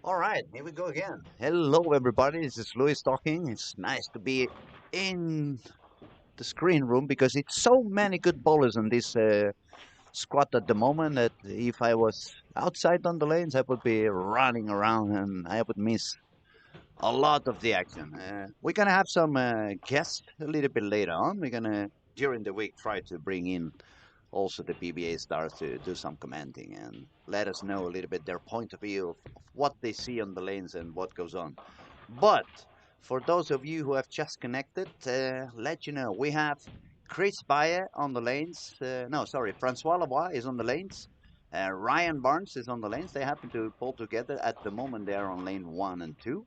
All right, here we go again. Hello, everybody. This is Luis talking. It's nice to be in the screen room because it's so many good bowlers in this squad at the moment that if I was outside on the lanes, I would be running around and I would miss a lot of the action. We're gonna have some guests a little bit later on. We're gonna during the week try to bring in also the PBA stars to do some commenting and let us know a little bit their point of view of what they see on the lanes and what goes on. But for those of you who have just connected, let you know we have Chris Baye on the lanes. No, sorry, Francois Lavoie is on the lanes. Ryan Barnes is on the lanes. They happen to pull together at the moment. They are on lane 1 and 2.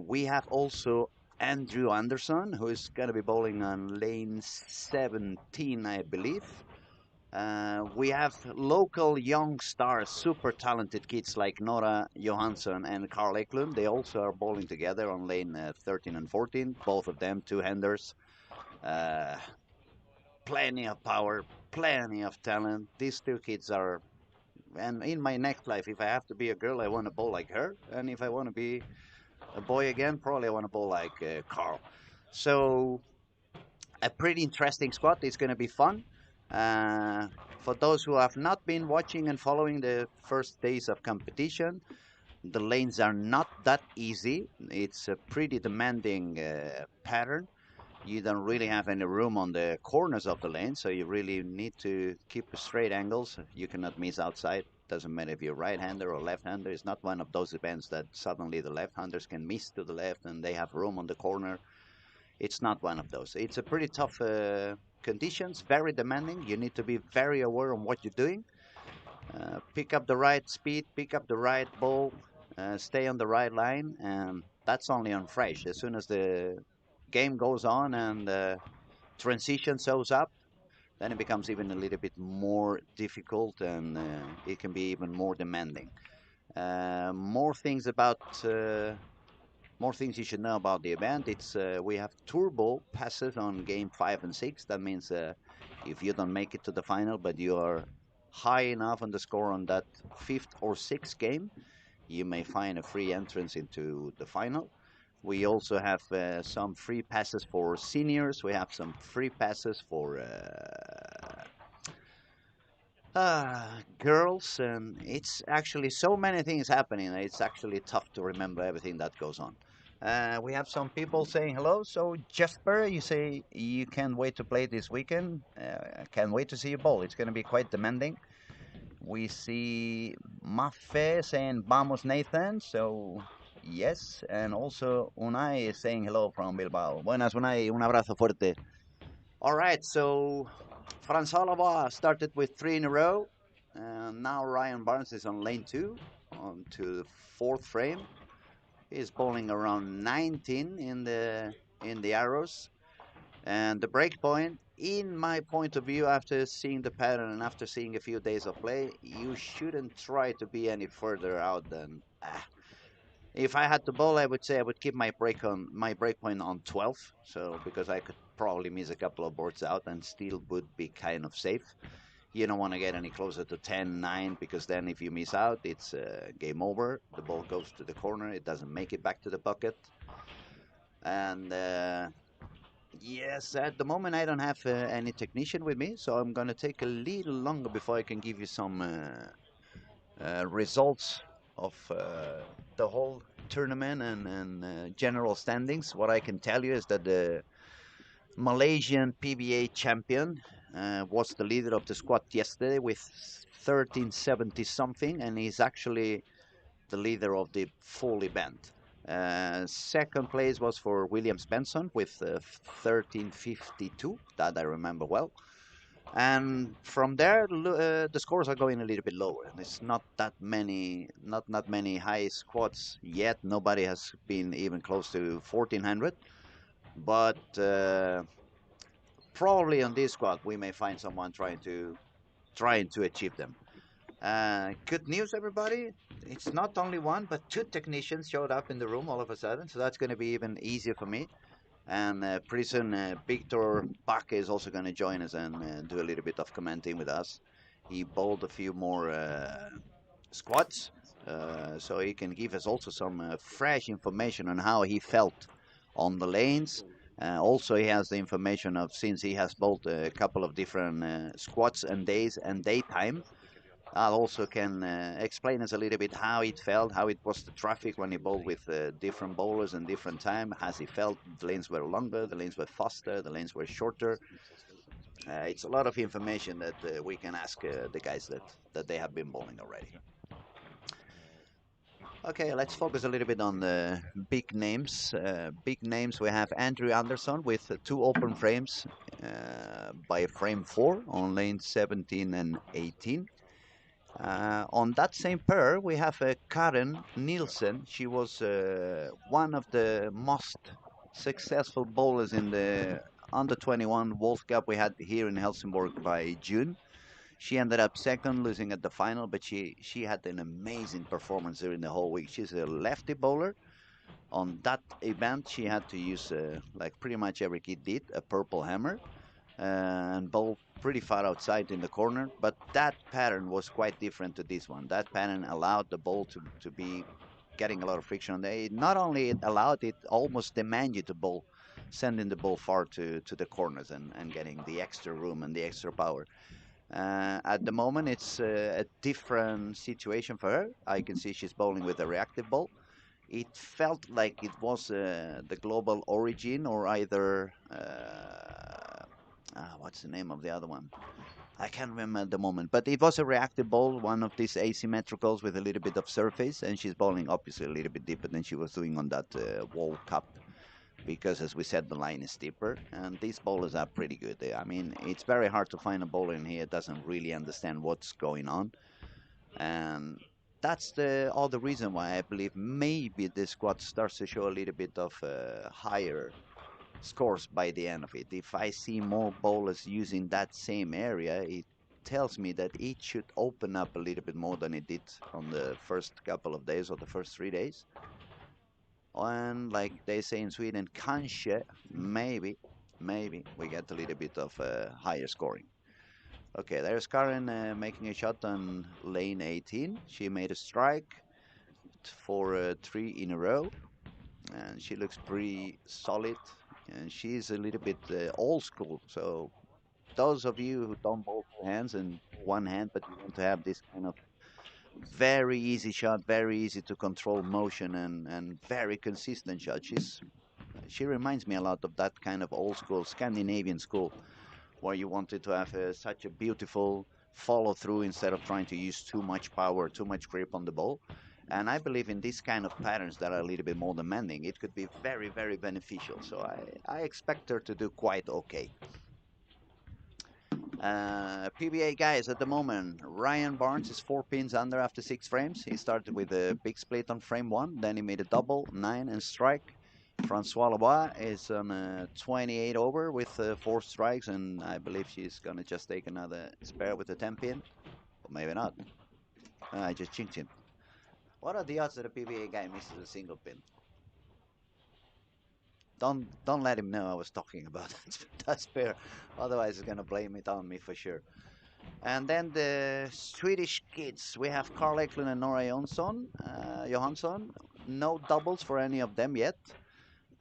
We have also Andrew Anderson, who is going to be bowling on lane 17, I believe. We have local young stars, super talented kids like Nora Johansson and Carl Eklund. They also are bowling together on lane 13 and 14. Both of them two-handers. Uh, Plenty of power, plenty of talent. These two kids are. And in my next life, if I have to be a girl, I want to bowl like her. And if I want to be a boy again, probably I want to bowl like Carl. So a pretty interesting squad. It's going to be fun. For those who have not been watching and following the first days of competition, the lanes are not that easy. It's a pretty demanding pattern. You don't really have any room on the corners of the lane, so you really need to keep straight angles. You cannot miss outside. Doesn't matter if you're right-hander or left-hander. It's not one of those events that suddenly the left-handers can miss to the left and they have room on the corner. It's not one of those. It's a pretty tough conditions, very demanding. You need to be very aware of what you're doing. Pick up the right speed, pick up the right ball, stay on the right line, and that's only on fresh. As soon as the game goes on and transition shows up, then it becomes even a little bit more difficult and it can be even more demanding. More things about more things you should know about the event. It's we have turbo passes on game 5 and 6. That means if you don't make it to the final, but you are high enough on the score on that fifth or sixth game, you may find a free entrance into the final. We also have some free passes for seniors. We have some free passes for girls, and it's actually so many things happening. It's actually tough to remember everything that goes on. We have some people saying hello. So Jesper, you say you can't wait to play this weekend. Can't wait to see you bowl. It's going to be quite demanding. We see Mafe saying "Vamos Nathan." So yes, and also Unai is saying hello from Bilbao. Buenas Unai, un abrazo fuerte. All right, so Franz Alaba started with 3 in a row. Now Ryan Barnes is on lane 2, on to the fourth frame. He's bowling around 19 in the arrows. And the break point, in my point of view, after seeing the pattern and after seeing a few days of play, you shouldn't try to be any further out than. If I had to bowl, I would say I would keep my break point on 12. So because I could probably miss a couple of boards out and still would be kind of safe. You don't want to get any closer to 10-9 because then if you miss out, it's game over. The ball goes to the corner. It doesn't make it back to the bucket. And yes, at the moment I don't have any technician with me, so I'm going to take a little longer before I can give you some results of the whole tournament and general standings. What I can tell you is that the Malaysian PBA champion was the leader of the squad yesterday with 1370 something, and he's actually the leader of the full event. Second place was for William Benson with 1352, that I remember well. And from there, the scores are going a little bit lower. There's not many high squads yet. Nobody has been even close to 1400. But probably on this squad, we may find someone trying to achieve them. Good news, everybody. It's not only one, but two technicians showed up in the room all of a sudden, so that's going to be even easier for me. And pretty soon, Victor Bach is also going to join us and do a little bit of commenting with us. He bowled a few more squats. so he can give us also some fresh information on how he felt on the lanes. Also, he has the information of, since he has bowled a couple of different squats and days and daytime. That also can explain us a little bit how it felt, how it was the traffic when he bowled with different bowlers and different time. Has he felt the lanes were longer, the lanes were faster, the lanes were shorter? It's a lot of information that we can ask the guys that they have been bowling already. Okay, let's focus a little bit on the big names. Big names, we have Andrew Anderson with two open frames by frame 4 on lane 17 and 18. On that same pair, we have Karen Nielsen. She was one of the most successful bowlers in the under 21 World Cup we had here in Helsingborg by June. She ended up second, losing at the final, but she had an amazing performance during the whole week. She's a lefty bowler. On that event, she had to use, like pretty much every kid did, a purple hammer and bowl pretty far outside in the corner. But that pattern was quite different to this one. That pattern allowed the ball to be getting a lot of friction on there. It not only it allowed, it almost demand you to bowl, sending the ball far to the corners and getting the extra room and the extra power. At the moment, it's a different situation for her. I can see she's bowling with a reactive ball. It felt like it was the global origin or either what's the name of the other one? I can't remember at the moment, but it was a reactive ball, one of these asymmetricals with a little bit of surface, and she's bowling obviously a little bit deeper than she was doing on that World Cup, because as we said, the line is steeper, and these bowlers are pretty good. I mean, it's very hard to find a bowler in here that doesn't really understand what's going on, and that's the other reason why I believe maybe the squad starts to show a little bit of higher scores by the end of it. If I see more bowlers using that same area, it tells me that it should open up a little bit more than it did on the first couple of days or the first 3 days. And like they say in Sweden, kanske, maybe we get a little bit of higher scoring. Okay, there's Karen making a shot on lane 18. She made a strike for 3 in a row, and she looks pretty solid. And she's a little bit old school. So those of you who don't bowl two hands and one hand, but you want to have this kind of very easy shot, very easy to control motion, and very consistent shot. She reminds me a lot of that kind of old school Scandinavian school, where you wanted to have such a beautiful follow through instead of trying to use too much power, too much grip on the ball. And I believe in these kind of patterns that are a little bit more demanding, it could be very, very beneficial. So I expect her to do quite okay. PBA guys at the moment, Ryan Barnes is 4 pins under after 6 frames. He started with a big split on frame 1, then he made a double, 9 and strike. Francois Lebois is on a 28 over with 4 strikes, and I believe she's gonna just take another spare with a 10 pin, or maybe not. I just chinked him. What are the odds that a PBA guy misses a single pin? Don't let him know I was talking about that spare, otherwise he's gonna blame it on me for sure. And then the Swedish kids, we have Carl Eklund and Nora Johansson. No doubles for any of them yet.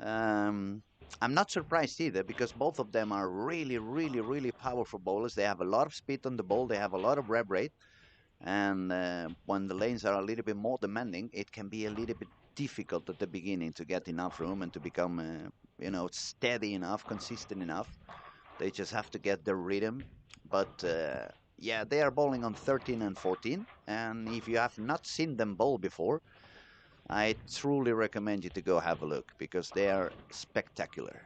I'm not surprised either, because both of them are really, really, really powerful bowlers. They have a lot of speed on the ball. They have a lot of rev rate. And when the lanes are a little bit more demanding, it can be a little bit difficult at the beginning to get enough room and to become, steady enough, consistent enough. They just have to get the rhythm. But yeah, they are bowling on 13 and 14. And if you have not seen them bowl before, I truly recommend you to go have a look, because they are spectacular.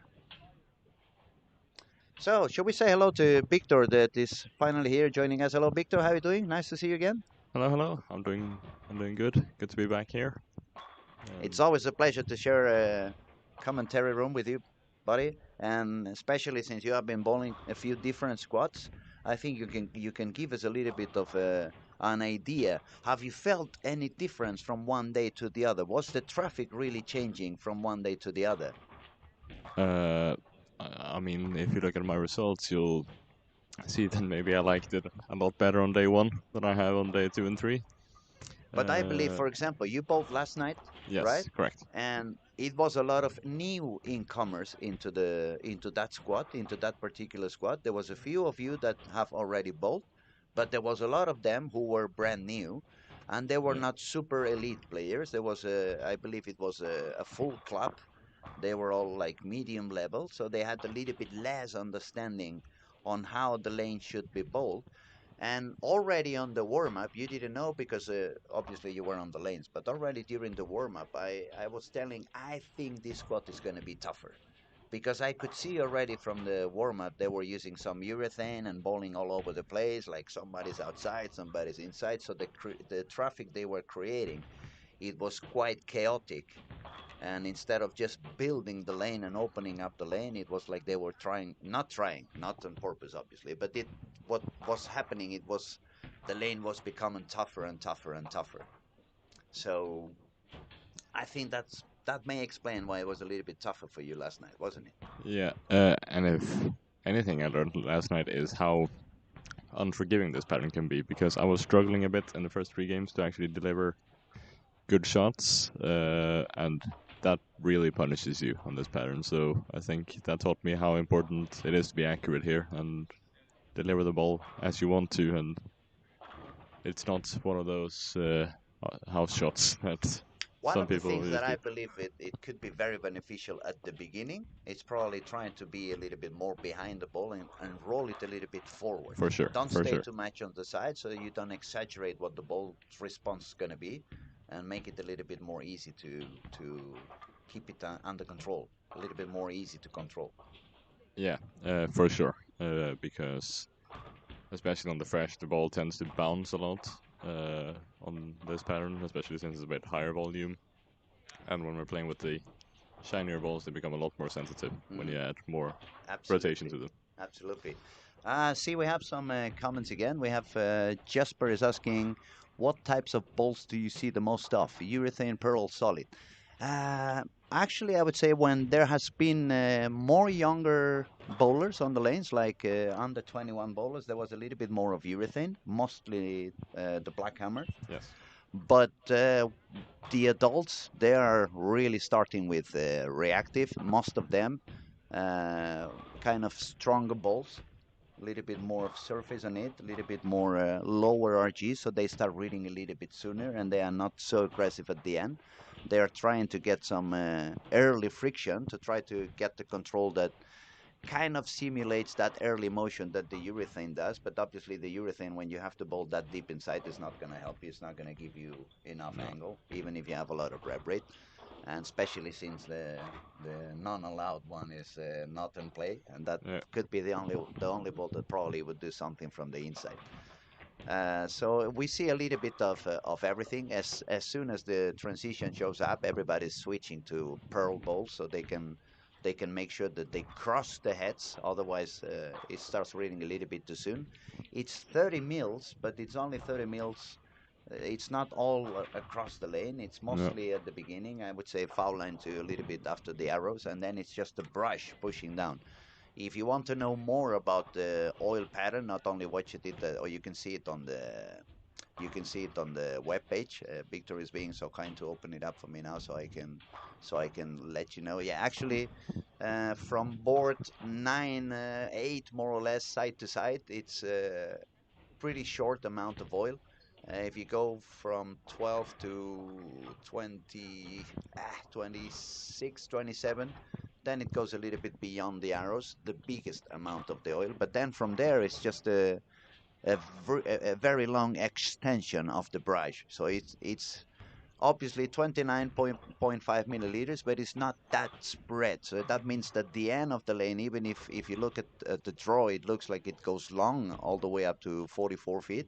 So, shall we say hello to Victor that is finally here joining us? Hello, Victor. How are you doing? Nice to see you again. Hello, hello. I'm doing good. Good to be back here. It's always a pleasure to share a commentary room with you, buddy, and especially since you have been bowling a few different squads. I think you can give us a little bit of an idea. Have you felt any difference from one day to the other? Was the traffic really changing from one day to the other? I mean, if you look at my results, you'll see that maybe I liked it a lot better on day 1 than I have on day 2 and 3. But I believe, Uh, for example, you bowled last night, right? yes, correct. And it was a lot of new incomers into that squad, into that particular squad. There was a few of you that have already bowled, but there was a lot of them who were brand new, and they were Yeah, not super elite players. There was a, I believe it was a full club. They were all like medium level, so they had a little bit less understanding on how the lane should be bowled. And already on the warm up, you didn't know because obviously you were on the lanes, but already during the warm up, I was telling, I think this squad is going to be tougher because I could see already from the warm up they were using some urethane and bowling all over the place, like somebody's outside, somebody's inside. So the traffic they were creating, it was quite chaotic, and instead of just building the lane and opening up the lane, it was like they were trying, not on purpose obviously, but it what was happening, it was the lane was becoming tougher and tougher and tougher. So I think that may explain why it was a little bit tougher for you last night, wasn't it? yeah. And if anything I learned last night is how unforgiving this pattern can be, because I was struggling a bit in the first three games to actually deliver good shots, and that really punishes you on this pattern. So I think that taught me how important it is to be accurate here and deliver the ball as you want to, and it's not one of those house shots that One some of the people things that I usually. believe it could be very beneficial at the beginning, it's probably trying to be a little bit more behind the ball and roll it a little bit forward. For sure, Don't for stay sure. too much on the side so you don't exaggerate what the ball's response is going to be, and make it a little bit more easy to keep it under control, a little bit more easy to control. Yeah, for sure. Because especially on the fresh, the ball tends to bounce a lot on this pattern, especially since it's a bit higher volume. And when we're playing with the shinier balls, they become a lot more sensitive when Mm. you add more rotation Absolutely. to them. Absolutely. See, we have some comments again. We have Jesper is asking, what types of balls do you see the most of? Urethane, pearl, solid. Uh, Actually, I would say when there has been more younger bowlers on the lanes, like under 21 bowlers, there was a little bit more of urethane, mostly the black hammer. Yes. But the adults, they are really starting with reactive, most of them, uh, kind of stronger balls, a little bit more of surface on it, a little bit more lower RG, so they start reading a little bit sooner and they are not so aggressive at the end. They are trying to get some early friction to try to get the control that kind of simulates that early motion that the urethane does. But obviously, the urethane, when you have to bowl that deep inside, is not going to help you. It's not going to give you enough No. angle, even if you have a lot of rev rate. And especially since the non-allowed one is not in play, and that Yeah. could be the only ball that probably would do something from the inside. So we see a little bit of everything. As soon as the transition shows up, everybody's switching to pearl bowls so they can make sure that they cross the heads. Otherwise, it starts reading a little bit too soon. It's 30 mils, but it's only 30 mils. It's not all across the lane. It's No. mostly at the beginning. I would say foul line to a little bit after the arrows, and then it's just a brush pushing down. If you want to know more about the oil pattern, not only watch it, or you can see it on the web page. Victor is being so kind to open it up for me now, so I can let you know. Yeah, actually, from board 9, 8, more or less, side to side, it's pretty short amount of oil. If you go from 12 to 20, 26, 27, then it goes a little bit beyond the arrows, the biggest amount of the oil. But then from there, it's just a very long extension of the brush. So it's obviously 29.5 milliliters, but it's not that spread. So that means that the end of the lane, even if you look at the draw, it looks like it goes long all the way up to 44 feet.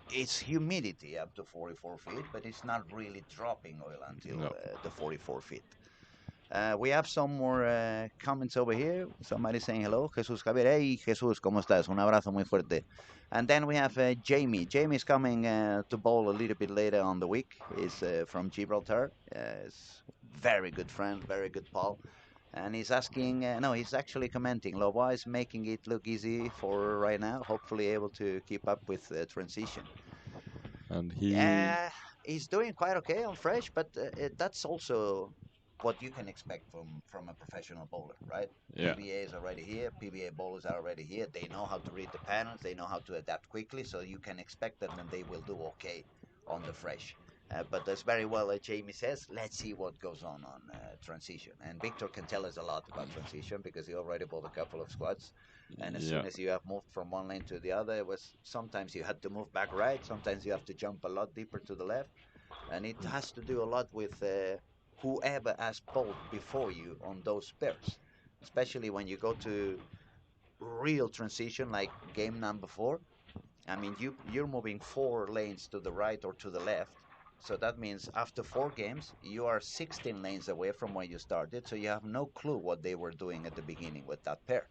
It's humidity up to 44 feet, but it's not really dropping oil until No. the 44 feet. We have some more comments over here. Somebody saying hello. Jesús Javier. Hey, Jesús, ¿cómo estás? Un abrazo muy fuerte. And then we have Jamie. Jamie's coming to bowl a little bit later on the week. He's from Gibraltar. He's very good friend, very good pal. And he's asking, no, he's actually commenting. Loba is making it look easy for right now. Hopefully able to keep up with the transition. And he Yeah. He's doing quite okay on fresh, but that's also what you can expect from a professional bowler, right? Yeah. PBA is already here. PBA bowlers are already here. They know how to read the patterns. They know how to adapt quickly. So you can expect that, and they will do okay on the fresh. But as very well Jamie says, let's see what goes on transition. And Victor can tell us a lot about transition because he already bought a couple of squads. And as Yeah. soon as you have moved from one lane to the other, it was sometimes you had to move back right, sometimes you have to jump a lot deeper to the left, and it has to do a lot with whoever has bowled before you on those pairs, especially when you go to real transition like game number 4. I mean, you're moving 4 lanes to the right or to the left. So that means after 4 games, you are 16 lanes away from where you started. So you have no clue what they were doing at the beginning with that pair.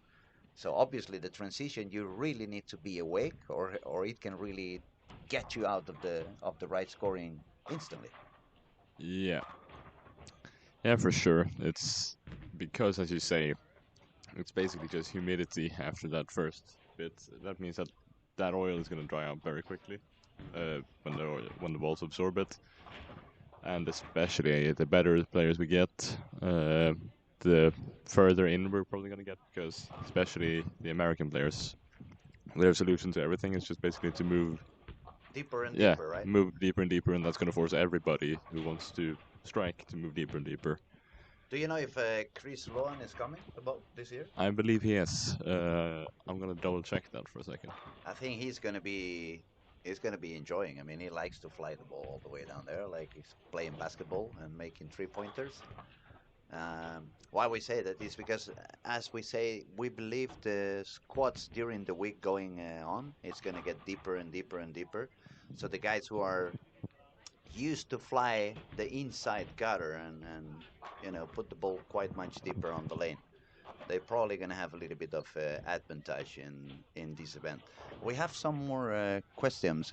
So obviously, the transition you really need to be awake, or it can really get you out of the right scoring instantly. Yeah. Yeah, for sure. It's because, as you say, it's basically just humidity after that first bit. That means that that oil is going to dry out very quickly when the balls absorb it, and especially the better the players we get, the further in we're probably going to get because especially the American players, their solution to everything is just basically to move, Deeper and yeah, deeper, right? move deeper and deeper, and that's going to force everybody who wants to strike to move deeper and deeper. Do you know if Chris Lohan is coming about this year? I believe he is. I'm gonna double check that for a second. I think he's gonna be enjoying. I mean, he likes to fly the ball all the way down there, like he's playing basketball and making 3 pointers. Why we say that is because, as we say, we believe the squats during the week going on, it's gonna get deeper and deeper and deeper. So the guys who are used to fly the inside gutter and put the ball quite much deeper on the lane, they're probably going to have a little bit of advantage in this event. We have some more questions.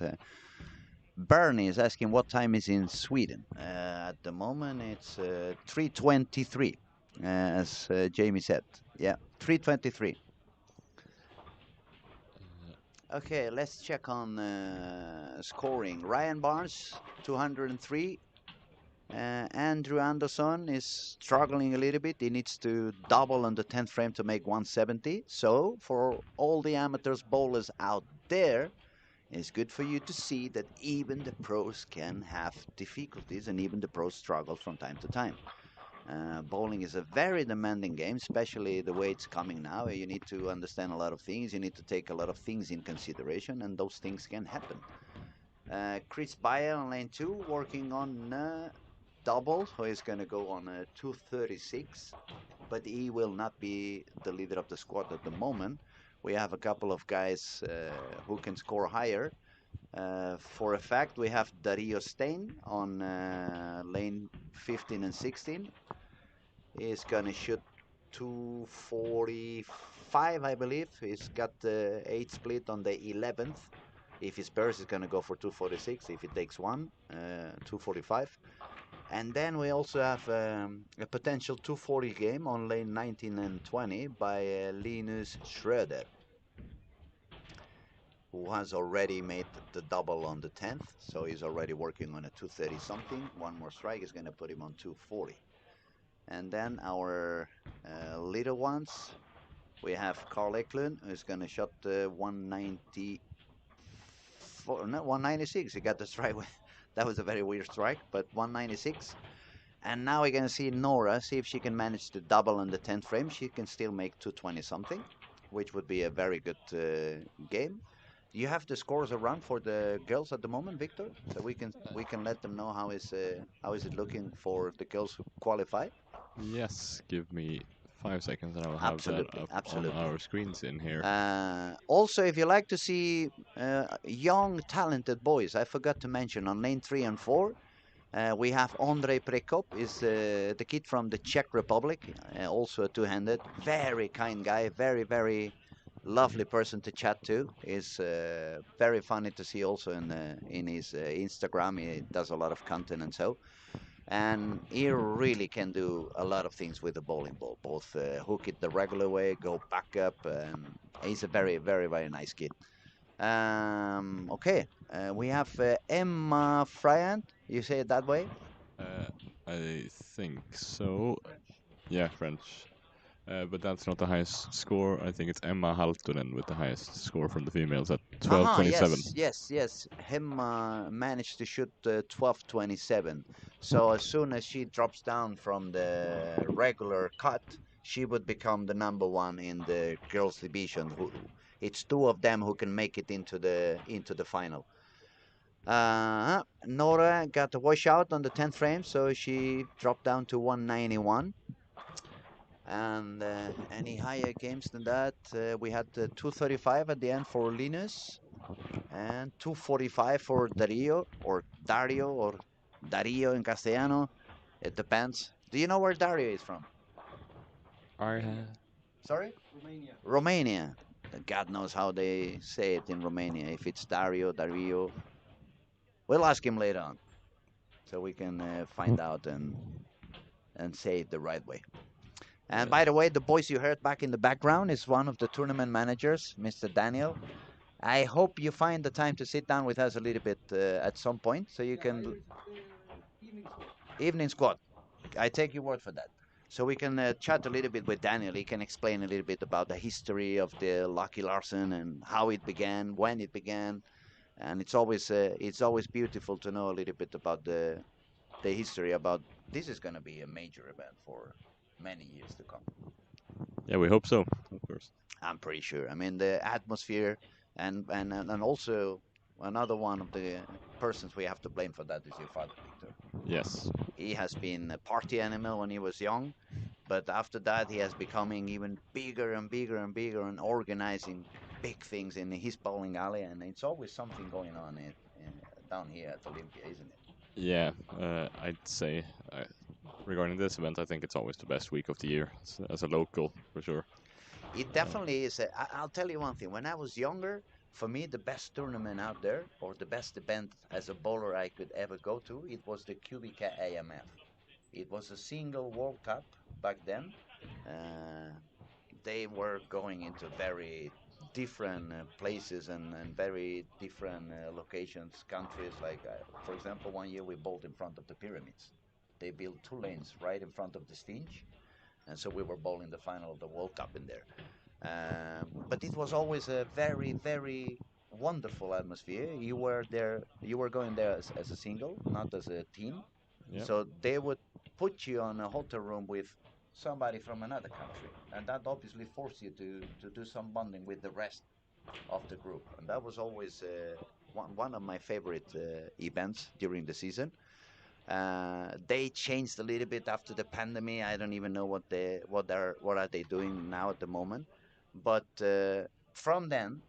Bernie is asking what time is in Sweden. At the moment, it's 3:23, as Jamie said. Yeah, 3:23. Okay, let's check on scoring. Ryan Barnes, 203. Andrew Anderson is struggling a little bit. He needs to double on the 10th frame to make 170. So, for all the amateurs bowlers out there, it's good for you to see that even the pros can have difficulties and even the pros struggle from time to time. Bowling is a very demanding game, especially the way it's coming now. You need to understand a lot of things. You need to take a lot of things in consideration, and those things can happen. Chris Bayer on lane 2 working on double, so he's going to go on a 236, but he will not be the leader of the squad at the moment. We have a couple of guys who can score higher. For a fact, we have Dario Stein on lane 15 and 16. He's going to shoot 245, I believe. He's got the 8 split on the 11th. If he spares, he's going to go for 246. If he takes one, 245. And then we also have a potential 240 game on lane 19 and 20 by Linus Schröder, who has already made the double on the 10th. So he's already working on a 230 something. One more strike is going to put him on 240. And then our little ones, we have Carl Eklund, who's going to shot 194, no, 196. He got the strike. That was a very weird strike, but 196. And now we're going to see Nora, see if she can manage to double on the 10th frame. She can still make 220 something, which would be a very good game. Do you have the scores around for the girls at the moment, Victor? So we can let them know how is it looking for the girls who qualify? Yes, give me 5 seconds and I will have that Absolutely, up on absolutely. our screens in here. Also, if you like to see young, talented boys, I forgot to mention on lane 3 and 4, we have Andrei Prekop, is the kid from the Czech Republic, also a two-handed, very kind guy, very, very lovely person to chat to. Is very funny to see also in his Instagram. He does a lot of content and so. And he really can do a lot of things with the bowling ball, both hook it the regular way, go back up, and he's a very, very, very nice kid. Okay, we have Emma Friant. You say it that way? Uh, I think so. Yeah, French. But that's not the highest score. I think it's Emma Haltunen with the highest score from the females at Aha, 12:27. yes, yes, yes. Him managed to shoot 12:27. So as soon as she drops down from the regular cut, she would become the number one in the girls division. It's two of them who can make it into the final. Nora got a washout on the 10th frame, so she dropped down to 191. And any higher games than that, we had 235 at the end for Linus and 245 for Dario in Castellano. It depends. Do you know where Dario is from? I Sorry? Romania. God knows how they say it in Romania. If it's Dario. We'll ask him later on so we can find out and say it the right way. And by yes. the way, the voice you heard back in the background is one of the tournament managers, Mr. Daniel. I hope you find the time to sit down with us a little bit at some point so you can evening squad. I take your word for that. So we can chat a little bit with Daniel. He can explain a little bit about the history of the Lucky Larsen and how it began, when it began, and it's always beautiful to know a little bit about the history. About this is going to be a major event for many years to come. Yeah, we hope so, of course. I'm pretty sure. I mean, the atmosphere and also another one of the persons we have to blame for that is your father, Victor. Yes. He has been a party animal when he was young, but after that he has becoming even bigger and bigger and bigger and organizing big things in his bowling alley, and it's always something going on down here at Olympia, isn't it? Yeah, I'd say regarding this event, I think it's always the best week of the year as a local, for sure. It Uh, definitely is. I'll tell you one thing. When I was younger, for me, the best tournament out there, or the best event as a bowler I could ever go to, it was the Cubica AMF. It was a single World Cup back then. Uh, they were going into very different places and very different locations, countries. Like, for example, one year we bowled in front of the pyramids. They built two lanes right in front of the Sphinx, and so we were bowling the final of the World Cup in there. But it was always a very, very wonderful atmosphere. You were there, you were going there as a single, not as a team. yeah, So they would put you on a hotel room with somebody from another country, and that obviously forced you to do some bonding with the rest of the group. And that was always one of my favorite events during the season. They changed a little bit after the pandemic. I don't even know what are they doing now at the moment. But from then,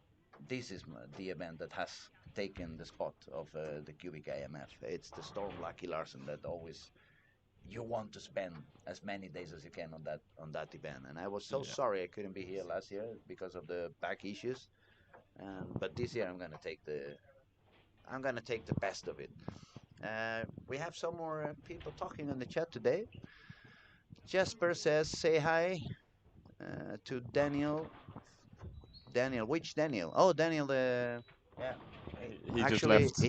this is the event that has taken the spot of the Cubic IMF. It's the Storm Lucky Larsen that always you want to spend as many days as you can on that event. And I was so yeah, sorry I couldn't be here last year because of the back issues. But this year I'm gonna take the best of it. We have some more people talking on the chat today. Jasper says, "Say hi to Daniel." Daniel, which Daniel? Oh, Daniel. Yeah. he just Actually, left.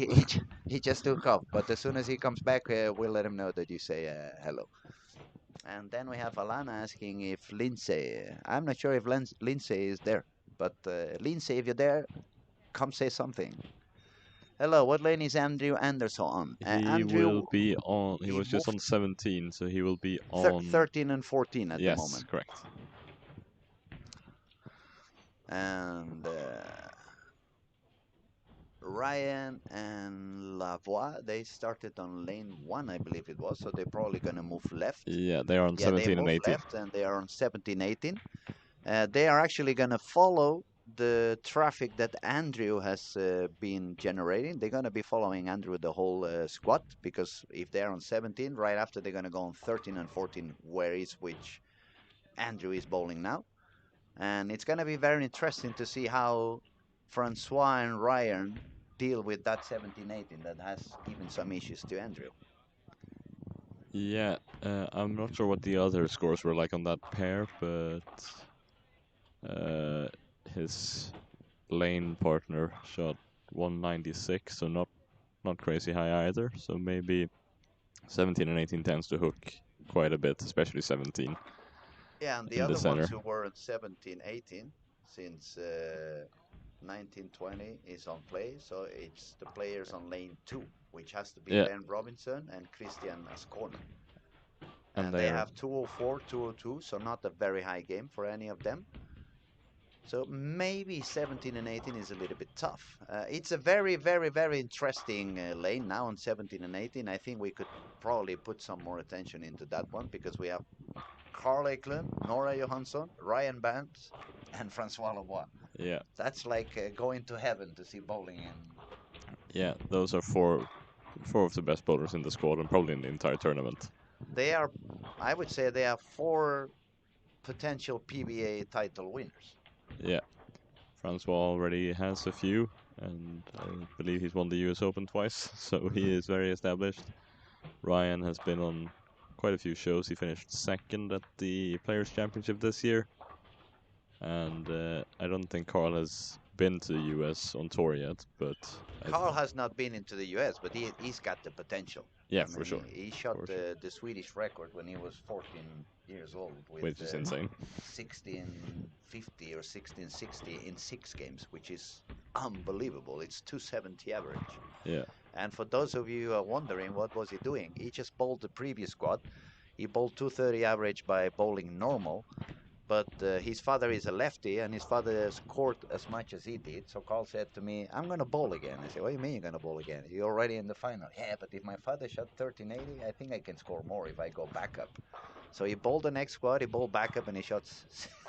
he just took off. But as soon as he comes back, we'll let him know that you say hello. And then we have Alana asking if Lindsay. I'm not sure if Lindsay is there, but Lindsay, if you're there, come say something. Hello. What lane is Andrew Anderson on? He will Andrew, be on. He he was just on moved 17, so he will be on. 13 and 14 at the Yes, moment. correct. And Ryan and Lavoie, they started on lane one, I believe it was, so they're probably going to move left. Yeah, they are on Yeah, they 17 and move 18. left and they are on 17, 18. They are actually going to follow the traffic that Andrew has been generating. They're going to be following Andrew the whole squad because if they're on 17, right after they're going to go on 13 and 14, where is which Andrew is bowling now. And it's going to be very interesting to see how Francois and Ryan deal with that 17-18 that has given some issues to Andrew. Yeah, I'm not sure what the other scores were like on that pair, but uh, his lane partner shot 196, so not crazy high either. So maybe 17 and 18 tends to hook quite a bit, especially 17 Yeah, and the in the other ones center. who were at 17, 18, since 1920 is on play, so it's the players on lane 2, which has to be Yeah, Ben Robinson and Christian Ascona. and And they they're have 204, 202, so not a very high game for any of them. So maybe 17 and 18 is a little bit tough. It's a very, very, very interesting lane now on 17 and 18. I think we could probably put some more attention into that one because we have Carl Eklund, Nora Johansson, Ryan Banks, and Francois Lavoie. yeah, That's like going to heaven to see bowling in. yeah. Those are four of the best bowlers in the squad and probably in the entire tournament. They are, I would say, they are four potential PBA title winners. Yeah, Francois already has a few, and I believe he's won the US Open twice, so he is very established. Ryan has been on quite a few shows. He finished second at the Players' Championship this year, and I don't think Carl has been to the US on tour yet, but Carl has not been into the US, but he's got the potential. yeah, I for mean, sure, he shot for sure, the Swedish record when he was 14 years old with which is insane. 1650 or 1660 in 6 games, which is unbelievable. It's 270 average. Yeah, And for those of you who are wondering what was he doing, he just bowled the previous squad. He bowled 230 average by bowling normal, but his father is a lefty, and his father scored as much as he did. So Carl said to me, "I'm going to bowl again." I said, "What do you mean you're going to bowl again? You're already in the final." "Yeah, but if my father shot 1380, I think I can score more if I go back up." So he bowled the next squad, he bowled back up, and he shot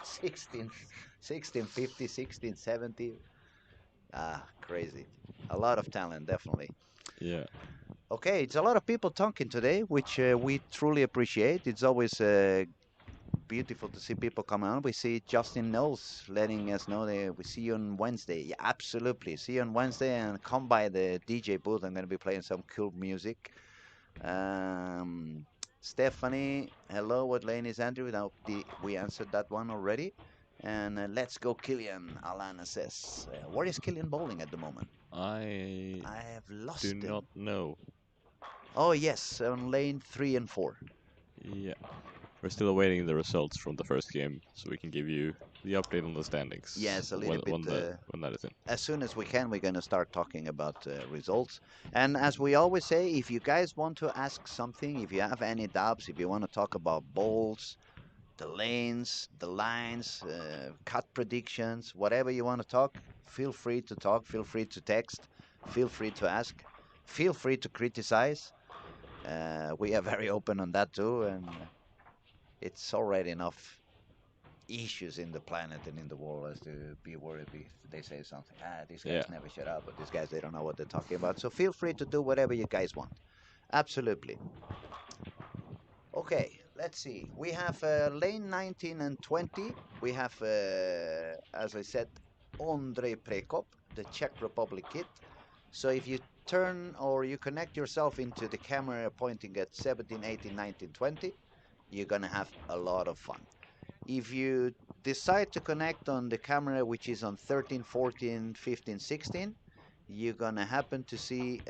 16, 1650, 1670. Ah, crazy. A lot of talent, definitely. yeah, Okay, it's a lot of people talking today, which we truly appreciate. It's always beautiful to see people come on. We see Justin Knowles letting us know that we see you on Wednesday. Yeah, absolutely. See you on Wednesday and come by the DJ booth. I'm going to be playing some cool music. Um, Stephanie, hello. What lane is Andrew? Now we answered that one already. And let's go, Killian. Alana says, where is Killian bowling at the moment? I I have do lost not him. know. Oh yes, on lane 3 and 4. Yeah, we're still awaiting the results from the first game, so we can give you the update on the standings Yes, a little bit. when that is in. As soon as we can, we're going to start talking about results. And as we always say, if you guys want to ask something, if you have any doubts, if you want to talk about bowls, the lanes, the lines, cut predictions, whatever you want to talk, feel free to talk. Feel free to text. Feel free to ask. Feel free to criticize. We are very open on that too, and it's already enough issues in the planet and in the world as to be worried if they say something. These Yeah, guys never shut up, but these guys, they don't know what they're talking about. So feel free to do whatever you guys want. Absolutely. Okay, let's see. We have lane 19 and 20. We have, as I said, Ondrej Prekop, the Czech Republic kid. So if you turn or you connect yourself into the camera pointing at 17, 18, 19, 20, you're going to have a lot of fun. If you decide to connect on the camera which is on 13, 14, 15, 16, you're gonna happen to see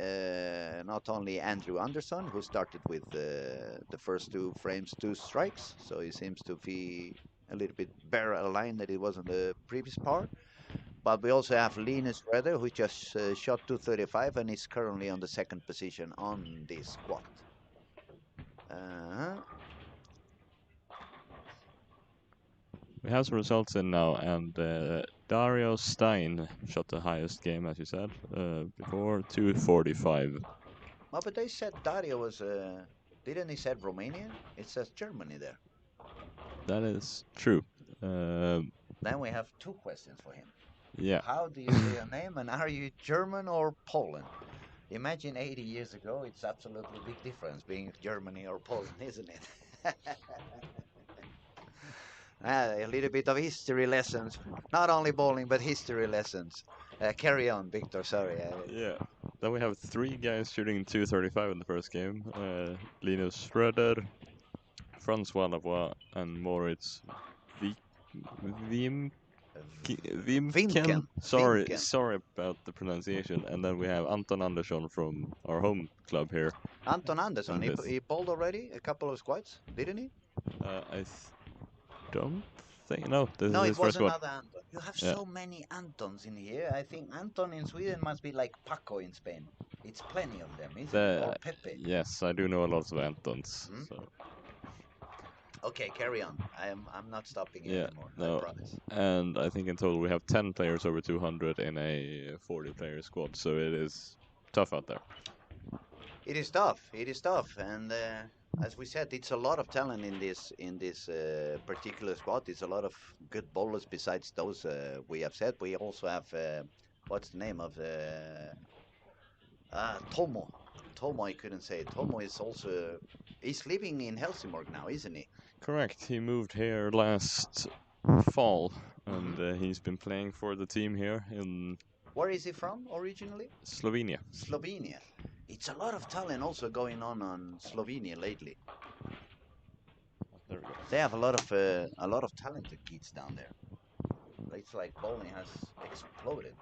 not only Andrew Anderson, who started with the first 2 frames, 2 strikes, so he seems to be a little bit better aligned than it was on the previous part, but we also have Linus Reder, who just shot 235 and is currently on the second position on this squad. Uh, we have some results in now, and Dario Stein shot the highest game, as you said, before 245. well, but they said Dario was, didn't he said Romanian? It says Germany there. That is true. Um, Then we have 2 questions for him. yeah, How do you say your name, and are you German or Poland? Imagine 80 years ago, it's absolutely big difference being Germany or Poland, isn't it? A little bit of history lessons, not only bowling, but history lessons. Carry on, Victor, sorry. yeah. Then we have three guys shooting 235 in the first game. Linus Röder, Francois Lavoie, and Moritz Wiemke. Vimken. Sorry, Vimken. sorry about the pronunciation. And then we have Anton Andersson from our home club here. Anton Andersson, in fifth. he bowled already a couple of squads, didn't he? Don't think. No, this No, is it his was first squad. another Anton. You have Yeah. so many Antons in here. I think Anton in Sweden must be like Paco in Spain. It's plenty of them, isn't it? Or Pepe. Yes, I do know a lot of Antons. Hmm? So Okay, carry on. I'm not stopping you yeah, anymore. I no. promise. And I think in total we have 10 players over 200 in a 40-player squad. So it is tough out there. It is tough. It is tough, and as we said, it's a lot of talent in this particular squad. It's a lot of good bowlers besides those we have said. We also have what's the name of Tomo. Tomo, I couldn't say. Tomo is also he's living in Helsingborg now, isn't he? Correct. He moved here last fall, and Hmm. he's been playing for the team here in Where is he from originally? Slovenia. Slovenia. It's a lot of talent also going on Slovenia lately. There we go. They have a lot of talented kids down there. It's like bowling has exploded.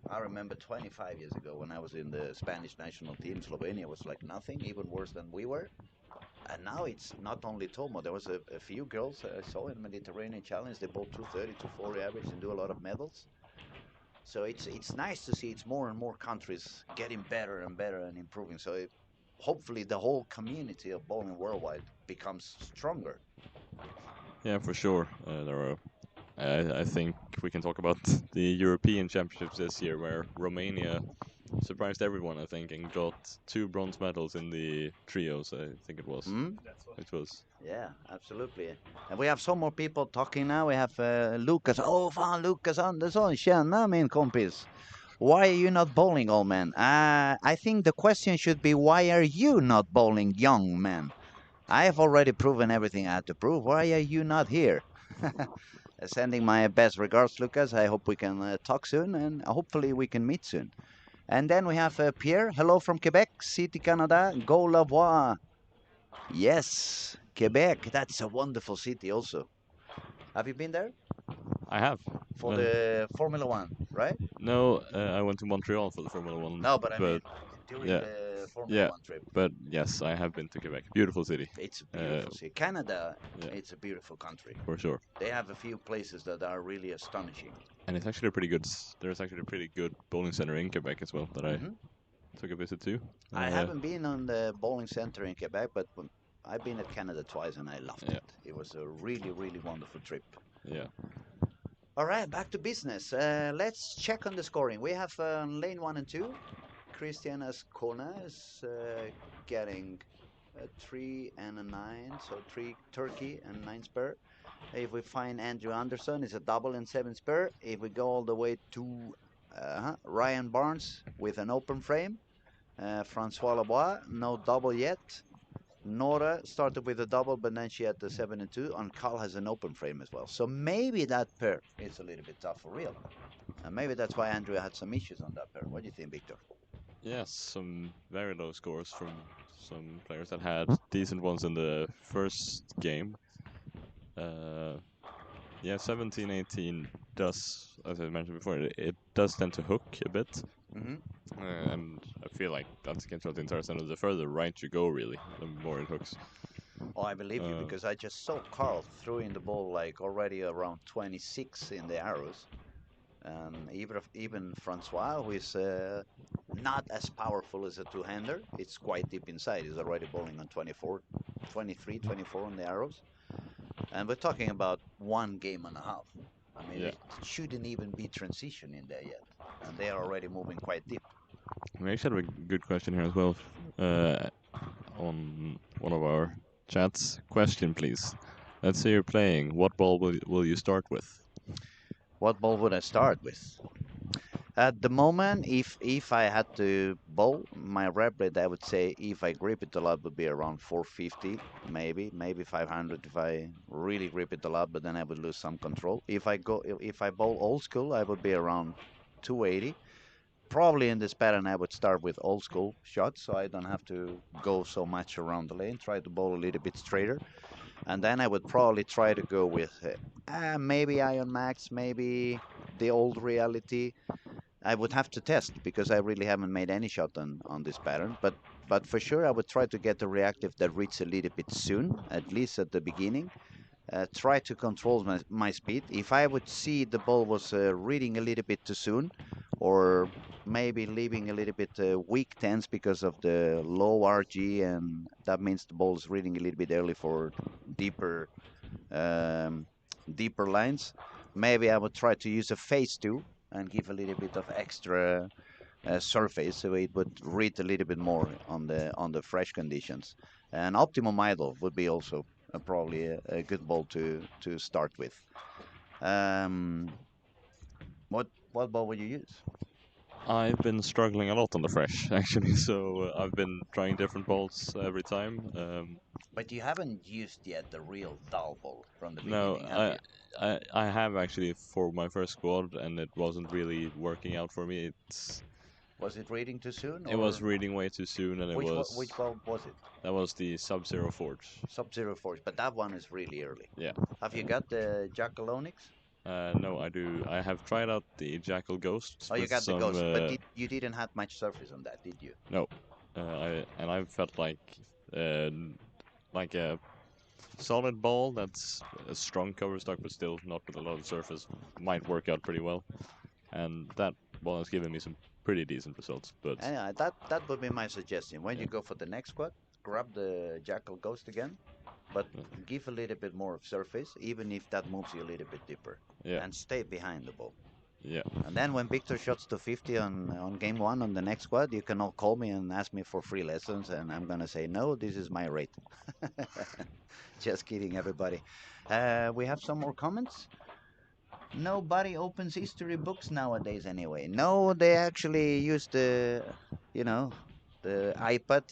I remember 25 years ago when I was in the Spanish national team, Slovenia was like nothing, even worse than we were. And now it's not only Tomo. There was a few girls I saw in the Mediterranean Challenge. They bowl 230, 240 average and do a lot of medals. So it's nice to see it's more and more countries getting better and better and improving. So hopefully the whole community of bowling worldwide becomes stronger. Yeah, for sure. There are. I think we can talk about the European Championships this year, where Romania surprised everyone. I think and got 2 bronze medals in the trios. I think it was. Hmm? It was. Yeah, absolutely. And we have some more people talking now. We have Lucas. Oh, fan Lucas Andersson. Tjena min kompis. Why are you not bowling, old man? I think the question should be, why are you not bowling, young man? I have already proven everything I had to prove. Why are you not here? Sending my best regards, Lucas. I hope we can talk soon, and hopefully we can meet soon. And then we have Pierre. Hello from Quebec City, Canada. Go la voix. Yes, Quebec. That's a wonderful city also. Have you been there I have. for the Formula One, right? No, I went to Montreal for the Formula One, No, but I mean but during yeah, the Formula yeah. One trip. But yes, I have been to Quebec. Beautiful city. It's a beautiful city. Canada, Yeah, it's a beautiful country. for sure. They have a few places that are really astonishing. And it's actually a pretty good. There's actually a pretty good bowling center in Quebec as well that I Hmm. took a visit to. I haven't been on the bowling center in Quebec, but I've been at Canada twice and I loved Yeah, it. It was a really, really wonderful trip. yeah. All right, back to business. Let's check on the scoring. We have lane 1 and 2. Christian Ascona is getting a 3 and a 9, so 3 turkey and 9 spur. If we find Andrew Anderson, it's a double and 7 spur. If we go all the way to Ryan Barnes with an open frame, Francois Lebois, no double yet. Nora started with a double, but then she had the 7 and 2, and Carl has an open frame as well. So maybe that pair is a little bit tough for real. And maybe that's why Andrew had some issues on that pair. What do you think, Victor? Yes, some very low scores from some players that had decent ones in the first game. Yeah, 17, 18 does, as I mentioned before, it does tend to hook a bit. Mm-hmm. And I feel like that's against what the entire center. The further right you go, really, the more it hooks. Oh, I believe you because I just saw Carl throwing the ball like already around 26 in the arrows. Even Francois, who is not as powerful as a two-hander, it's quite deep inside. He's already bowling on 24, 23, 24 on the arrows. And we're talking about 1.5 games. I mean, Yeah. it shouldn't even be transition in there yet. And they are already moving quite deep. We actually have a good question here as well on one of our chats. Question, please. Let's say you're playing. What ball will you start with? What ball would I start with? At the moment, if I had to bowl my rep rate, I would say if I grip it a lot would be around 450, maybe 500 if I really grip it a lot, but then I would lose some control. If I bowl old school, I would be around 280. Probably in this pattern, I would start with old school shots, so I don't have to go so much around the lane. Try to bowl a little bit straighter, and then I would probably try to go with maybe Iron Max, maybe the old reality. I would have to test because I really haven't made any shot on this pattern. But for sure, I would try to get a reactive that reads a little bit soon, at least at the beginning. Try to control my speed. If I would see the ball was reading a little bit too soon, or maybe leaving a little bit weak tense because of the low RG, and that means the ball is reading a little bit early for deeper um, deeper lines. Maybe I would try to use a phase two and give a little bit of extra surface so it would read a little bit more on the fresh conditions. And optimum idle would be also probably a good ball to start with. Um, what ball would you use? I've been struggling a lot on the fresh actually, so I've been trying different balls every time. But you haven't used yet the real dull ball from the No, beginning, have you? I have actually for my first squad, and it wasn't really working out for me. Was it reading too soon, It was or reading way too soon, and which ball was it? that was the Sub-Zero Forge. Sub-Zero Force, but that one is really early. Yeah. Have you got the Jackalonix? No, I do. I have tried out the Jackal Ghosts Oh, you with got the some. Ghost, but you didn't have much surface on that, did you? No, I felt uh, like a solid ball that's a strong cover stock, but still not with a lot of surface might work out pretty well. And that ball has given me some pretty decent results. But And that would be my suggestion. When yeah, you go for the next squad, grab the Jackal Ghost again, but give a little bit more of surface, even if that moves you a little bit deeper, yeah, and stay behind the ball. yeah. And then when Victor shots to 50 on game one on the next squad, you can all call me and ask me for free lessons, and I'm gonna say no. This is my rate. Just kidding, everybody. We have some more comments. Nobody opens history books nowadays anyway. No, they actually use the iPad,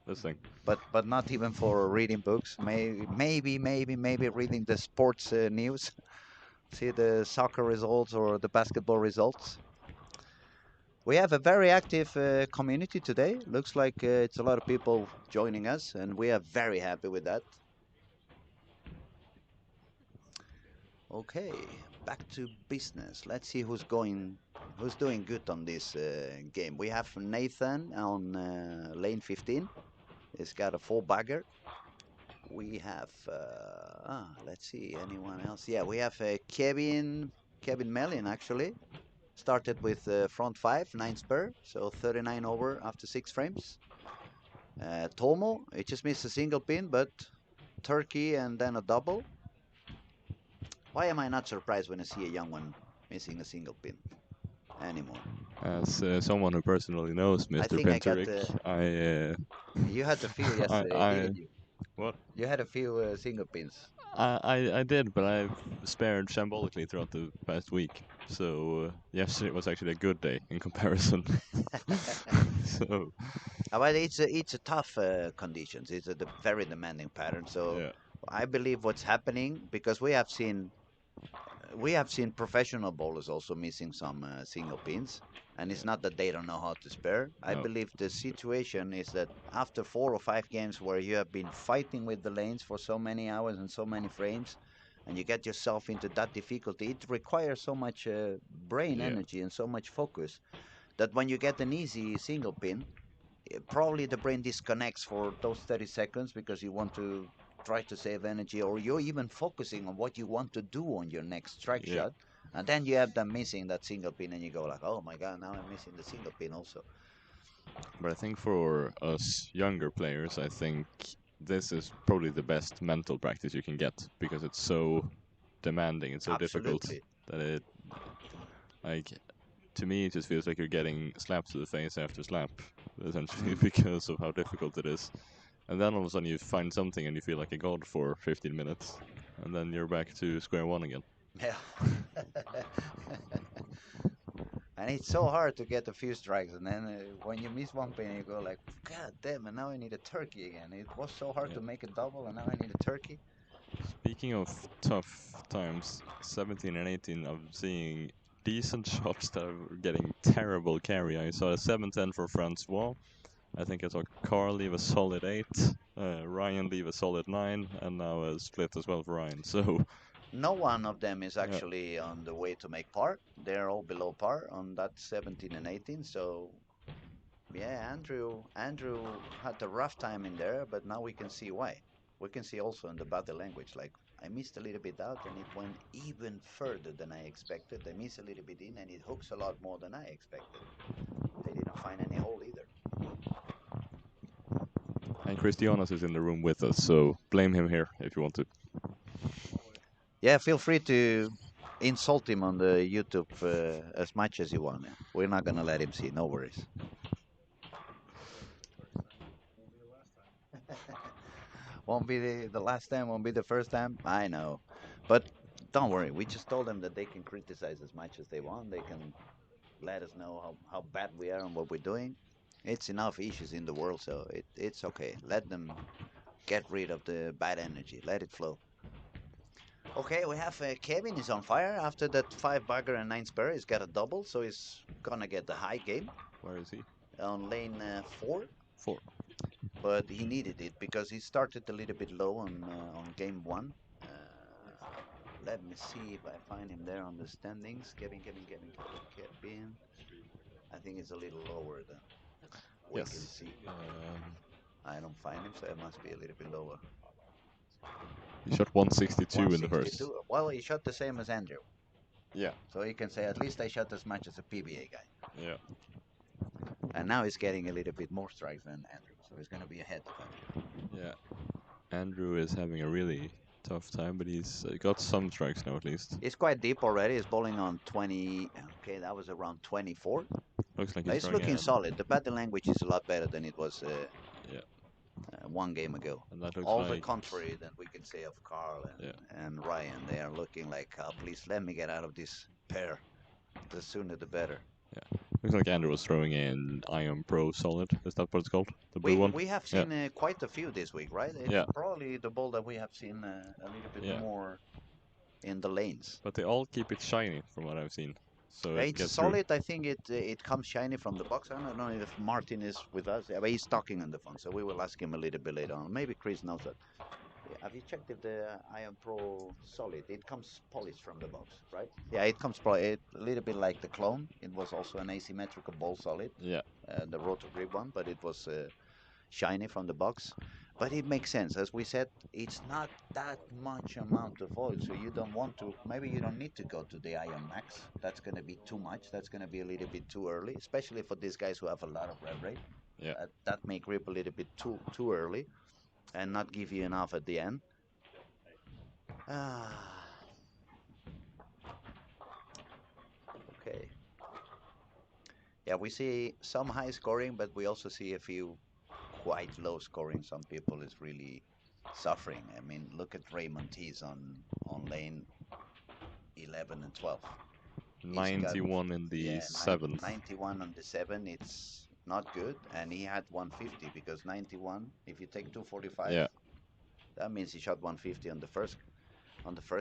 This thing. but not even for reading books. Maybe reading the sports news, see the soccer results or the basketball results. We have a very active community today. Looks like it's a lot of people joining us, and we are very happy with that. Okay, back to business. Let's see who's doing good on this game. We have Nathan on lane 15. He's got a full bagger. We have, let's see, anyone else? Yeah, we have Kevin Mellin actually. Started with front 5, 9 spur, so 39 over after 6 frames. Tomo, it just missed a single pin, but turkey and then a double. Why am I not surprised when I see a young one missing a single pin anymore? As someone who personally knows I Mr. think I got Pinteric, the. I, You had a few yesterday, I, didn't you? what? You had a few single pins. I did, but I've spared shambolically throughout the past week. So yesterday was actually a good day in comparison. So But it's a tough conditions. It's a very demanding pattern. So yeah, I believe what's happening because we have seen professional bowlers also missing some single pins, and it's yeah, not that they don't know how to spare. I no, believe the situation is that after 4 or 5 games where you have been fighting with the lanes for so many hours and so many frames, and you get yourself into that difficulty, it requires so much brain yeah, energy and so much focus that when you get an easy single pin, probably the brain disconnects for those 30 seconds because you want to try to save energy, or you're even focusing on what you want to do on your next strike yeah. shot, and then you have them missing that single pin and you go like, oh my god, now I'm missing the single pin also. But I think for us younger players, I think this is probably the best mental practice you can get because it's so demanding and so difficult Absolutely. that it like to me it just feels like you're getting slapped to the face after slap essentially Mm. because of how difficult it is. And then all of a sudden you find something and you feel like a god for 15 minutes, and then you're back to square one again. Yeah. And it's so hard to get a few strikes, and then when you miss one pin you go like, god damn, and now I need a turkey again. It was so hard Yeah. to make a double and now I need a turkey. Speaking of tough times, 17 and 18, I'm seeing decent shots that are getting terrible carry. I saw a 7-10 for Francois. I think I saw Carl leave a solid 8, Ryan leave a solid 9, and now a split as well for Ryan. So No one of them is Yeah. actually on the way to make par. They're all below par on that 17 and 18. So yeah, Andrew had a rough time in there, but now we can see why. We can see also in the body language, like I missed a little bit out and it went even further than I expected. I missed a little bit in and it hooks a lot more than I expected. I didn't find any hole either. And Christianos is in the room with us, so blame him here if you want to. Yeah, feel free to insult him on the YouTube as much as you want. We're not gonna let him see. No worries. Won't be the last time. Won't be the first time. I know, but don't worry. We just told them that they can criticize as much as they want. They can let us know how bad we are and what we're doing. It's enough issues in the world, so it's okay. Let them get rid of the bad energy. Let it flow. Okay, we have Kevin is on fire after that 5 bagger and 9 spare. He's got a double, so he's gonna get the high game Where is he? on lane 4. 4. But he needed it because he started a little bit low on game 1. Let me see if I find him there on the standings. Kevin. I think it's a little lower than we can Yes. see. I don't find him, so it must be a little bit lower. He shot 162 in the first. 162. Well, he shot the same as Andrew. Yeah. So he can say, at least I shot as much as a PBA guy. Yeah. And now he's getting a little bit more strikes than Andrew, so he's going to be ahead of Andrew. Yeah. Andrew is having a really tough time, but he's got some strikes now at least. He's quite deep already. He's bowling on 20. Okay, that was around 24. Looks like But he's it's throwing looking a... solid. The body language is a lot better than it was Yeah. one game ago. And that looks All the like... contrary that we can say of Carl and Ryan. They are looking like, please let me get out of this pair. The sooner the better. Yeah. Looks like Andrew was throwing in Iron Pro Solid. Is that what it's called? The blue one? We have Yeah. seen quite a few this week, right? It's Yeah. probably the ball that we have seen a little bit Yeah. more in the lanes. But they all keep it shiny from what I've seen. So it It's gets through. solid. I think it comes shiny from the box. I don't know if Martin is with us. Yeah, but he's talking on the phone, so we will ask him a little bit later on. Maybe Chris knows that. Yeah, have you checked if the Iron Pro Solid? It comes polished from the box, right? Yeah, it comes a little bit like the clone. It was also an asymmetrical ball solid, Yeah. the rotor grip one, but it was shiny from the box. But it makes sense. As we said, it's not that much amount of oil, so you don't want to, maybe you don't need to go to the Iron Max. That's going to be too much. That's going to be a little bit too early, especially for these guys who have a lot of rev rate. Yeah. That may grip a little bit too early and not give you enough at the end. Ah, okay. Yeah, we see some high scoring, but we also see a few quite low scoring. Some people is really suffering. I mean, look at Raymond. He's on lane 11 and 12. He's got 91 in the 7th. 91 on the 7. It's not good, and he had 150 because 91. If you take 245, Yeah. that means he shot 150 on the first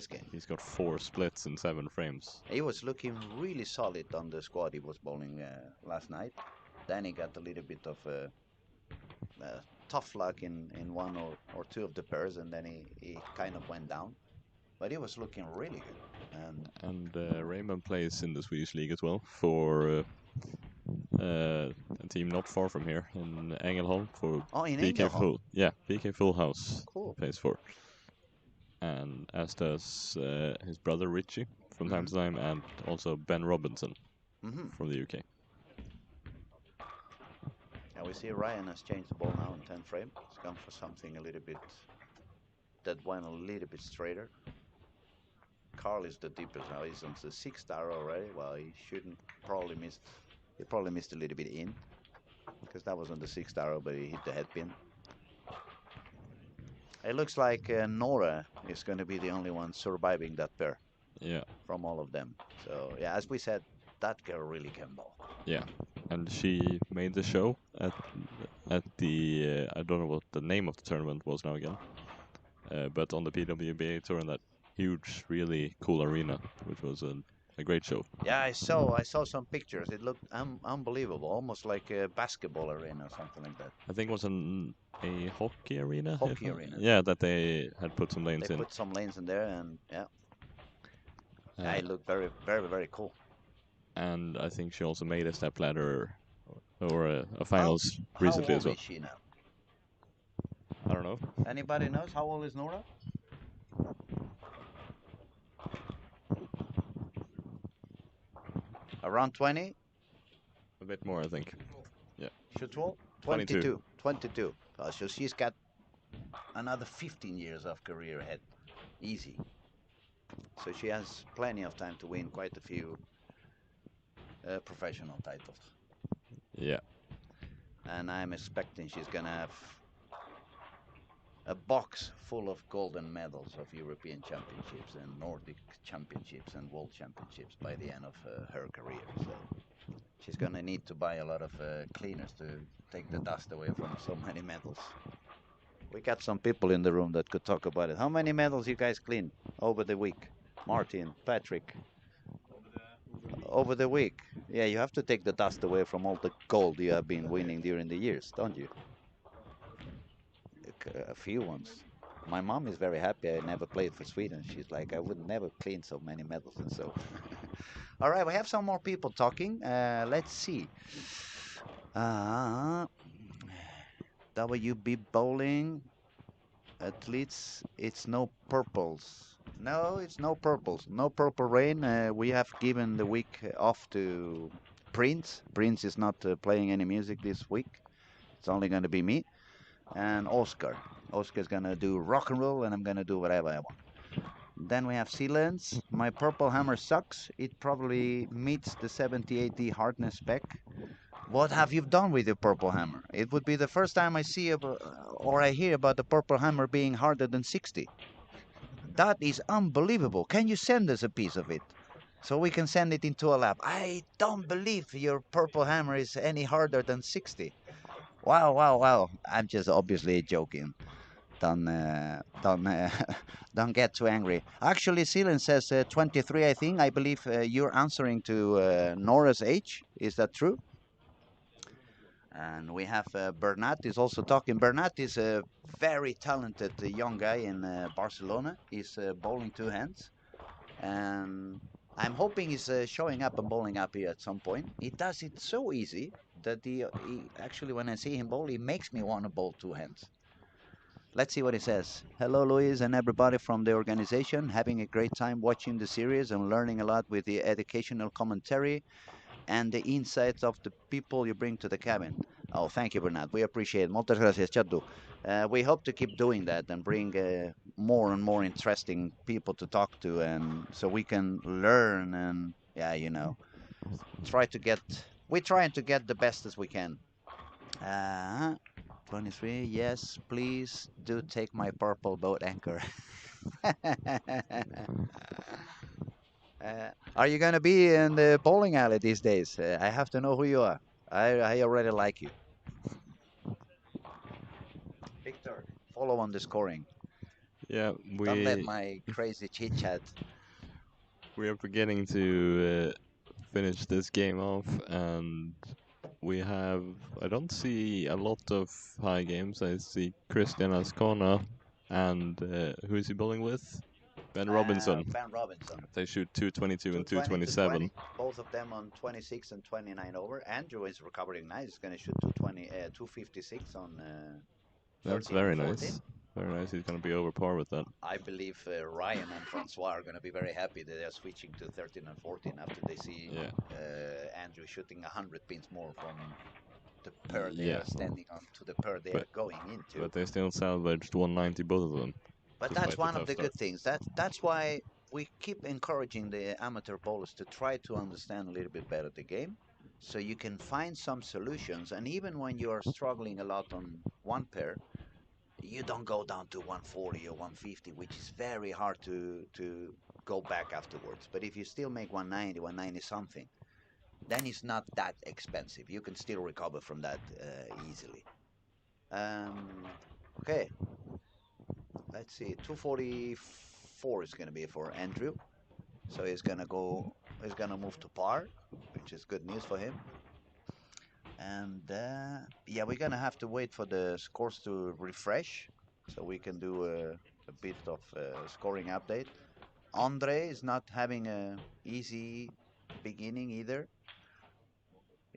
game. He's got 4 splits in 7 frames. He was looking really solid on the squad he was bowling last night. Then he got a little bit of tough luck in one or two of the pairs, and then he kind of went down. But he was looking really good. And Raymond plays in the Swedish league as well for a team not far from here in Ängelholm for In BK Ängelholm. Full. Yeah, BK Full House. Cool. Plays for. And as does his brother Richie from time to time, and also Ben Robinson from the UK. Yeah, we see Ryan has changed the ball now in 10 frame. He's gone for something a little bit that went a little bit straighter. Carl is the deepest now. He's on the 6th arrow already. Well, he shouldn't probably missed. He probably missed a little bit in because that was on the 6th arrow, but he hit the head pin. It looks like Nora is going to be the only one surviving that pair. Yeah. From all of them. So yeah, as we said, that girl really can bowl. Yeah, and she made the show at the I don't know what the name of the tournament was now again, but on the PWBA tour in that huge, really cool arena, which was a great show. Yeah, I saw some pictures. It looked unbelievable, almost like a basketball arena or something like that. I think it was a hockey arena. Hockey arena. Yeah, that they had put some lanes They in. put some lanes in there, and yeah. Yeah, uh, it looked very, very, very cool. and I think she also made a step ladder or a How finals how recently as old well. is she now? I don't know, Anybody knows how old is Nora? Around 20? a bit more, I think. Yeah, Should 12? 22. 22. 22. So she's got another 15 years of career ahead. Easy. So she has plenty of time to win quite a few professional titles. Yeah, And I'm expecting she's going to have a box full of golden medals of European championships and Nordic championships and world championships by the end of her career. So she's going to need to buy a lot of cleaners to take the dust away from so many medals. We got some people in the room that could talk about it. How many medals you guys clean over the week? Martin, Patrick, over the week. Yeah, you have to take the dust away from all the gold you have been winning during the years, don't you? A few ones. My mom is very happy I never played for Sweden. She's like, I would never clean so many medals and so. All right, we have some more people talking. Let's see. Uh, WB Bowling. Athletes, it's no purples. No, it's no purples. No purple rain. We have given the week off to Prince. Prince is not playing any music this week. It's only going to be me and Oscar. Oscar's going to do rock and roll, and I'm going to do whatever I want. Then we have Sealants. My purple hammer sucks. It probably meets the 78D hardness spec. What have you done with your purple hammer? It would be the first time I see or I hear about the purple hammer being harder than 60. That is unbelievable. Can you send us a piece of it so we can send it into a lab? I don't believe your purple hammer is any harder than 60. Wow, wow, wow. I'm just obviously joking. Don't don't get too angry. Actually, Sealan says 23. I think. I believe you're answering to Nora's age. Is that true? And we have Bernat is also talking. Bernat is a very talented young guy in Barcelona. He's bowling two hands, and I'm hoping he's showing up and bowling up here at some point. He does it so easy that he actually, when I see him bowl, he makes me want to bowl two hands. Let's see what he says. Hello, Luis, and everybody from the organization. Having a great time watching the series and learning a lot with the educational commentary and the insights of the people you bring to the cabin. Oh, thank you, Bernard. We appreciate it. Muchas gracias, Chadu. We hope to keep doing that and bring more and more interesting people to talk to, and so we can learn and yeah, try to get. We're trying to get the best as we can. Uh, 23. Yes, please do take my purple boat anchor. Are you gonna be in the bowling alley these days? I have to know who you are. I already like you. Victor, follow on the scoring. yeah. Don't let my crazy chit chat. We are beginning to finish this game off, and we have. I don't see a lot of high games. I see Christian Ascona, and who is he bowling with? Ben Robinson. Van Robinson, They shoot 222 and 220 to 227. 20. Both of them on 26 and 29 over. Andrew is recovering nice. He's going to shoot 220, 256 on That's 13 and very 14. nice. Very nice. He's gonna be over par with that. I believe Ryan and Francois are going to be very happy that they're switching to 13 and 14 after they see Yeah. Andrew shooting 100 pins more from the pair they Yeah. are standing on to the pair they But are going into. but they still salvaged 190 both of them, But that's despite the one of tough the start. good things. That's why we keep encouraging the amateur bowlers to try to understand a little bit better the game, so you can find some solutions. And even when you are struggling a lot on one pair, you don't go down to 140 or 150, which is very hard to go back afterwards. But if you still make 190, 190 something, then it's not that expensive. You can still recover from that easily. Um, okay, let's see. 244 is going to be for Andrew. So he's going to go, he's going to move to par, which is good news for him. And yeah, we're going to have to wait for the scores to refresh so we can do a bit of scoring update. Andre is not having a easy beginning either.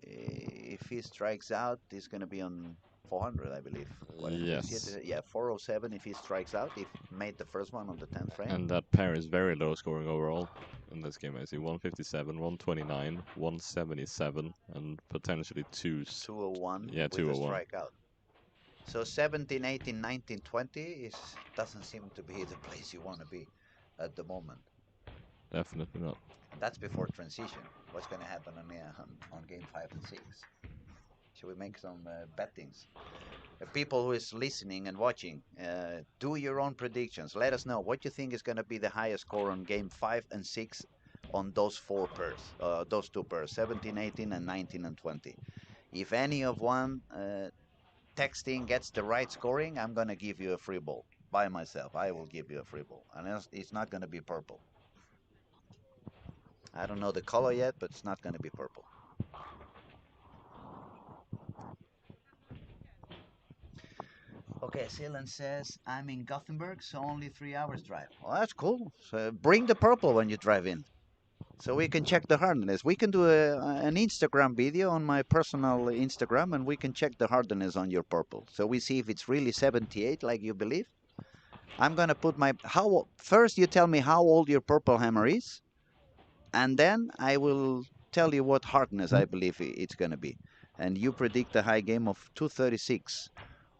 If he strikes out, he's going to be on 400, I believe. Yes. Yeah, 407 if he strikes out. If made the first one on the 10th frame. And that pair is very low scoring overall in this game. I see 157, 129, 177, and potentially twos. 201 Yeah, with a 201. strikeout. So 17, 18, 19, 20 doesn't seem to be the place you want to be at the moment. Definitely not. And that's before transition. What's going to happen on game 5 and 6? Should we make some bettings? People who is listening and watching, do your own predictions. Let us know what you think is going to be the highest score on game 5 and 6 on those those two pairs, 17, 18, and 19 and 20. If any of one texting gets the right scoring, I'm going to give you a free ball by myself. I will give you a free ball. And it's not going to be purple. I don't know the color yet, but it's not going to be purple. Okay, Sealand says, I'm in Gothenburg, so only 3 hours drive. Well, that's cool. So bring the purple when you drive in, so we can check the hardness. We can do an Instagram video on my personal Instagram, and we can check the hardness on your purple. So we see if it's really 78 like you believe. I'm going to put first you tell me how old your purple hammer is, and then I will tell you what hardness I believe it's going to be. And you predict a high game of 236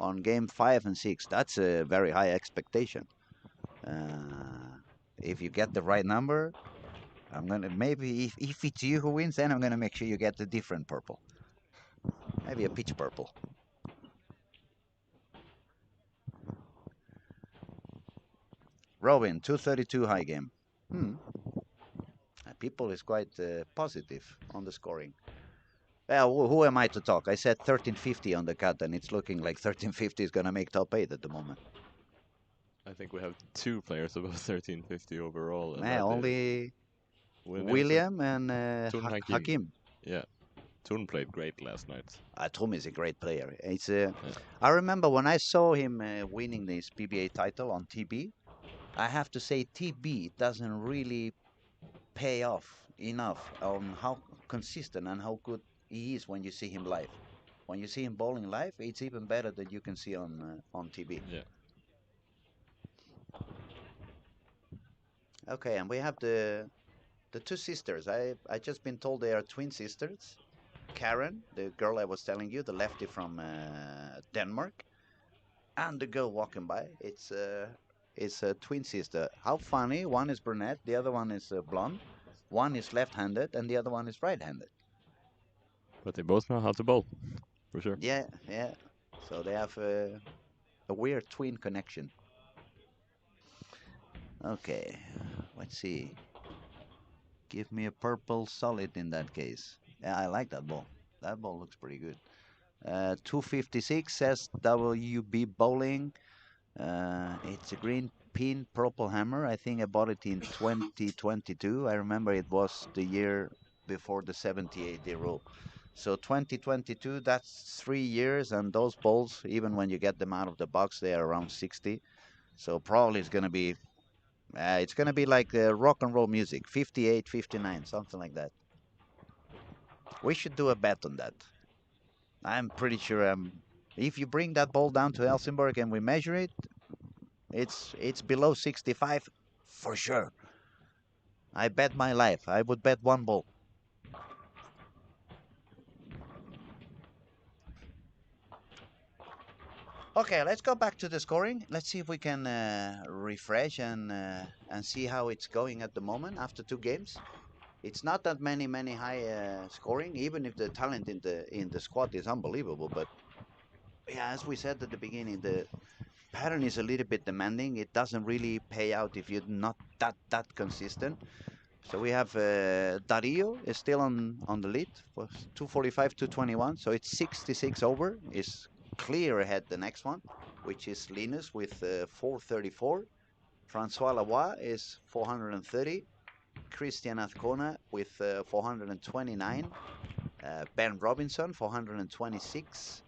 on game 5 and 6. That's a very high expectation. If you get the right number, I'm gonna maybe if it's you who wins, then I'm gonna make sure you get the different purple, maybe a pitch purple. Robin, 232 high game. People is quite positive on the scoring. Well, who am I to talk? I said 1350 on the cut, and it's looking like 1350 is gonna make top 8 at the moment. I think we have two players above 1350 overall. And Only Williams William and Tun Hakim. Hakim. Yeah, Tun played great last night. Tom is a great player. I remember when I saw him winning this PBA title on TB. I have to say TB doesn't really pay off enough on how consistent and how good he is when you see him live. When you see him bowling live, it's even better than you can see on TV. Yeah. Okay, and we have the two sisters. I just been told they are twin sisters. Karen, the girl I was telling you, the lefty from Denmark, and the girl walking by. It's a twin sister. How funny! One is brunette, the other one is blonde. One is left-handed, and the other one is right-handed. But they both know how to bowl, for sure. Yeah, yeah. So they have a weird twin connection. Okay, let's see. Give me a purple solid in that case. Yeah, I like that ball. That ball looks pretty good. 256 says WB Bowling. It's a green pin purple hammer. I think I bought it in 2022. I remember it was the year before the 78-day rule. So 2022, that's 3 years, and those balls, even when you get them out of the box, they are around 60. So probably it's gonna be like rock and roll music, 58, 59, something like that. We should do a bet on that. I'm pretty sure if you bring that ball down to Helsingborg and we measure it, it's below 65 for sure. I bet my life. I would bet one ball. Okay, let's go back to the scoring. Let's see if we can refresh and see how it's going at the moment after 2 games. It's not that many high scoring, even if the talent in the squad is unbelievable. But yeah, as we said at the beginning, the pattern is a little bit demanding. It doesn't really pay out if you're not that consistent. So we have Dario is still on the lead for 245, 221. So it's 66 over. Is clear ahead the next one, which is Linus with 434. Francois Lavoie is 430. Christian Azcona with 429. Ben Robinson 426.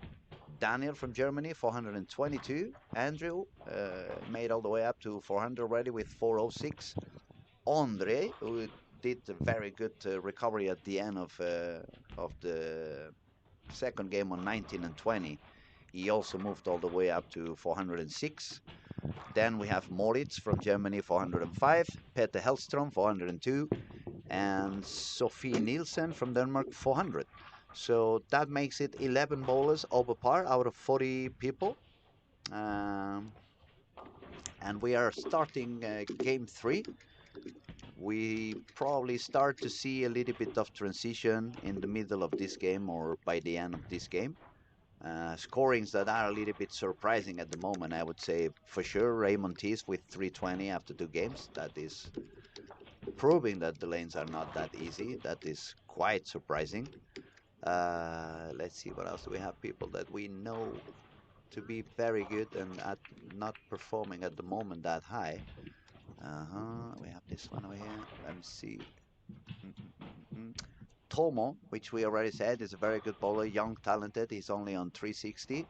Daniel from Germany 422. Andrew made all the way up to 400 already with 406. Andre, who did a very good recovery at the end of the second game on 19 and 20. He also moved all the way up to 406. Then we have Moritz from Germany, 405. Peter Hellstrom, 402. And Sophie Nielsen from Denmark, 400. So that makes it 11 bowlers over par out of 40 people. Um, and we are starting game 3. We probably start to see a little bit of transition in the middle of this game or by the end of this game. Scorings that are a little bit surprising at the moment, I would say for sure. Raymond Tees with 320 after 2 games. That is proving that the lanes are not that easy. That is quite surprising. Let's see what else do we have. People that we know to be very good and at not performing at the moment that high. We have this one over here. Let me see. Tomo, which we already said is a very good bowler, young, talented. He's only on 360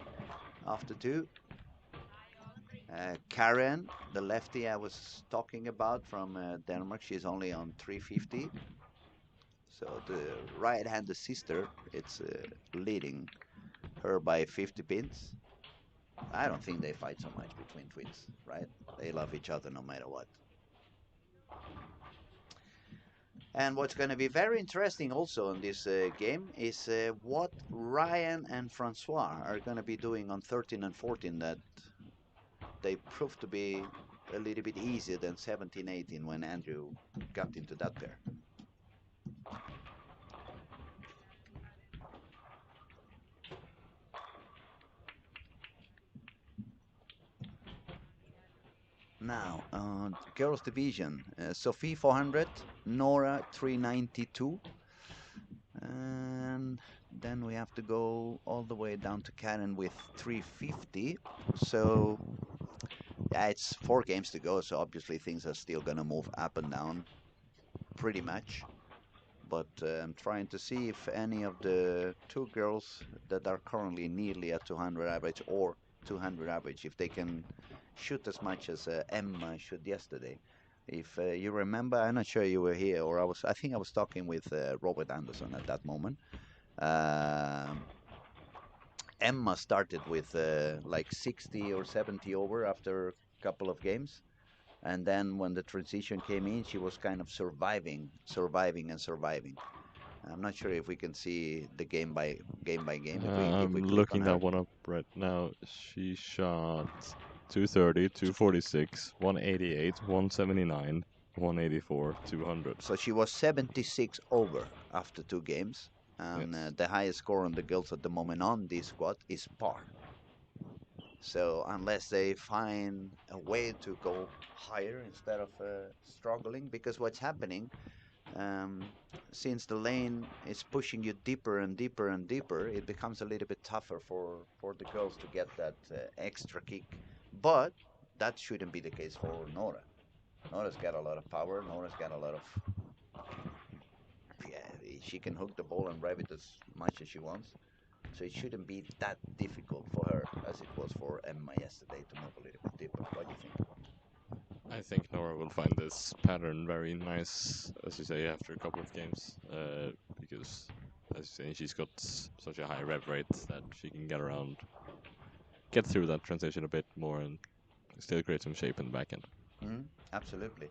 after 2. Karen, the lefty I was talking about from Denmark, she's only on 350. So the right-handed sister, it's leading her by 50 pins. I don't think they fight so much between twins, right? They love each other no matter what. And what's going to be very interesting also in this game is what Ryan and Francois are going to be doing on 13 and 14 that they proved to be a little bit easier than 17, 18 when Andrew got into that pair. Now, girls division, Sophie 400, Nora 392, and then we have to go all the way down to Karen with 350. So, yeah, it's 4 games to go, so obviously things are still going to move up and down pretty much. But I'm trying to see if any of the 2 girls that are currently nearly at 200 average or 200 average, if they can shoot as much as Emma shoot yesterday. If you remember, I'm not sure you were here, or I think I was talking with Robert Anderson at that moment. Um Emma started with like 60 or 70 over after a couple of games. And then when the transition came in, she was kind of surviving and surviving. I'm not sure if we can see the game by game if we I'm click on looking her. that one up right now. She shot 230, 246, 188, 179, 184, 200. So she was 76 over after 2 games, and Yes. the highest score on the girls at the moment on this squad is par. So unless they find a way to go higher instead of struggling, because what's happening, um, since the lane is pushing you deeper and deeper and deeper, it becomes a little bit tougher for the girls to get that extra kick. But that shouldn't be the case for Nora. Nora's got a lot of power. Nora's got a lot of, yeah, she can hook the ball and rev it as much as she wants. So it shouldn't be that difficult for her as it was for Emma yesterday to move a little bit deeper. What do you think? I think Nora will find this pattern very nice, as you say, after a couple of games, because, as you say, she's got such a high rev rate that she can get through that transition a bit more, and still create some shape in the back end. Absolutely.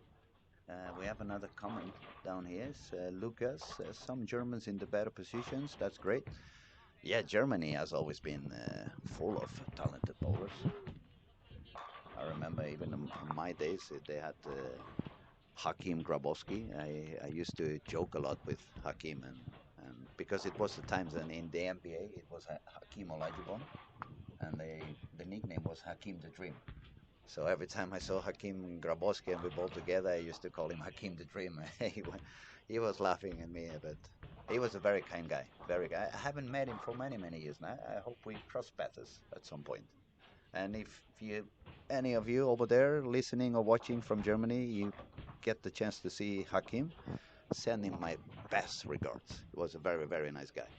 We have another comment down here. It's, Lucas, some Germans in the better positions. That's great. Yeah, Germany has always been full of talented bowlers. I remember even in my days, they had Hakim Grabowski. I used to joke a lot with Hakim, and because it was the times, and in the NBA, it was Hakim Olajuwon, and the nickname was Hakim the Dream. So every time I saw Hakim Grabowski and we bowled together, I used to call him Hakim the Dream. He was laughing at me, but he was a very kind guy. Very guy. I haven't met him for many, many years now. I hope we cross paths at some point. And if you, any of you over there listening or watching from Germany, you get the chance to see Hakim, send him my best regards. He was a very, very nice guy.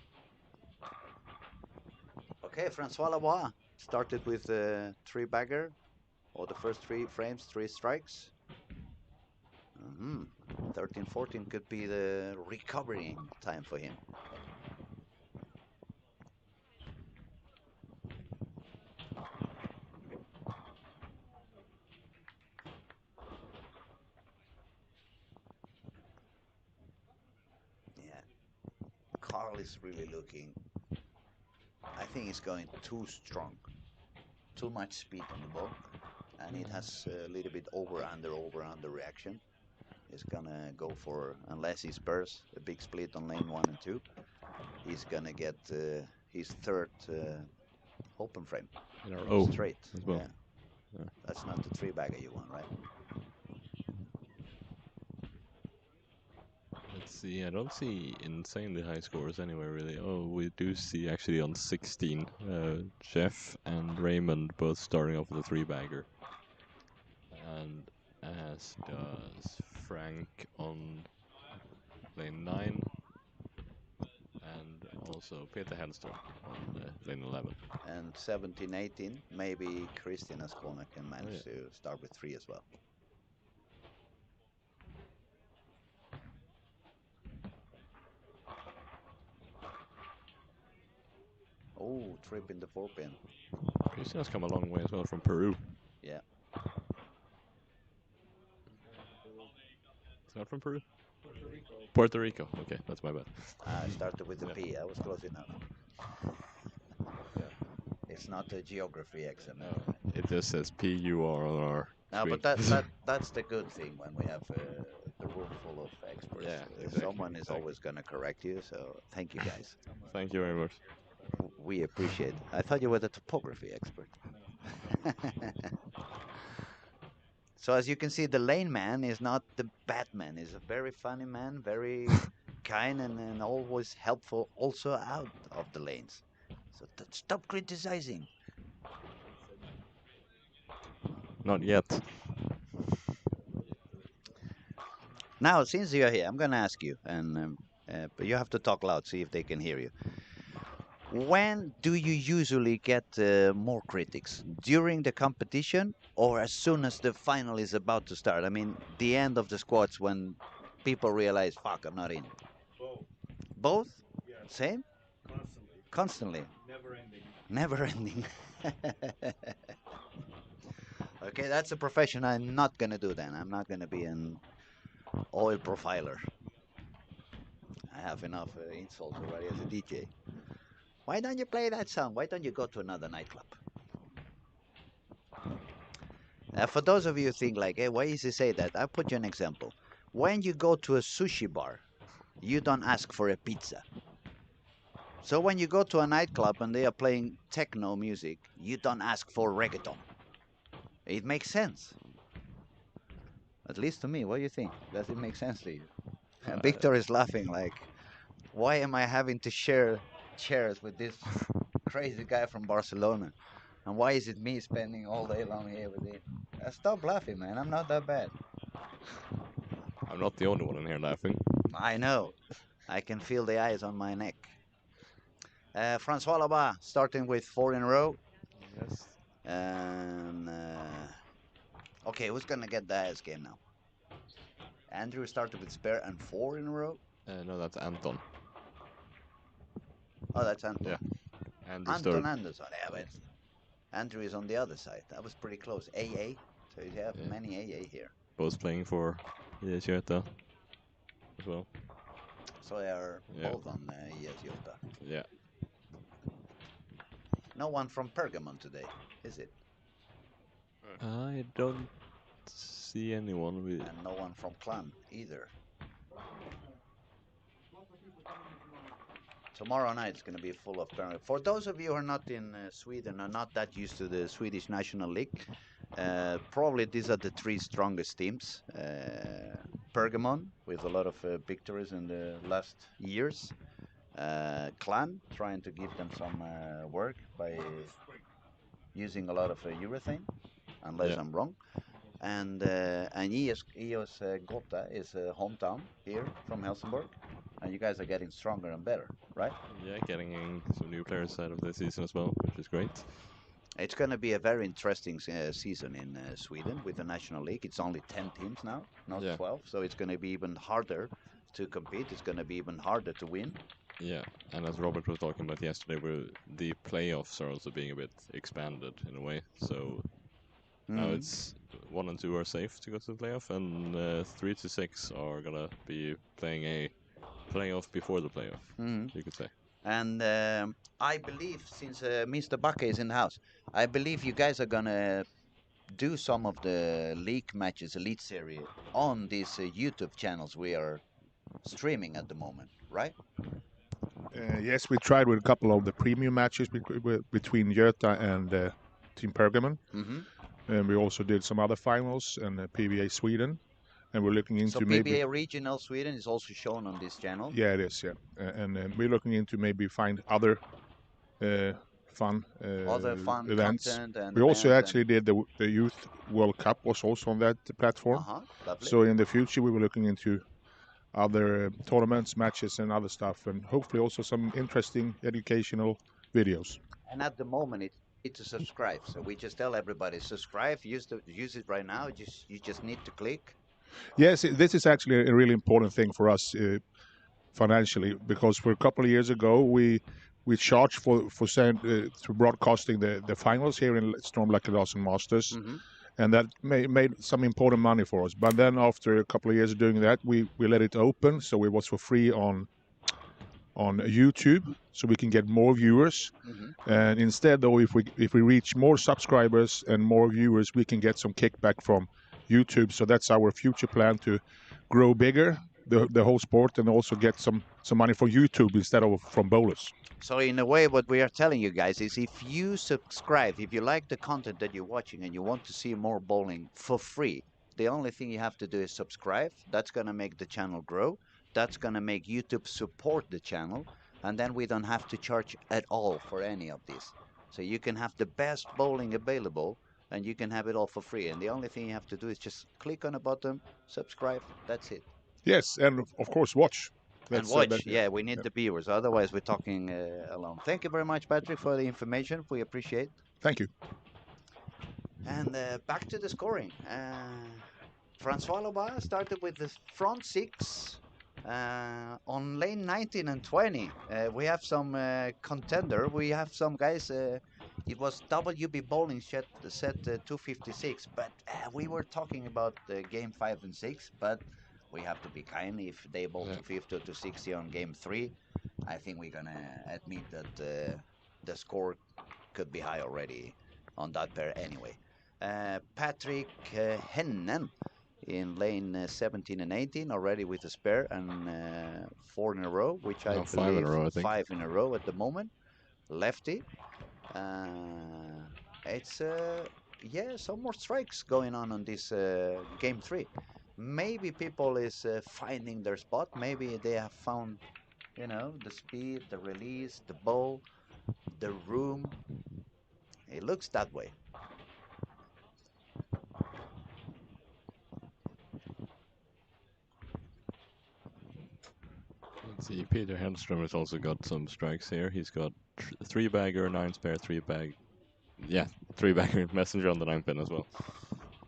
Okay, Francois Lavoie started with a 3-bagger, or the first 3 frames, 3 strikes. 13-14 could be the recovering time for him. Yeah, Carl is really looking. I think he's going too strong, too much speed on the ball, and it has a little bit over under reaction. He's gonna go for, unless he spurs a big split on lane 1 and 2, he's gonna get his third open frame In a row straight. as well. Yeah. Yeah. That's not the 3-bagger you want, right? Let's see, I don't see insanely high scores anywhere really. Oh, we do see actually on 16, Jeff and Raymond both starting off with a 3-bagger. And as does Frank on lane 9. And also Peter Henstrom on lane 11. And 17-18, maybe Christian Ascona can manage to start with 3 as well. Oh, trip in the 4-pin. Christian has come a long way as well from Peru. Yeah. It's not from Peru? Puerto Rico. Okay, that's my bad. I started with the P. I was close enough. It's not a geography exam. It just says PUR on our No, screen. but that's the good thing when we have the room full of experts. Yeah, exactly, Someone is always going to correct you, so thank you guys. Thank you very much. We appreciate it. I thought you were the topography expert. So as you can see, the lane man is not the bad man. He's a very funny man, very kind and always helpful also out of the lanes. So stop criticizing. Not yet. Now, since you're here, I'm going to ask you, but you have to talk loud, see if they can hear you. When do you usually get more critics? During the competition or as soon as the final is about to start? I mean, the end of the squads when people realize, fuck, I'm not in. Both. Both? Yes. Same? Constantly. Constantly. Never ending. Never ending. Okay, that's a profession I'm not going to do then. I'm not going to be an oil profiler. I have enough insults already as a DJ. Why don't you play that song? Why don't you go to another nightclub? For those of you who think like, hey, why is he say that? I'll put you an example. When you go to a sushi bar, you don't ask for a pizza. So when you go to a nightclub and they are playing techno music, you don't ask for reggaeton. It makes sense. At least to me. What do you think? Does it make sense to you? And Victor is laughing like, why am I having to share chairs with this crazy guy from Barcelona? And why is it me spending all day long here with him? Stop laughing, man. I'm not that bad. I'm not the only one in here laughing. I know. I can feel the eyes on my neck. Francois Labat starting with 4 in a row. Yes. And okay, who's gonna get the ass game now? Andrew started with spare and 4 in a row. No, that's Anton. Oh, that's Anton. Yeah. Andrew's Anton third. Anderson. Yeah, but Andrew is on the other side. That was pretty close. AA. So you have many AA here. Both playing for Jota as well. So they are both on Jota. Yeah. No one from Pergamon today, is it? I don't see anyone with. And no one from Clan either. Tomorrow night is going to be full of Pergamon. For those of you who are not in Sweden, are not that used to the Swedish National League, probably these are the 3 strongest teams. Pergamon, with a lot of victories in the last years. Clan, trying to give them some work by using a lot of urethane, unless I'm wrong. And EOS Gotha is a hometown here from Helsingborg. And you guys are getting stronger and better, right? Yeah, getting some new players out of this season as well, which is great. It's going to be a very interesting season in Sweden with the National League. It's only 10 teams now, not Yeah, 12, so it's going to be even harder to compete. It's going to be even harder to win. yeah. And as Robert was talking about yesterday, where the playoffs are also being a bit expanded in a way. So now Mm. it's 1 and 2 are safe to go to the playoff, and 3 to 6 are gonna be playing a playoff before the playoff. Mm. You could say. And I believe, since Mr. Backe is in the house, I believe you guys are going to do some of the league matches, Elite Series, on these YouTube channels we are streaming at the moment, right? Yes, we tried with a couple of the premium matches between Göta and Team Pergamon. Mm-hmm. And we also did some other finals and PBA Sweden. And we're looking So into maybe. PBA Regional Sweden is also shown on this channel. Yeah, it is, yeah. And we're looking into maybe find other uh, fun Other fun events. content and We also events actually and did the Youth World Cup was also on that platform. lovely. So in the future, we were looking into other tournaments, matches, and other stuff, and hopefully also some interesting educational videos. And at the moment, it's need to subscribe. So we just tell everybody subscribe. Use it right now. You just need to click. Yes, this is actually a really important thing for us financially because for a couple of years ago we charged for to broadcasting the finals here in Stormlight Larsen Masters, Mm-hmm. and that made some important money for us. But then after a couple of years of doing that, we let it open, so it was for free on YouTube, so we can get more viewers. Mm-hmm. And instead, though, if we reach more subscribers and more viewers, we can get some kickback from YouTube. So that's our future plan, to grow bigger the whole sport and also get some money from YouTube instead of from bowlers. So in a way, what we are telling you guys is, if you subscribe, if you like the content that you're watching and you want to see more bowling for free, the only thing you have to do is subscribe. That's going to make the channel grow. That's going to make YouTube support the channel. And then we don't have to charge at all for any of this. So you can have the best bowling available and you can have it all for free. And the only thing you have to do is just click on a button, subscribe. That's it. Yes, and of course watch. And That's watch. yeah, Yeah, we need yeah. the viewers. Otherwise, we're talking alone. Thank you very much, Patrick, for the information. We appreciate. Thank you. And back to the scoring. Francois Loba started with the front six on lane 19 and 20. We have some contender. We have some guys. It was WB Bowling set 256, but we were talking about game 5 and 6. But we have to be kind. If they bowl Yeah. 250 or 260 on game 3, I think we're gonna admit that the score could be high already on that pair anyway. Patrick Hennen in lane 17 and 18 already with a spare and 4 in a row, which I No, 5 in believe a row, I think. 5 in a row at the moment. Lefty. Uh, it's yeah, some more strikes going on this game 3. Maybe people is finding their spot. Maybe they have found, the speed, the release, the bowl, the room. It looks that way. Let's see. Peter Henstrom has also got some strikes here. He's got 3-bagger, 9-spare, 3-bag. Yeah, 3-bagger messenger on the 9-pin as well.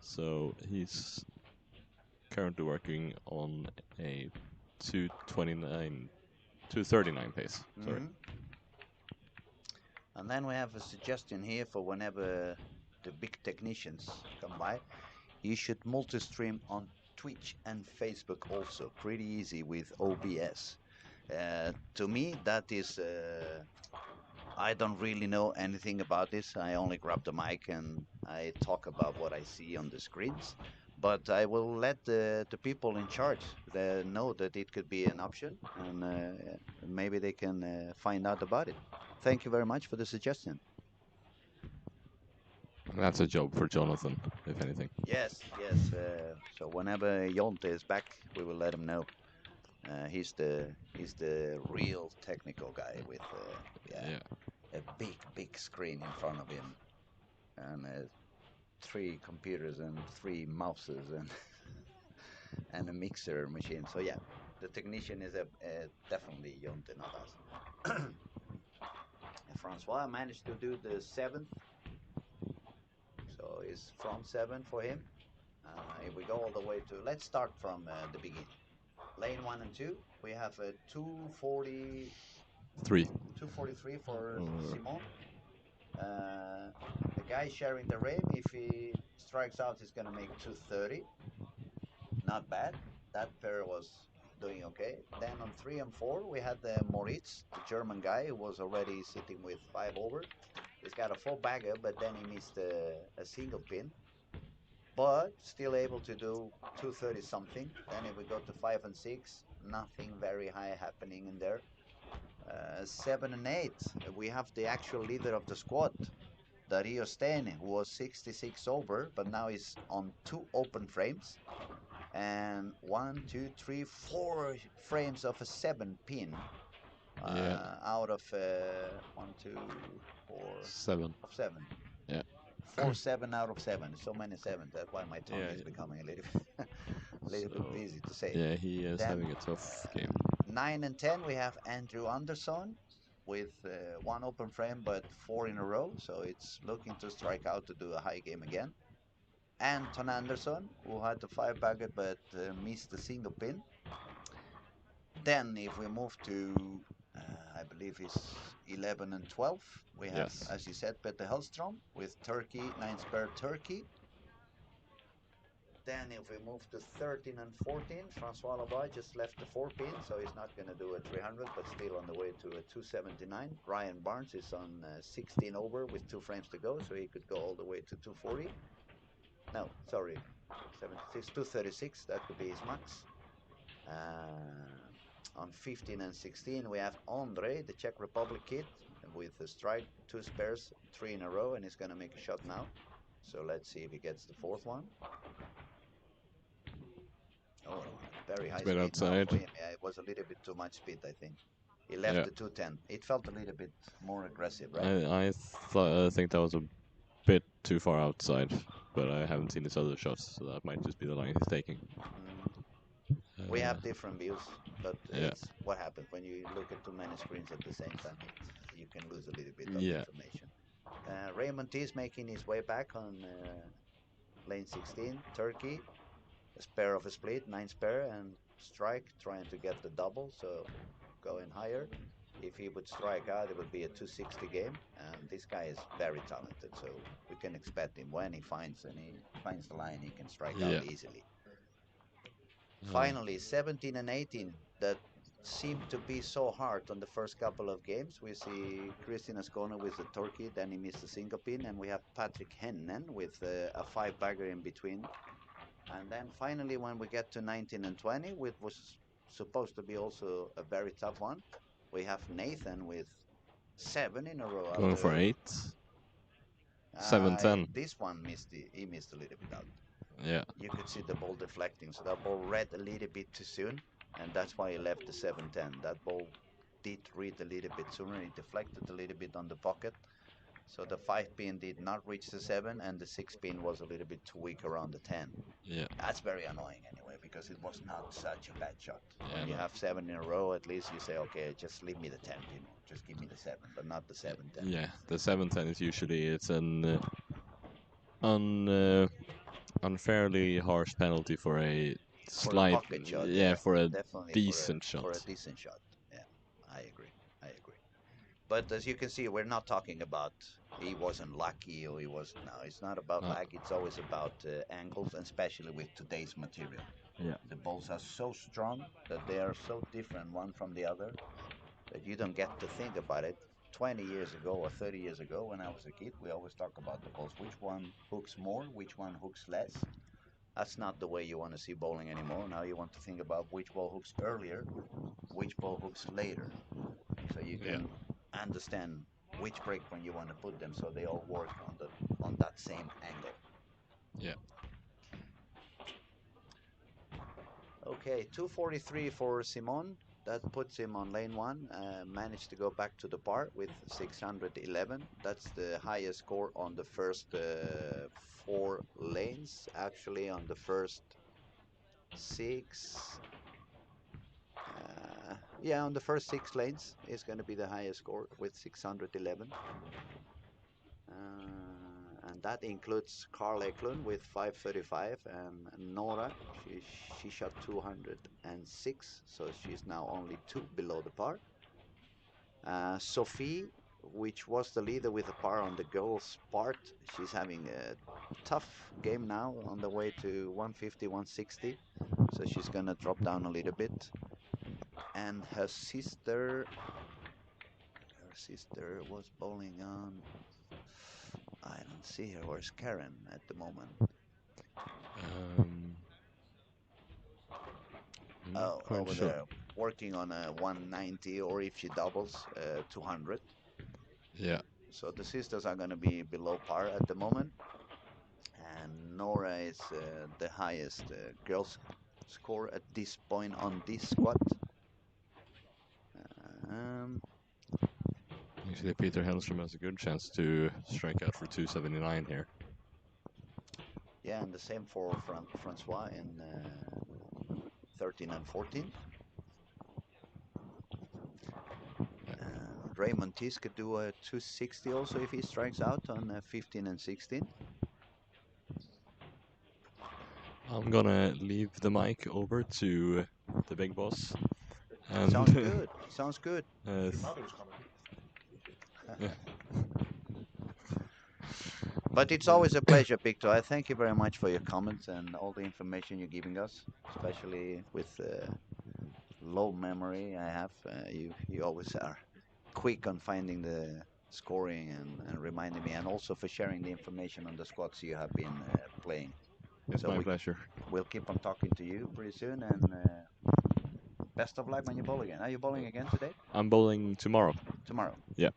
So he's currently working on a 239 pace. Sorry. And then we have a suggestion here for whenever the big technicians come by. You should multi-stream on Twitch and Facebook also. Pretty easy with OBS. To me, that is... I don't really know anything about this. I only grab the mic and I talk about what I see on the screens. But I will let the people in charge know that it could be an option, and maybe they can find out about it. Thank you very much for the suggestion. That's a job for Jonathan, if anything. Yes, yes. So whenever Jonte is back, we will let him know. He's the real technical guy with Yeah. a big screen in front of him, and 3 computers and 3 mouses and and a mixer machine. So yeah, the technician is definitely Jonte, not us. Francois managed to do the 7th it's front 7 for him. If we go all the way to, let's start from the beginning. Lane 1 and 2, we have a 3. 243 for Or- Simon. The guy sharing the rim, if he strikes out, he's going to make 230. Not bad. That pair was doing okay. Then on 3 and 4, we had the Moritz, the German guy who was already sitting with 5 over. He's got a 4-bagger, but then he missed a single pin. But still able to do 230 something. Then if we go to 5 and 6, nothing very high happening in there. 7 and 8, we have the actual leader of the squad, Dario Stene, who was 66 over, but now he's on 2 open frames. And 1, 2, 3, 4 frames of a 7 pin out of 1, 2, 4, 7. of 7. Yeah. 4 7 out of 7. So many 7s. That's why my tongue Yeah, is yeah. becoming a little bit So, busy to say. yeah, he is Then, having a tough game. 9 and 10, we have Andrew Anderson with 1 open frame but 4 in a row. So it's looking to strike out to do a high game again. Anton Anderson, who had the 5-bagger but missed the single pin. Then if we move to, I believe it's 11 and 12, we have, Yes. as you said, Peter Hellstrom with Turkey, 9 spare Turkey. Then if we move to 13 and 14, Francois Laboy just left the 4-pin, so he's not going to do a 300, but still on the way to a 279. Ryan Barnes is on 16 over with 2 frames to go, so he could go all the way to 240. No, sorry, 76, 236, that could be his max. On 15 and 16, we have Andre, the Czech Republic kid, with a strike, 2 spares, 3 in a row, and he's going to make a shot now. So let's see if he gets the 4th one. Oh, very high It's a bit speed now outside. for him. Yeah, it was a little bit too much speed, I think. He left the 210. It felt a little bit more aggressive, right? I think that was a bit too far outside, but I haven't seen his other shots, so that might just be the line he's taking. We have different views, but Yeah. it's what happens when you look at too many screens at the same time. You can lose a little bit of Yeah. information. Raymond T is making his way back on lane 16, Turkey. A spare of a split, 9 spare, and strike, trying to get the double, so going higher. If he would strike out, it would be a 260 game, and this guy is very talented, so we can expect him when he finds the line, he can strike out easily. Finally, 17 and 18, that seemed to be so hard on the first couple of games. We see Christian Ascona with the Turkey, then he missed the single pin, and we have Patrick Hennen with a 5-bagger in between. And then finally, when we get to 19 and 20, which was supposed to be also a very tough one, we have Nathan with 7 in a row. Going for 8. 7-10. This one he missed a little bit out. Yeah. You could see the ball deflecting, so that ball read a little bit too soon, and that's why he left the 7-10. That ball did read a little bit sooner. It deflected a little bit on the pocket. So the 5-pin did not reach the 7, and the 6-pin was a little bit too weak around the 10. Yeah. That's very annoying anyway, because it was not such a bad shot. Yeah, When you no. have 7 in a row, at least you say, okay, just leave me the 10, just give me the 7, but not the 7-10. Yeah, the 7-10 is usually it's an unfairly harsh penalty for a For a slight, pocket shot, for a definitely decent for a shot. decent shot. Yeah, I agree. But as you can see, we're not talking about he wasn't lucky or he was. No, it's not about No. luck. It's always about angles, and especially with today's material. Yeah. The balls are so strong that they are so different one from the other that you don't get to think about it. 20 years ago or 30 years ago, when I was a kid, we always talk about the balls. Which one hooks more? Which one hooks less? That's not the way you want to see bowling anymore. Now you want to think about which ball hooks earlier, which ball hooks later, so you can understand which break point you want to put them, so they all work on that same angle. Yeah. Okay, 243 for Simon. That puts him on lane 1. Managed to go back to the bar with 611. That's the highest score on the first 4 lanes. Actually, on the first 6. Yeah, on the first 6 lanes is going to be the highest score with 611. And And that includes Carl Eklund with 535 and Nora, she shot 206, so she's now only 2 below the par. Sophie, which was the leader with a par on the girls' part, she's having a tough game now on the way to 150, 160, so she's gonna drop down a little bit. And her sister was bowling on. I don't see her. Where's Karen at the moment? Not Oh, quite over sure. there, working on a 190, or if she doubles, 200. Yeah. So the sisters are going to be below par at the moment. And Nora is the highest girls score at this point on this squad. Um, Actually, Peter Hellstrom has a good chance to strike out for 279 here. yeah, and the same for Francois in 13 and 14. Raymond Tis could do a 260 also if he strikes out on 15 and 16. I'm gonna leave the mic over to the big boss. And Sounds good. Sounds good. But it's always a pleasure, Victor. I thank you very much for your comments and all the information you're giving us, especially with low memory I have. You always are quick on finding the scoring and reminding me, and also for sharing the information on the squads you have been playing. It's So my pleasure. We'll keep on talking to you pretty soon, and best of luck when you bowl again. Are you bowling again today? I'm bowling tomorrow. Tomorrow. Yeah.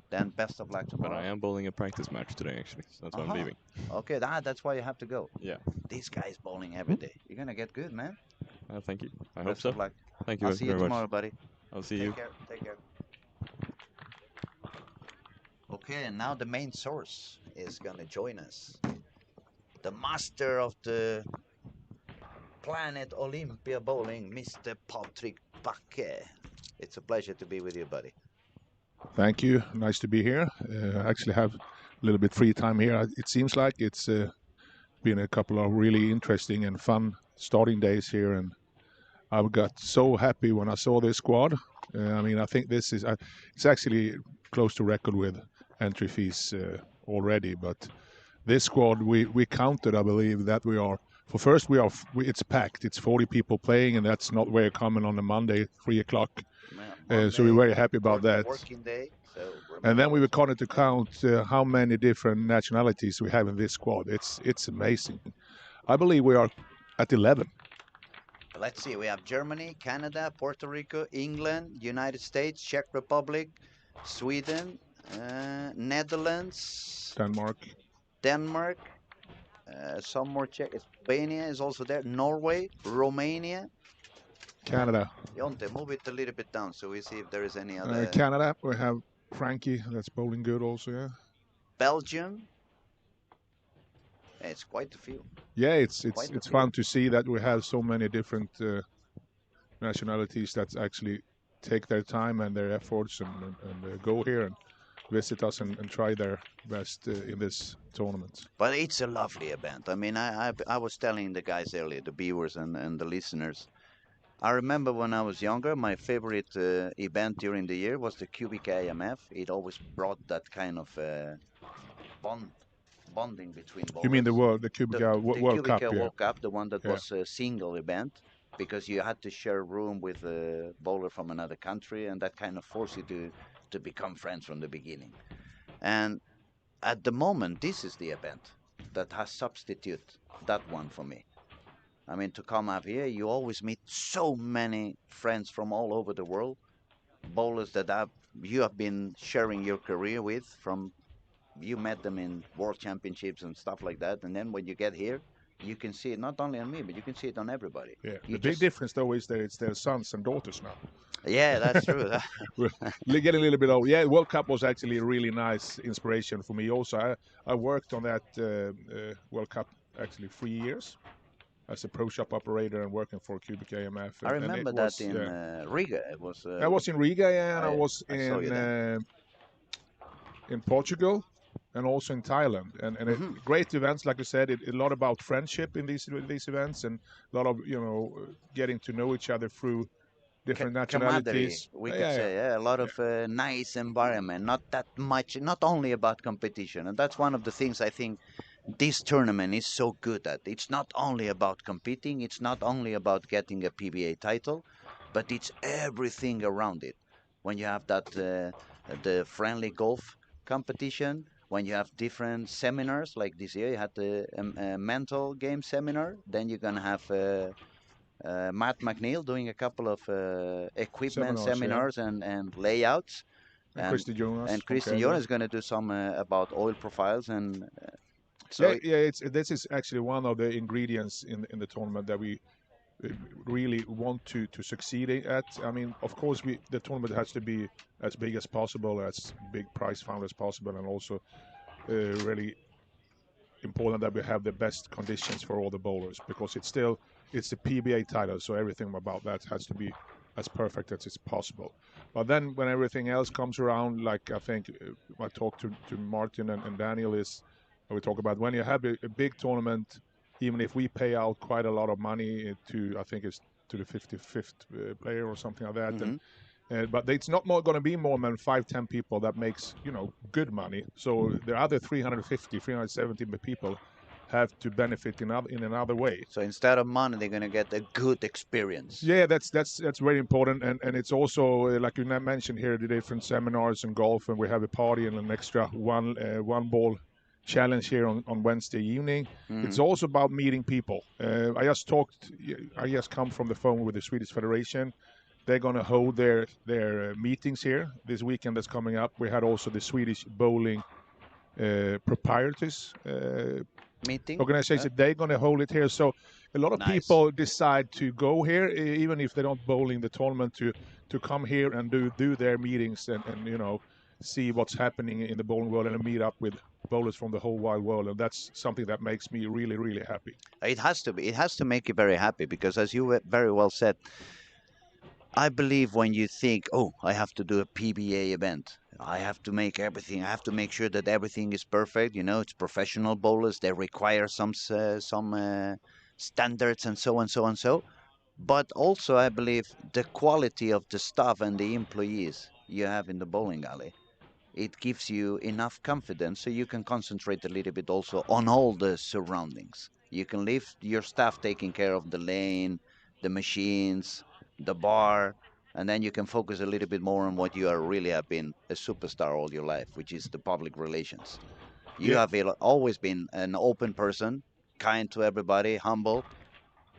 Then best of luck But tomorrow. I am bowling a practice match today, actually. So that's why I'm leaving. Okay, that's why you have to go. Yeah. This guy's bowling every day. You're gonna get good, man. Thank you. I hope Best so. of luck. Thank you I'll see you very much. tomorrow, buddy. I'll see Take you. care. Take care. Okay, and now the main source is gonna join us. The master of the planet Olympia bowling, Mr. Patrick Backe. It's a pleasure to be with you, buddy. Thank you. Nice to be here. I actually have a little bit free time here. It seems like it's been a couple of really interesting and fun starting days here, and I got so happy when I saw this squad. I mean, I think this is it's actually close to record with entry fees already, but this squad we counted, I believe, that we are. For first, it's packed. It's 40 people playing, and that's not very common on a Monday, 3 o'clock. So we're very happy about that. Working day. So and then we were called to count how many different nationalities we have in this squad. It's amazing. I believe we are at 11. Let's see. We have Germany, Canada, Puerto Rico, England, United States, Czech Republic, Sweden, Netherlands, Denmark, some more Czech. Albania is also there. Norway, Romania, Canada. Jonte, move it a little bit down so we see if there is any other. Canada, we have Frankie, that's bowling good also, yeah. Belgium. It's quite a few. Yeah, it's fun to see that we have so many different nationalities that actually take their time and their efforts and go here and visit us and try their best in this tournament. But it's a lovely event. I mean, I was telling the guys earlier, the viewers and the listeners, I remember when I was younger, my favorite event during the year was the Cubic AMF. It always brought that kind of bonding between bowlers. You mean the Cubic World Cup? The World Cup, the one that was a single event, because you had to share a room with a bowler from another country, and that kind of forced you to become friends from the beginning. And at the moment, this is the event that has substituted that one for me. I mean, to come up here, you always meet so many friends from all over the world, bowlers that you have been sharing your career with. You met them in world championships and stuff like that, and then when you get here, you can see it not only on me, but you can see it on everybody. Yeah. The big difference, though, is that it's their sons and daughters now. Yeah, that's true. We're getting a little bit old. Yeah, World Cup was actually a really nice inspiration for me. Also, I worked on that World Cup actually 3 years as a pro shop operator and working for Cubic AMF. I remember that in Riga. It was. I was in Riga, yeah, and I was in Portugal and also in Thailand. And great events, like you said, a lot about friendship in these events, and a lot of getting to know each other through different camaraderie, nationalities. we could Yeah, yeah, say. Yeah, a lot yeah. of nice environment, not that much, not only about competition. And that's one of the things I think this tournament is so good at. It's not only about competing, it's not only about getting a PBA title, but it's everything around it. When you have the friendly golf competition, when you have different seminars, like this year you had the mental game seminar, then you're gonna have Matt McNeil doing a couple of equipment Seminars, yeah. seminars and layouts, And and Christy Jonas from Christian Canada. Jonas is going to do some about oil profiles, and Yeah, so yeah. This is actually one of the ingredients in the tournament that we really want to succeed at. I mean, of course, the tournament has to be as big as possible, as big prize fund as possible, and also really important that we have the best conditions for all the bowlers, because it's a PBA title, so everything about that has to be as perfect as it's possible. But then when everything else comes around, like I think I talked to Martin and Daniel, is we talk about when you have a big tournament, even if we pay out quite a lot of money to, I think it's to the 55th player or something like that, mhm. but it's not more going to be more than 5-10 people that makes good money. So the other 350, 370 people have to benefit in another way. So instead of money, they're going to get a good experience. Yeah, that's very important, and it's also like you mentioned here, the different seminars and golf, and we have a party and an extra one ball challenge here on Wednesday evening. It's also about meeting people. I just come from the phone with the Swedish Federation. They're going to hold their meetings here this weekend that's coming up. We had also the Swedish Bowling Proprietors Meeting. organization. They're going to hold it here. So a lot of Nice. people decide to go here, even if they don't bowl in the tournament, to come here and do their meetings and see what's happening in the bowling world and meet up with bowlers from the whole wide world. And that's something that makes me really, really happy. It has to be. It has to make you very happy because, as you very well said, I believe when you think, oh, I have to do a PBA event, I have to make everything. I have to make sure that everything is perfect. It's professional bowlers. They require some standards and so on, so on, so. But also, I believe the quality of the staff and the employees you have in the bowling alley, it gives you enough confidence so you can concentrate a little bit also on all the surroundings. You can leave your staff taking care of the lane, the machines, the bar, and then you can focus a little bit more on what you are really have been a superstar all your life, which is the public relations. You Yeah, have always been an open person, kind to everybody, humble,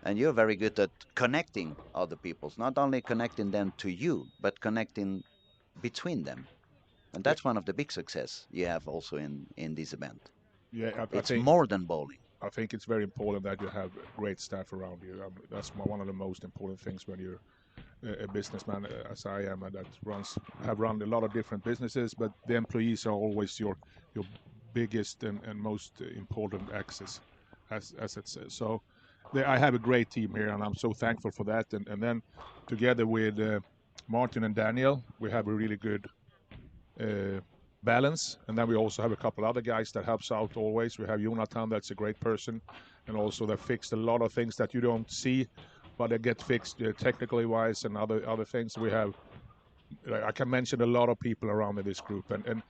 and you're very good at connecting other peoples, not only connecting them to you, but connecting between them. And yeah, that's one of the big success you have also in this event. yeah. I It's think more than bowling. I think it's very important that you have great staff around you. That's one of the most important things when you're a businessman, as I am, and that have run a lot of different businesses. But the employees are always your biggest and most important access, as it says. So I have a great team here, and I'm so thankful for that. And then together with Martin and Daniel, we have a really good balance. And then we also have a couple other guys that helps out always. We have Jonathan, that's a great person, and also that fixed a lot of things that you don't see, but they get fixed technically wise and other things. We have, I can mention a lot of people around in this group, and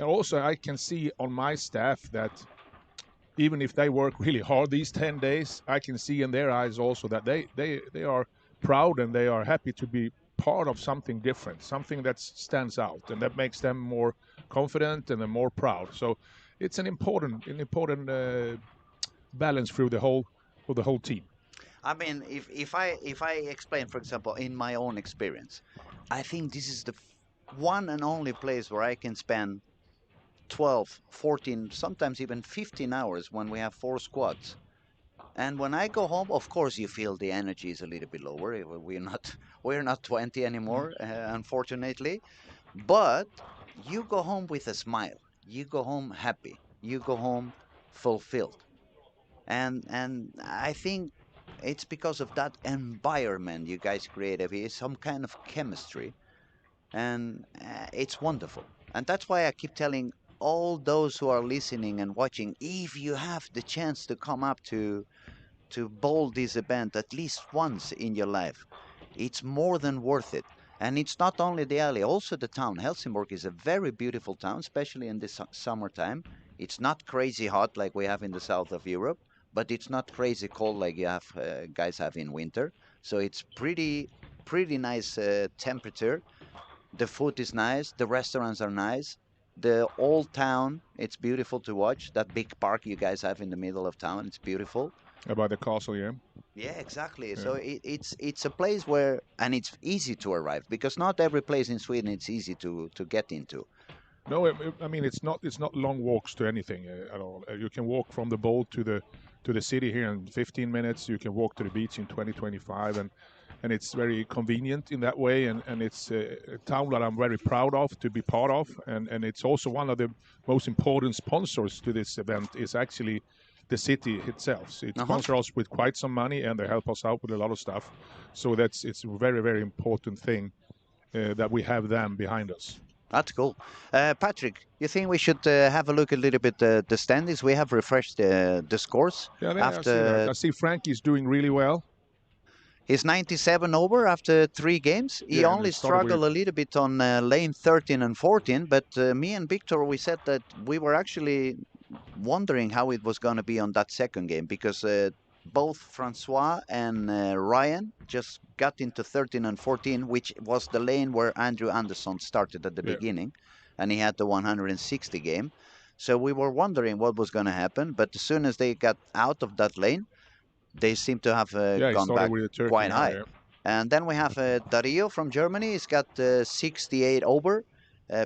also I can see on my staff that even if they work really hard these 10 days, I can see in their eyes also that they are proud and they are happy to be part of something different, something that stands out, and that makes them more confident and more proud. So it's an important balance through the whole team. I mean, if I explain, for example, in my own experience, I think this is the one and only place where I can spend 12, 14, sometimes even 15 hours when we have four squads. And when I go home, of course, you feel the energy is a little bit lower. We're not 20 anymore, unfortunately. But you go home with a smile. You go home happy. You go home fulfilled. And I think it's because of that environment you guys created. It's some kind of chemistry, and it's wonderful. And that's why I keep telling all those who are listening and watching, if you have the chance to come up to bowl this event at least once in your life, it's more than worth it. And it's not only the alley, also the town. Helsingborg is a very beautiful town, especially in the summertime. It's not crazy hot like we have in the south of Europe, but it's not crazy cold like you have guys have in winter. So it's pretty nice temperature. The food is nice. The restaurants are nice. The old town, it's beautiful to watch. That big park you guys have in the middle of town, it's beautiful. About the castle, yeah. Yeah, exactly. Yeah. So it's a place where, and it's easy to arrive because not every place in Sweden it's easy to get into. No, I mean it's not long walks to anything at all. You can walk from the bowl to the city here in 15 minutes. You can walk to the beach in 20, 25, and it's very convenient in that way. And it's a town that I'm very proud of to be part of. And it's also one of the most important sponsors to this event is actually the city itself. It sponsors us with quite some money, and they help us out with a lot of stuff. So it's a very, very important thing that we have them behind us. That's cool. Patrick, you think we should have a look a little bit the standings? We have refreshed the scores. Yeah, I see after that. I see Frankie's doing really well. He's 97 over after 3 games. He Yeah, and only it started struggled a little bit on lane 13 and 14, but me and Victor, we said that we were actually wondering how it was going to be on that second game because both Francois and Ryan just got into 13 and 14, which was the lane where Andrew Anderson started at the beginning, and he had the 160 game. So we were wondering what was going to happen, but as soon as they got out of that lane, they seem to have gone back quite high. Yeah. And then we have Dario from Germany. He's got 68 over.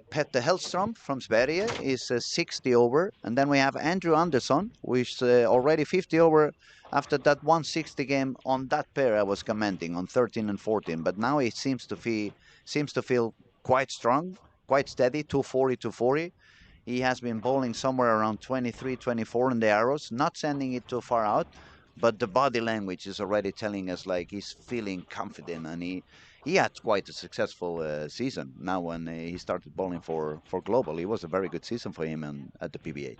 Petter Hellström from Sverige is 60 over. And then we have Andrew Andersson, who is already 50 over after that 160 game on that pair I was commenting on 13 and 14. But now he seems to feel quite strong, quite steady, 240, 240. He has been bowling somewhere around 23, 24 in the arrows, not sending it too far out. But the body language is already telling us like he's feeling confident, and he had quite a successful season. Now when he started bowling for Global, it was a very good season for him at the PBA.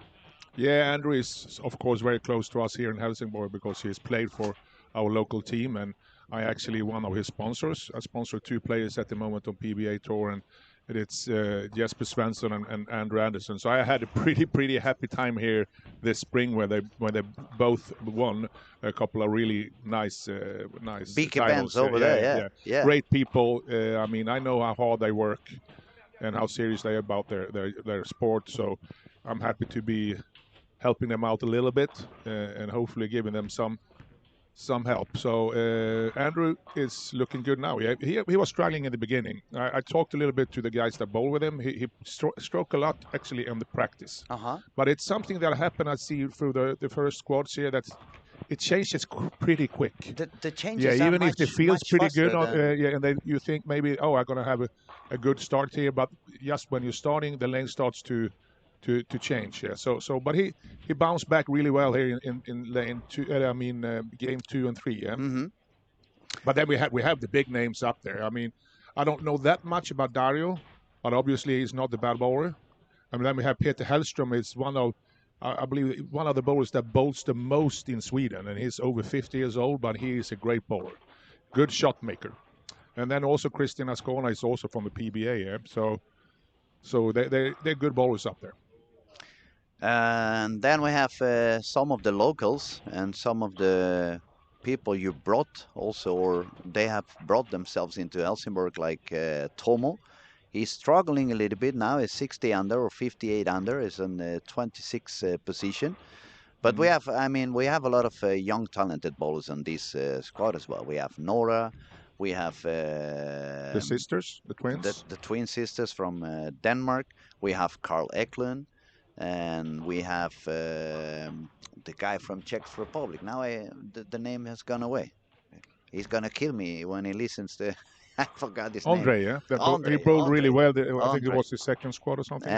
Yeah, Andrew is of course very close to us here in Helsingborg because he has played for our local team, and I actually one of his sponsors. I sponsor 2 players at the moment on PBA tour, and it's Jesper Svensson and Andrew Anderson. So I had a pretty happy time here this spring when they both won a couple of really nice big titles. events over there. Yeah. Great people. I mean, I know how hard they work and how serious they are about their sport. So I'm happy to be helping them out a little bit and hopefully giving them some help. So Andrew is looking good now. He was struggling in the beginning. I talked a little bit to the guys that bowl with him. He stroked a lot actually in the practice. But it's something that happened, I see, through the first squads here, that it changes pretty quick. The changes yeah, even if much, it feels pretty good, than... and then you think maybe, oh, I'm going to have a good start here. But just when you're starting, the lane starts to change. Yeah. So but he bounced back really well here in lane 2. Game 2 and 3. Yeah. Mm-hmm. But then we have the big names up there. I mean, I don't know that much about Dario, but obviously he's not the bad bowler. I mean, then we have Peter Hellström. Is I believe one of the bowlers that bowls the most in Sweden, and he's over 50 years old, but he is a great bowler, good shot maker. And then also Christian Ascona is also from the PBA. Yeah. So they're good bowlers up there. And then we have some of the locals and some of the people you brought also, or they have brought themselves into Helsingborg, like Tomo. He's struggling a little bit now. He's 60 under or 58 under. Is in the 26th position. But we have a lot of young talented bowlers on this squad as well. We have Nora. We have the sisters, the twins. The twin sisters from Denmark. We have Carl Eklund. And we have the guy from Czech Republic. Now the name has gone away. He's gonna kill me when he listens to. I forgot his Andre, name. Yeah, Andre, he bowled really well. I think it Andre. was his second squad or something.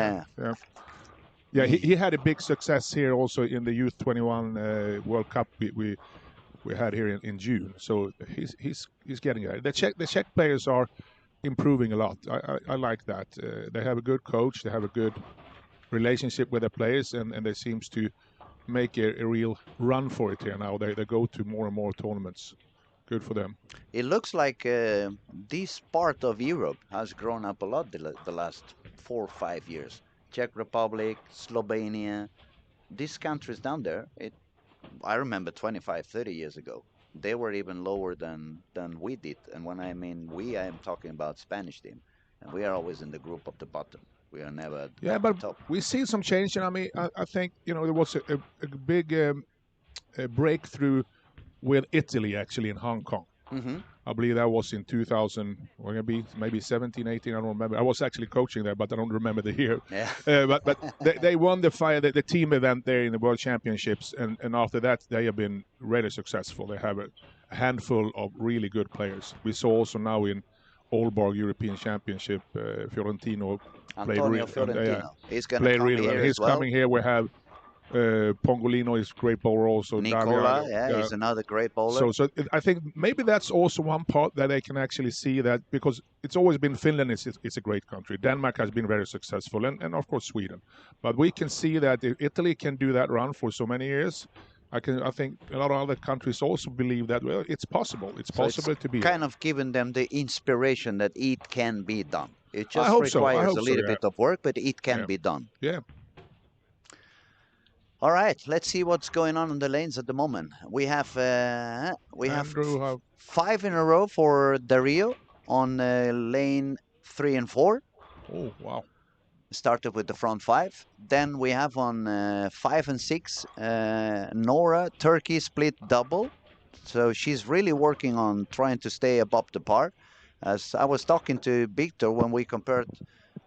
Yeah. He had a big success here also in the Youth 21 World Cup we had here in June. So he's getting there. The Czech players are improving a lot. I like that. They have a good coach. They have a good relationship with the players, and they seems to make a real run for it here now. They go to more and more tournaments. Good for them. It looks like this part of Europe has grown up a lot the last 4 or 5 years. Czech Republic, Slovenia, these countries down there. I remember 25, 30 years ago, they were even lower than we did. And when I mean we, I am talking about Spanish team, and we are always in the group of the bottom. We are never Yeah, at but the top. we see some change. And I mean, I think there was a big breakthrough with Italy actually in Hong Kong. Hmm. I believe that was in 2000, or maybe 17, 18. I don't remember. I was actually coaching there, but I don't remember the year. Yeah. But they won the team event there in the World Championships, and after that they have been really successful. They have a handful of really good players. We saw also now in Aalborg European Championship, Fiorentino Antonio Fiorentino. He's gonna played come really well. here He's as well. coming here. We have Pongolino is great bowler also. Nicola, Dario, he's another great bowler. I think maybe that's also one part that they can actually see that, because it's always been Finland is a great country. Denmark has been very successful, and of course Sweden. But we can see that if Italy can do that run for so many years, I think a lot of other countries also believe that, well, it's possible. It's possible to be. Kind of giving them the inspiration that it can be done. It I just hope so. requires a little Yeah. bit of work, but it can Yeah. be done. Yeah. All right, let's see what's going on in the lanes at the moment. We have Andrew, 5 in a row for Dario on lane 3 and 4. oh wow. Started with the front 5. Then we have on 5 and 6 Nora Turkey split double. So she's really working on trying to stay above the par. As I was talking to Victor when we compared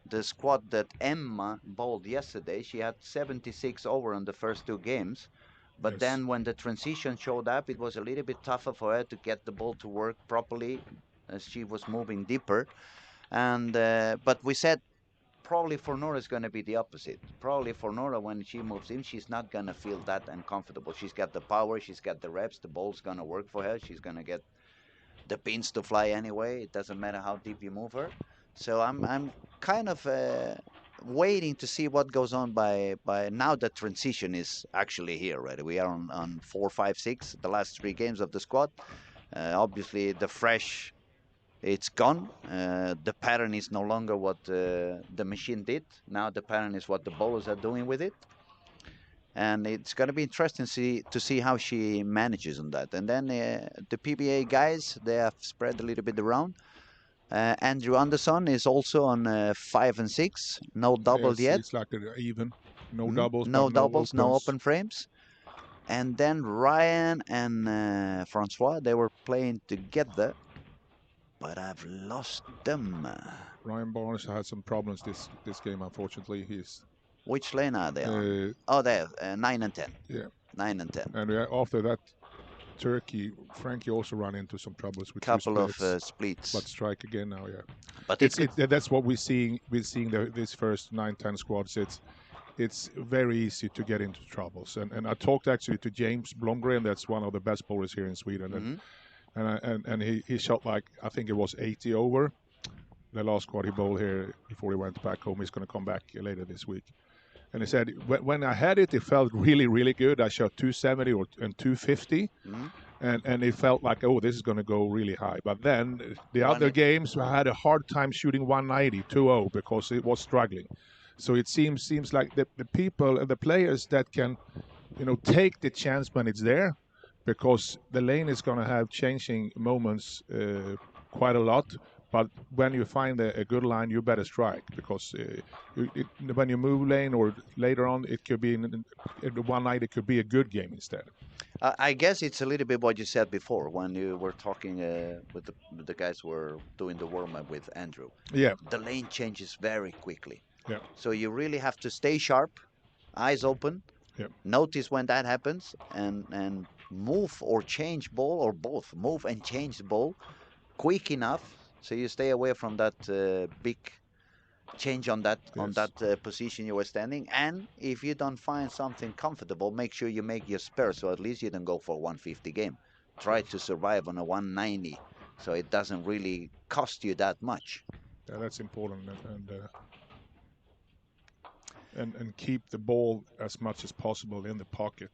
the squad that Emma bowled yesterday, she had 76 over on the first 2 games. But Yes. then when the transition showed up, it was a little bit tougher for her to get the ball to work properly as she was moving deeper. And but we said probably for Nora is going to be the opposite. Probably for Nora, when she moves in, she's not going to feel that uncomfortable. She's got the power, she's got the reps, the ball's going to work for her. She's going to get the pins to fly anyway. It doesn't matter how deep you move her. So I'm kind of waiting to see what goes on by now that transition is actually here, right? We are on 4, 5, 6, the last 3 games of the squad. Obviously, the fresh, it's gone. The pattern is no longer what the machine did. Now the pattern is what the bowlers are doing with it. And it's going to be interesting to see how she manages on that. And then the PBA guys, they have spread a little bit around. Andrew Anderson is also on 5 and 6. No double Yes, yet. it's like even. No doubles. No but doubles, no opens. open frames. And then Ryan and Francois, they were playing together. But I've lost them. Ryan Barnes had some problems this game, unfortunately. He's Which lane are they on? Oh, there, 9 and 10. Yeah. 9 and 10. And after that, Turkey, Frankie also ran into some troubles with Couple 2 of splits. splits. But strike again now, yeah. But that's what we're seeing. We're seeing this first 9-10 squads. It's very easy to get into troubles. And I talked actually to James Blomgren, that's one of the best bowlers here in Sweden. And he shot like, I think it was 80 over. The last squad he bowled here before he went back home. He's going to come back later this week. And he said, when I had it, it felt really, really good. I shot 270 and 250. And it felt like, oh, this is going to go really high. But then the other games, I had a hard time shooting 190, 2-0, because it was struggling. So it seems like the people and the players that can, take the chance when it's there, because the lane is going to have changing moments quite a lot. But when you find a good line, you better strike, because when you move lane or later on, it could be in one night, it could be a good game instead. I guess it's a little bit what you said before when you were talking with the guys who were doing the warm-up with Andrew. Yeah. The lane changes very quickly. Yeah. So you really have to stay sharp, eyes open, notice when that happens, and move or change ball, or both. Move and change the ball quick enough so you stay away from that big change on that position you were standing. And if you don't find something comfortable, make sure you make your spare, so at least you don't go for 150 game. Try to survive on a 190, so it doesn't really cost you that much. Yeah, that's important. And and keep the ball as much as possible in the pocket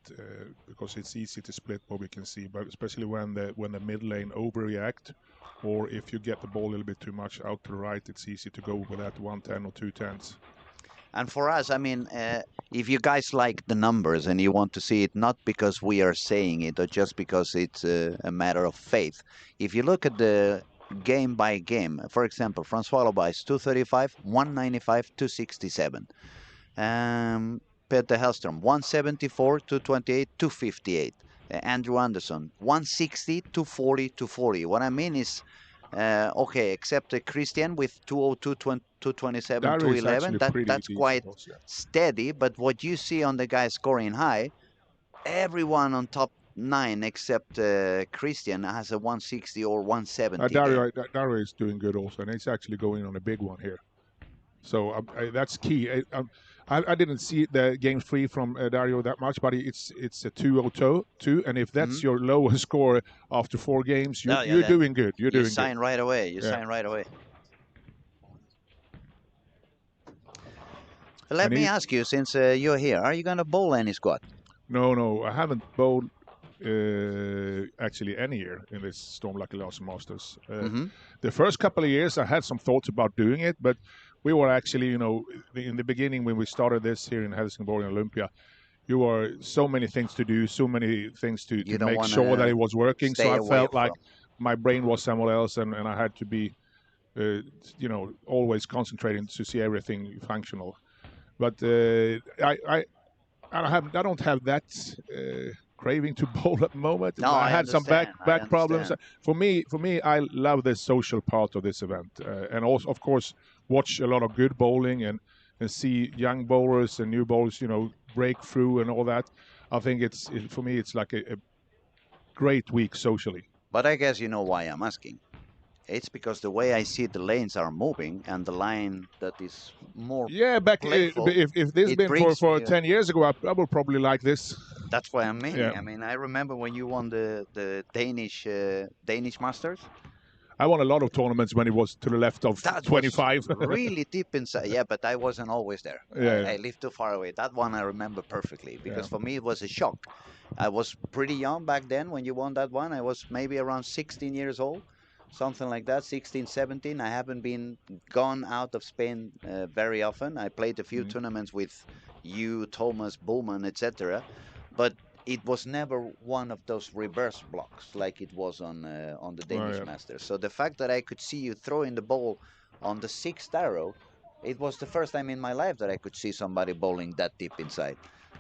because it's easy to split what we can see, but especially when the mid lane overreact, or if you get the ball a little bit too much out to the right, it's easy to go with that 110 or 210s. And for us, I mean, if you guys like the numbers and you want to see it, not because we are saying it or just because it's a matter of faith. If you look at the game by game, for example, Francois Loba 235, 195, 267. Peter Hellstrom 174, 228, 258. Andrew Anderson 160, 240, 240. What I mean is, okay, except Christian with 202, 227, That is 211. actually pretty That's quite decent also, yeah. steady. But what you see on the guys scoring high, everyone on top 9 except Christian has a 160 or 170 game. Dario is doing good also, and he's actually going on a big one here. So that's key. I didn't see the game 3 from Dario that much, but it's a 202, and if that's your lowest score after 4 games, you're doing good. You're doing sign good. right away. You sign right away. Let me ask you, since you're here, are you going to bowl any squad? No, I haven't bowled actually any year in this Storm Lucky Larsen Masters. The first couple of years, I had some thoughts about doing it, but we were actually, in the beginning when we started this here in Helsingborg and Olympia, you were so many things to do, so many things to make sure that it was working. So I felt like my brain was somewhere else, and I had to be, always concentrating to see everything functional. But I don't have that craving to bowl at the moment. No, I had some back problems. For me, I love the social part of this event, and also, of course, watch a lot of good bowling and see young bowlers and new bowlers, break through and all that. I think for me, it's like a great week socially. But I guess you know why I'm asking. It's because the way I see the lanes are moving and the line that is more playful, if this had been for 10 years ago, I would probably like this. That's what I mean. Yeah. I mean, I remember when you won the Danish Masters. I won a lot of tournaments when it was to the left of 25. Really deep inside. Yeah, but I wasn't always there. I lived too far away. That one I remember perfectly because for me it was a shock. I was pretty young back then when you won that one. I was maybe around 16 years old. Something like that, 16, 17. I haven't been gone out of Spain very often. I played a few tournaments with you, Thomas, Bowman, etc. But it was never one of those reverse blocks like it was on the Danish Masters. So the fact that I could see you throwing the ball on the 6th arrow, it was the first time in my life that I could see somebody bowling that deep inside.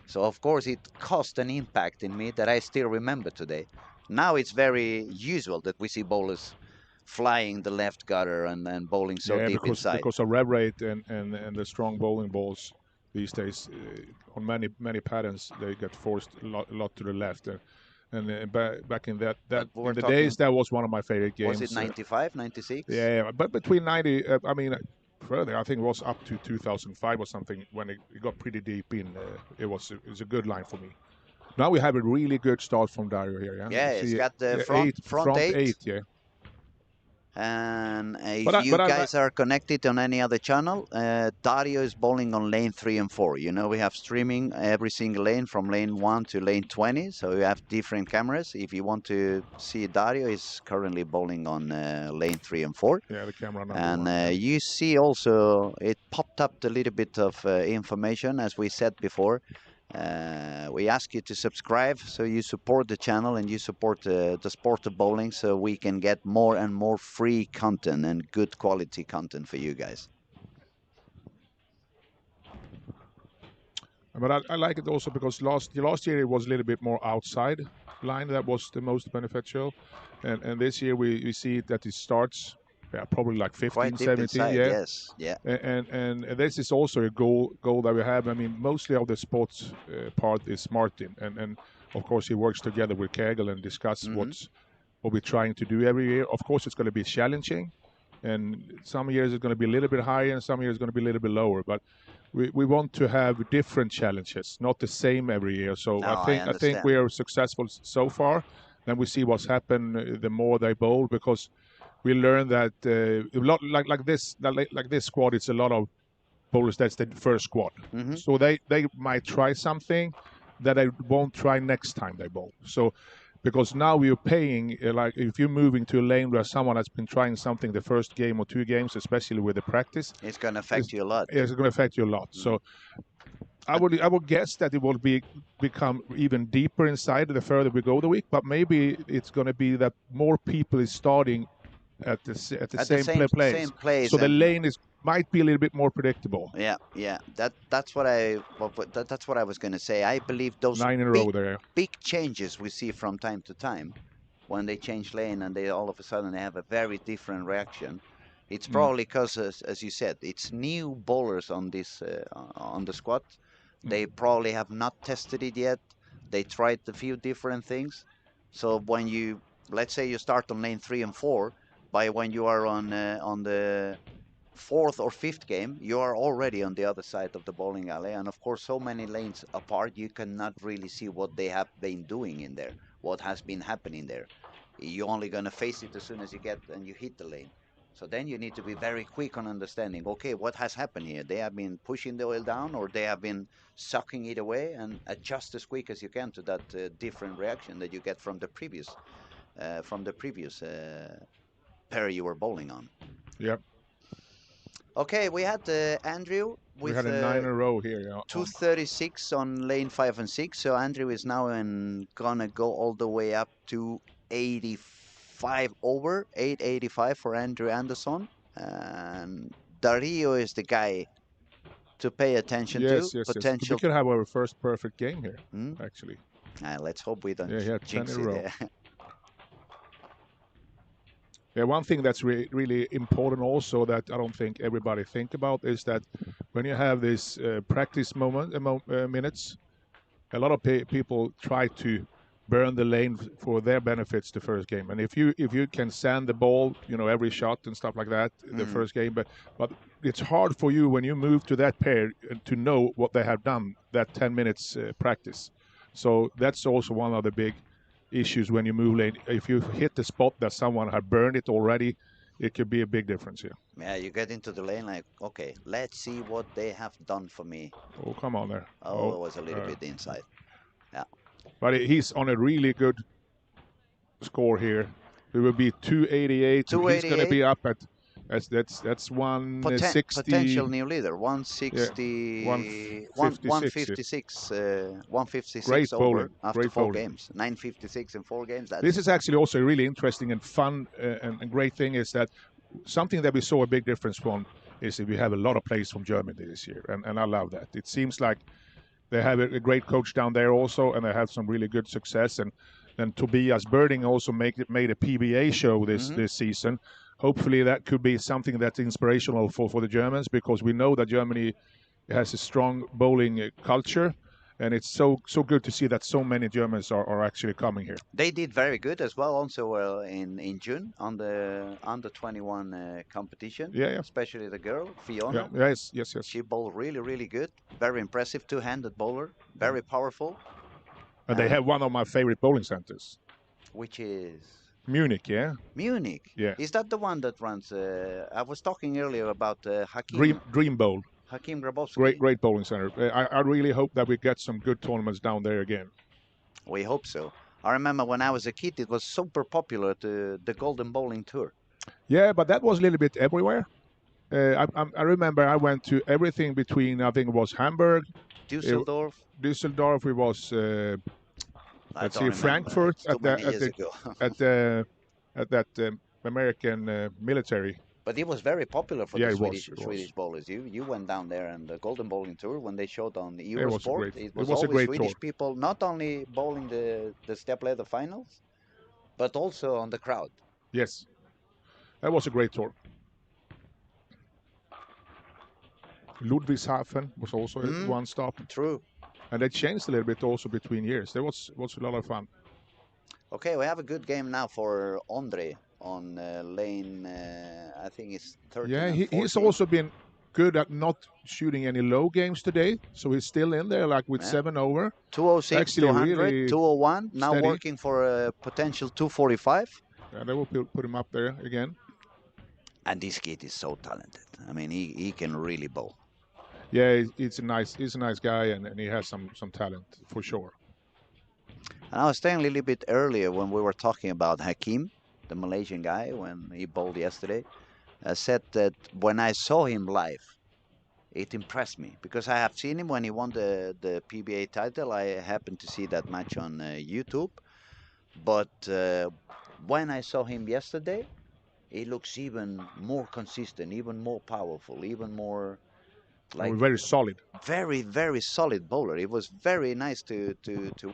So of course it caused an impact in me that I still remember today. Now it's very usual that we see bowlers flying the left gutter and bowling so deep inside. Because of rev rate and the strong bowling balls these days, on many patterns, they get forced a lot to the left. And back in in the days, that was one of my favorite games. Was it 95, 96? Yeah, but between 90, further, I think it was up to 2005 or something when it got pretty deep in. It was a good line for me. Now we have a really good start from Dario here. Yeah, it's got the front 8. Yeah. And if you guys are connected on any other channel, Dario is bowling on lane 3 and 4. We have streaming every single lane from lane 1 to lane 20. So we have different cameras. If you want to see Dario, is currently bowling on lane 3 and 4. Yeah, the camera number and 1. You see also it popped up a little bit of information, as we said before. We ask you to subscribe so you support the channel and you support the sport of bowling, so we can get more and more free content and good quality content for you guys. But I like it also because last year it was a little bit more outside line that was the most beneficial, and this year we see that it starts probably like 15, 17. Inside, yes, yeah. And this is also a goal that we have. I mean, mostly of the sports part is Martin, and of course he works together with Kegel and discuss what we're trying to do every year. Of course, it's going to be challenging, and some years it's going to be a little bit higher, and some years it's going to be a little bit lower. But we want to have different challenges, not the same every year. So I think we are successful so far. Then we see what's happened the more they bowl, because we learn that a lot like this squad. It's a lot of bowlers. That's the first squad. Mm-hmm. So they might try something that they won't try next time they bowl. So because now you're paying, like if you're moving to a lane where someone has been trying something the first game or 2 games, especially with the practice, It's going to affect you a lot. it's going to affect you a lot. So I would guess that it will become even deeper inside the further we go the week. But maybe it's going to be that more people is starting at the same place. Same place. So the lane might be a little bit more predictable. Yeah. That's what that's what I was going to say. I believe those 9 in a row there. big changes we see from time to time, when they change lane and they all of a sudden they have a very different reaction. It's probably because, as you said, it's new bowlers on this on the squad. They probably have not tested it yet. They tried a few different things. So when you, let's say you start on lane 3 and 4, by when you are on the 4th or 5th game, you are already on the other side of the bowling alley. And of course, so many lanes apart, you cannot really see what they have been doing in there, what has been happening there. You're only going to face it as soon as you get and you hit the lane. So then you need to be very quick on understanding, okay, what has happened here? They have been pushing the oil down, or they have been sucking it away, and adjust as quick as you can to that different reaction that you get from the previous pair you were bowling on. Yep. Okay, we had Andrew with we had a 9 in a row here. Yeah, 236 on lane 5 and 6. So Andrew is now gonna go all the way up to 85 over, 885 for Andrew Anderson. And Dario is the guy to pay attention to. Yes. Potential. We could have our first perfect game here, actually. Let's hope we don't jinx 10 in a row. it. Yeah, one thing that's really important also that I don't think everybody think about is that when you have this practice minutes, a lot of people try to burn the lane for their benefits the first game. And if you can sand the ball, every shot and stuff like that the first game, but it's hard for you when you move to that pair to know what they have done that 10 minutes practice. So that's also one of the big issues when you move lane. If you hit the spot that someone had burned it already, it could be a big difference here. Yeah, you get into the lane like, okay, let's see what they have done for me. Oh, come on there. Oh, it was a little bit inside. Yeah. But he's on a really good score here. It will be 288. He's going to be up at that's 160. Potential new leader, 160, yeah, 156, 156 Great over bowling. after Great 4 bowling. games, 956 in 4 games. This is actually also a really interesting and fun and great thing is that something that we saw a big difference from is that we have a lot of players from Germany this year, and I love that. It seems like they have a great coach down there also, and they have some really good success. And Tobias Birding also made a PBA show this season. Hopefully that could be something that's inspirational for the Germans, because we know that Germany has a strong bowling culture, and it's so good to see that so many Germans are actually coming here. They did very good as well also in June on the under 21 competition. Yeah. Especially the girl, Fiona. Yeah. Yes. She bowled really, really good. Very impressive two-handed bowler. Very powerful. And they have one of my favorite bowling centers. Which is? Munich, yeah. Munich? Yeah. Is that the one that runs? I was talking earlier about Hakim. Dream Bowl. Hakim Grabowski. Great bowling center. I really hope that we get some good tournaments down there again. We hope so. I remember when I was a kid, it was super popular, the Golden Bowling Tour. Yeah, but that was a little bit everywhere. I remember I went to everything between, I think it was Hamburg, Düsseldorf. It was let's see, Frankfurt at that American military. But it was very popular for the Swedish bowlers. You went down there, and the Golden Bowling Tour, when they showed on the Eurosport, it was a always great Swedish tour. people not only bowling the step ladder finals, but also on the crowd. Yes, that was a great tour. Ludwigshafen was also one stop. True. And they changed a little bit also between years. There was a lot of fun. Okay, we have a good game now for Andre on lane, I think it's 13. Yeah, he's also been good at not shooting any low games today. So he's still in there like with 7 over. 206, Actually, 200, really 201. Now steady. working for a potential 245. Yeah, they will put him up there again. And this kid is so talented. I mean, he can really bowl. Yeah, he's a nice guy, and he has some talent for sure. And I was saying a little bit earlier when we were talking about Hakim, the Malaysian guy, when he bowled yesterday. I said that when I saw him live, it impressed me because I have seen him when he won the PBA title. I happened to see that match on YouTube. But when I saw him yesterday, he looks even more consistent, even more powerful, even more like Very solid. very, very solid bowler. It was very nice to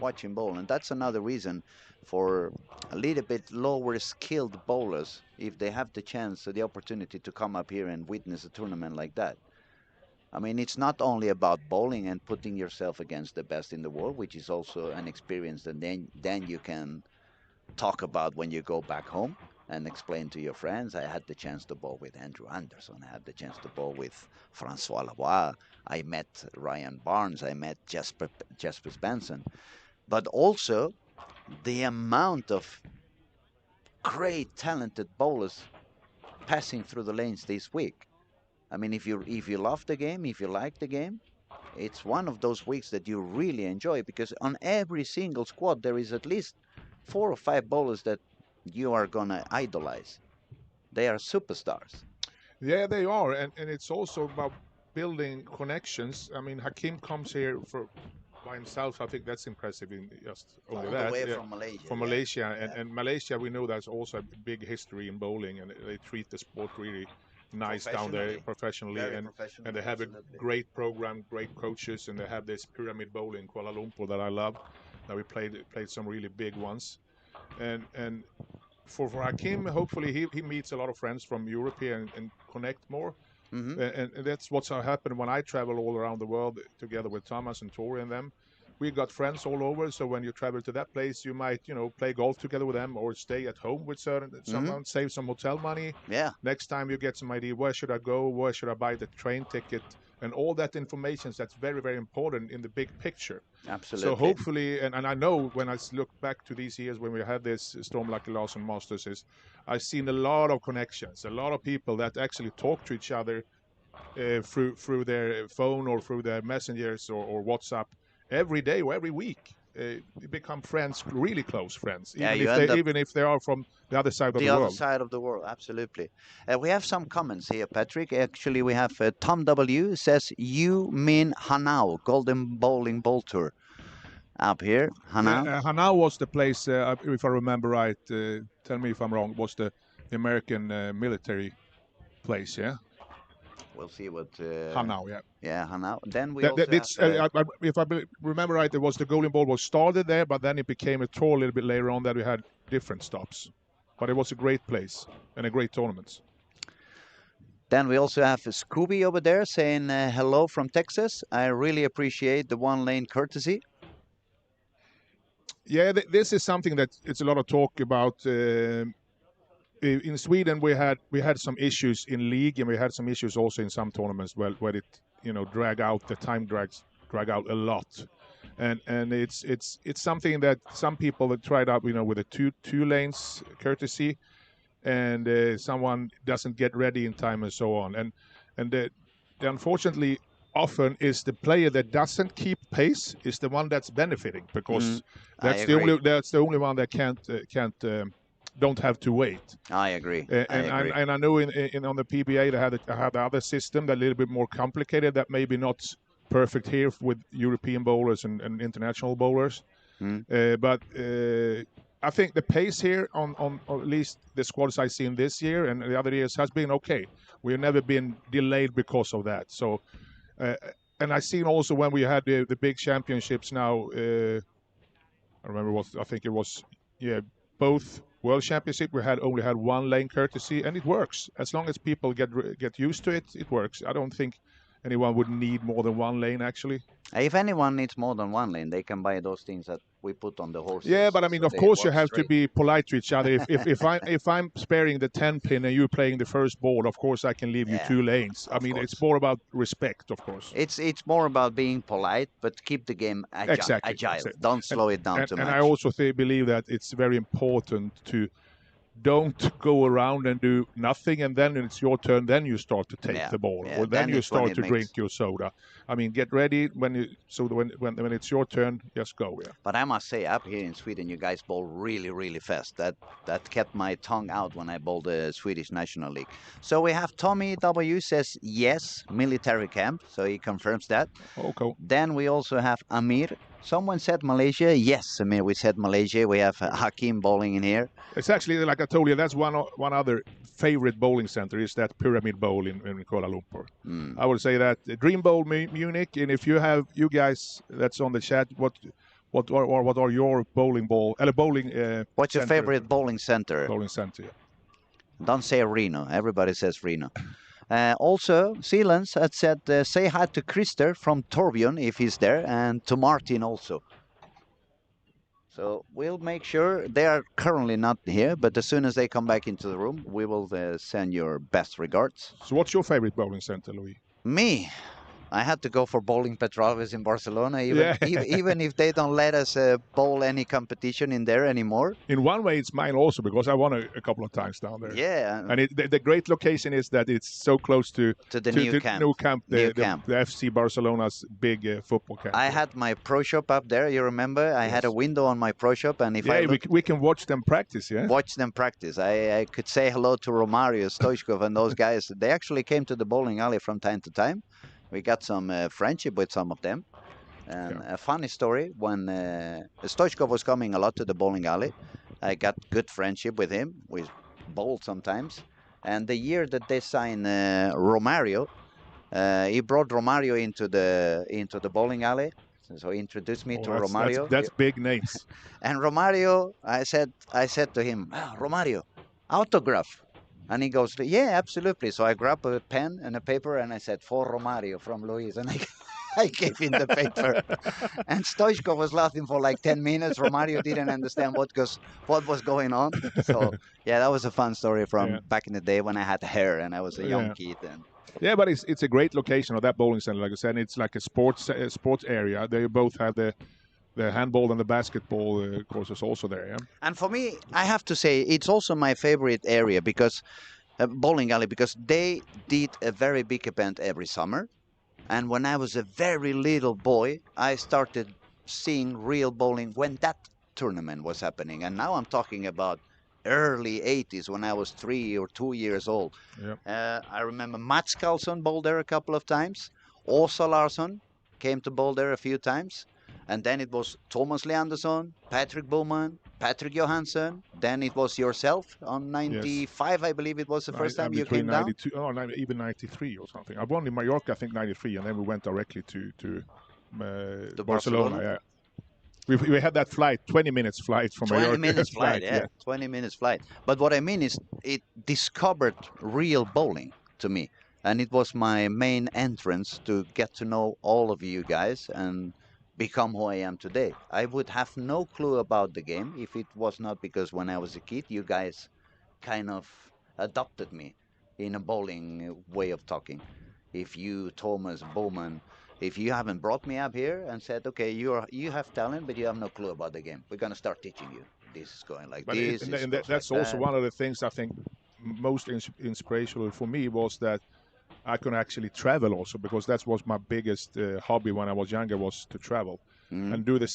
watch him bowl, and that's another reason for a little bit lower skilled bowlers, if they have the chance or the opportunity to come up here and witness a tournament like that. I mean, it's not only about bowling and putting yourself against the best in the world, which is also an experience that then you can talk about when you go back home and explain to your friends. I had the chance to bowl with Andrew Anderson. I had the chance to bowl with Francois Lavoie. I met Ryan Barnes. I met Jasper Spencer. But also the amount of great, talented bowlers passing through the lanes this week. I mean, if you love the game, if you like the game, it's one of those weeks that you really enjoy because on every single squad there is at least 4 or 5 bowlers that you are gonna idolize. They are superstars. Yeah, they are, and it's also about building connections. I mean, Hakim comes here by himself. I think that's impressive in just only All that. the way Yeah, from Malaysia. from yeah. Malaysia, Yeah. and Malaysia, we know there's also a big history in bowling, and they treat the sport really nice down there professionally, Very and professional. they have Absolutely. a great program, great coaches, and they have this pyramid bowl in Kuala Lumpur that I love. That we played some really big ones, and for Hakim, hopefully he meets a lot of friends from Europe here and connect more. Hmm. And that's what's happened when I travel all around the world together with Thomas and Tori and them. We got friends all over, so when you travel to that place, you might, play golf together with them or stay at home with someone, save some hotel money. Yeah. Next time you get some idea, where should I go? Where should I buy the train ticket? And all that information that's very, very important in the big picture. Absolutely. So hopefully, and I know when I look back to these years when we had this Storm Lucky Larsen Masters, I've seen a lot of connections, a lot of people that actually talk to each other through their phone or through their messengers or WhatsApp every day or every week. You become friends, really close friends, Yeah, even you if end up even if they are from the other side of the the other world. side of the world. Absolutely. We have some comments here, Patrick. Actually, we have Tom W says you mean Hanau Golden Bowling Bowl Tour up here. Hanau. Yeah, Hanau was the place, if I remember right. Tell me if I'm wrong. Was the American military place? Yeah, We'll see what. Hanau. Yeah. Yeah, Hanau. Then we That, also it's, have. if I remember right, it was the Golden Ball was started there, but then it became a tour a little bit later on that we had different stops. But it was a great place and a great tournament. Then we also have Scooby over there saying hello from Texas. I really appreciate the one-lane courtesy. Yeah, this is something that it's a lot of talk about. In Sweden, we had some issues in league, and we had some issues also in some tournaments where it drag out, the time drag out a lot, and it's something that some people have tried out with a two lanes courtesy, and someone doesn't get ready in time and so on, and the unfortunately often is the player that doesn't keep pace is the one that's benefiting because that's the only one that can't don't have to wait. I agree. And I know in on the PBA they have the other system that a little bit more complicated that maybe not perfect here with European bowlers and international bowlers. But I think the pace here on at least the squads I've seen this year and the other years has been okay. We've never been delayed because of that. So, and I've seen also when we had the big championships now, I remember I think it was, both World Championship, we only had one lane courtesy, and it works. As long as people get used to it, it works. I don't think anyone would need more than one lane, actually. If anyone needs more than one lane, they can buy those things that we put on the horses. Yeah, but I mean, so of course, you work have to straight. be polite to each other. If I'm sparing the 10 pin and you're playing the first ball, of course I can leave you two lanes. I mean, it's more about respect, of course. It's more about being polite, but keep the game agile. Exactly. Don't slow it down too much. And I also believe that it's very important to don't go around and do nothing, and then when it's your turn, then you start to take Yeah, the ball, yeah, or then then you it's when start it to drink makes. your soda. I mean, get ready when it's your turn, just go. Yeah. But I must say, up here in Sweden, you guys bowl really, really fast. That kept my tongue out when I bowled the Swedish National League. So we have Tommy W says yes, military camp. So he confirms that. Oh, cool. Then we also have Amir. Someone said Malaysia. Yes, Amir, we said Malaysia. We have Hakim bowling in here. It's actually, like I told you, that's one other favorite bowling center is that Pyramid Bowl in Kuala Lumpur. I would say that Dream Bowl Munich, and if you have you guys that's on the chat, what are your bowling What's your center? favorite bowling center? Bowling center. Yeah. Don't say Reno. Everybody says Reno. Also, Sealans had said, say hi to Christer from Torbjörn if he's there, and to Martin also. So we'll make sure they are currently not here, but as soon as they come back into the room, we will send your best regards. So, what's your favorite bowling center, Louis? Me, I had to go for Bowling Petralves in Barcelona, Yeah. even if they don't let us bowl any competition in there anymore. In one way, it's mine also because I won a couple of times down there. Yeah, And the great location is that it's so close to the new camp. The FC Barcelona's big football camp. I had my pro shop up there. You remember? I had a window on my pro shop, and if I we can watch them practice. Yeah, watch them practice. I could say hello to Romario, Stoichkov, and those guys. They actually came to the bowling alley from time to time. We got some friendship with some of them. And a funny story, when Stoichkov was coming a lot to the bowling alley, I got good friendship with him. We bowled sometimes. And the year that they signed Romario, he brought Romario into the bowling alley. So he introduced me to Romario. That's big names. And Romario, I said to him, Romario, autograph. And he goes, yeah, absolutely. So I grabbed a pen and a paper and I said, for Romario from Luis. And I gave him the paper. And Stoichkov was laughing for like 10 minutes. Romario didn't understand what was going on. So, yeah, that was a fun story from back in the day when I had hair and I was a young kid. And yeah, but it's a great location of that bowling center. Like I said, it's like a sports area. They both have the handball and the basketball courses also there. Yeah. And for me, I have to say it's also my favorite area because bowling alley, because they did a very big event every summer. And when I was a very little boy, I started seeing real bowling when that tournament was happening. And now I'm talking about early 80s when I was 3 or 2 years old. Yeah. I remember Mats Karlsson bowled there a couple of times. Åsa Larsen came to bowl there a few times. And then it was Thomas Leandersson, Patrick Bowman, Patrick Johansson. Then it was yourself on 95, I believe it was the first time you came down. 92, even 93 or something. I won in Mallorca, I think 93, and then we went directly to Barcelona. Yeah. We had that flight, 20 minutes flight from Mallorca. 20 minutes flight, yeah. 20 minutes flight. But what I mean is it discovered real bowling to me. And it was my main entrance to get to know all of you guys and become who I am today. I would have no clue about the game if it was not because when I was a kid, you guys kind of adopted me in a bowling way of talking. If you, Thomas, Bowman, if you haven't brought me up here and said, okay, you have talent, but you have no clue about the game, we're going to start teaching you. This is going like this. And that's also one of the things I think most inspirational for me was that I can actually travel also, because that was my biggest hobby when I was younger, was to travel and do the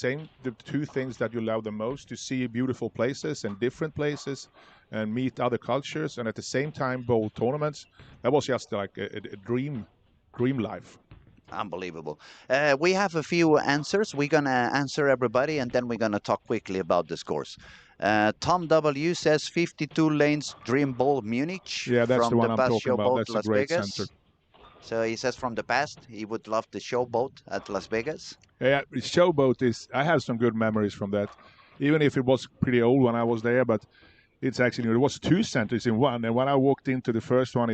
two things that you love the most, to see beautiful places and different places and meet other cultures, and at the same time bowl tournaments. That was just like a dream life. Unbelievable. We have a few answers. We're going to answer everybody, and then we're going to talk quickly about the scores. Tom W says 52 lanes Dream Bowl Munich. Yeah, that's from the one I'm past talking about. That's Las a great Vegas. center. So he says from the past, he would love the showboat at Las Vegas. Yeah, showboat I have some good memories from that, even if it was pretty old when I was there, but it's actually, it was two centers in one. And when I walked into the first one,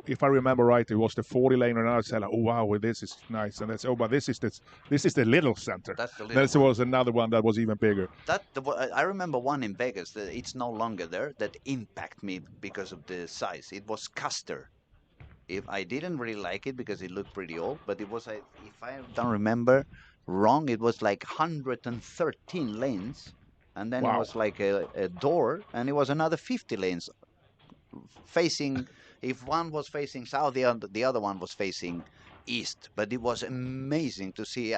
if I remember right, it was the 40 lane, and I said, oh wow, this is nice. And that's, but this is the little center. That's the little There was another one that was even bigger. I remember one in Vegas. It's no longer there. That impacted me because of the size. It was Custer. If I didn't really like it because it looked pretty old, but it was, if I don't remember wrong, it was like 113 lanes and then it Wow. was like a door, and it was another 50 lanes facing. If one was facing south, the other one was facing east. But it was amazing to see.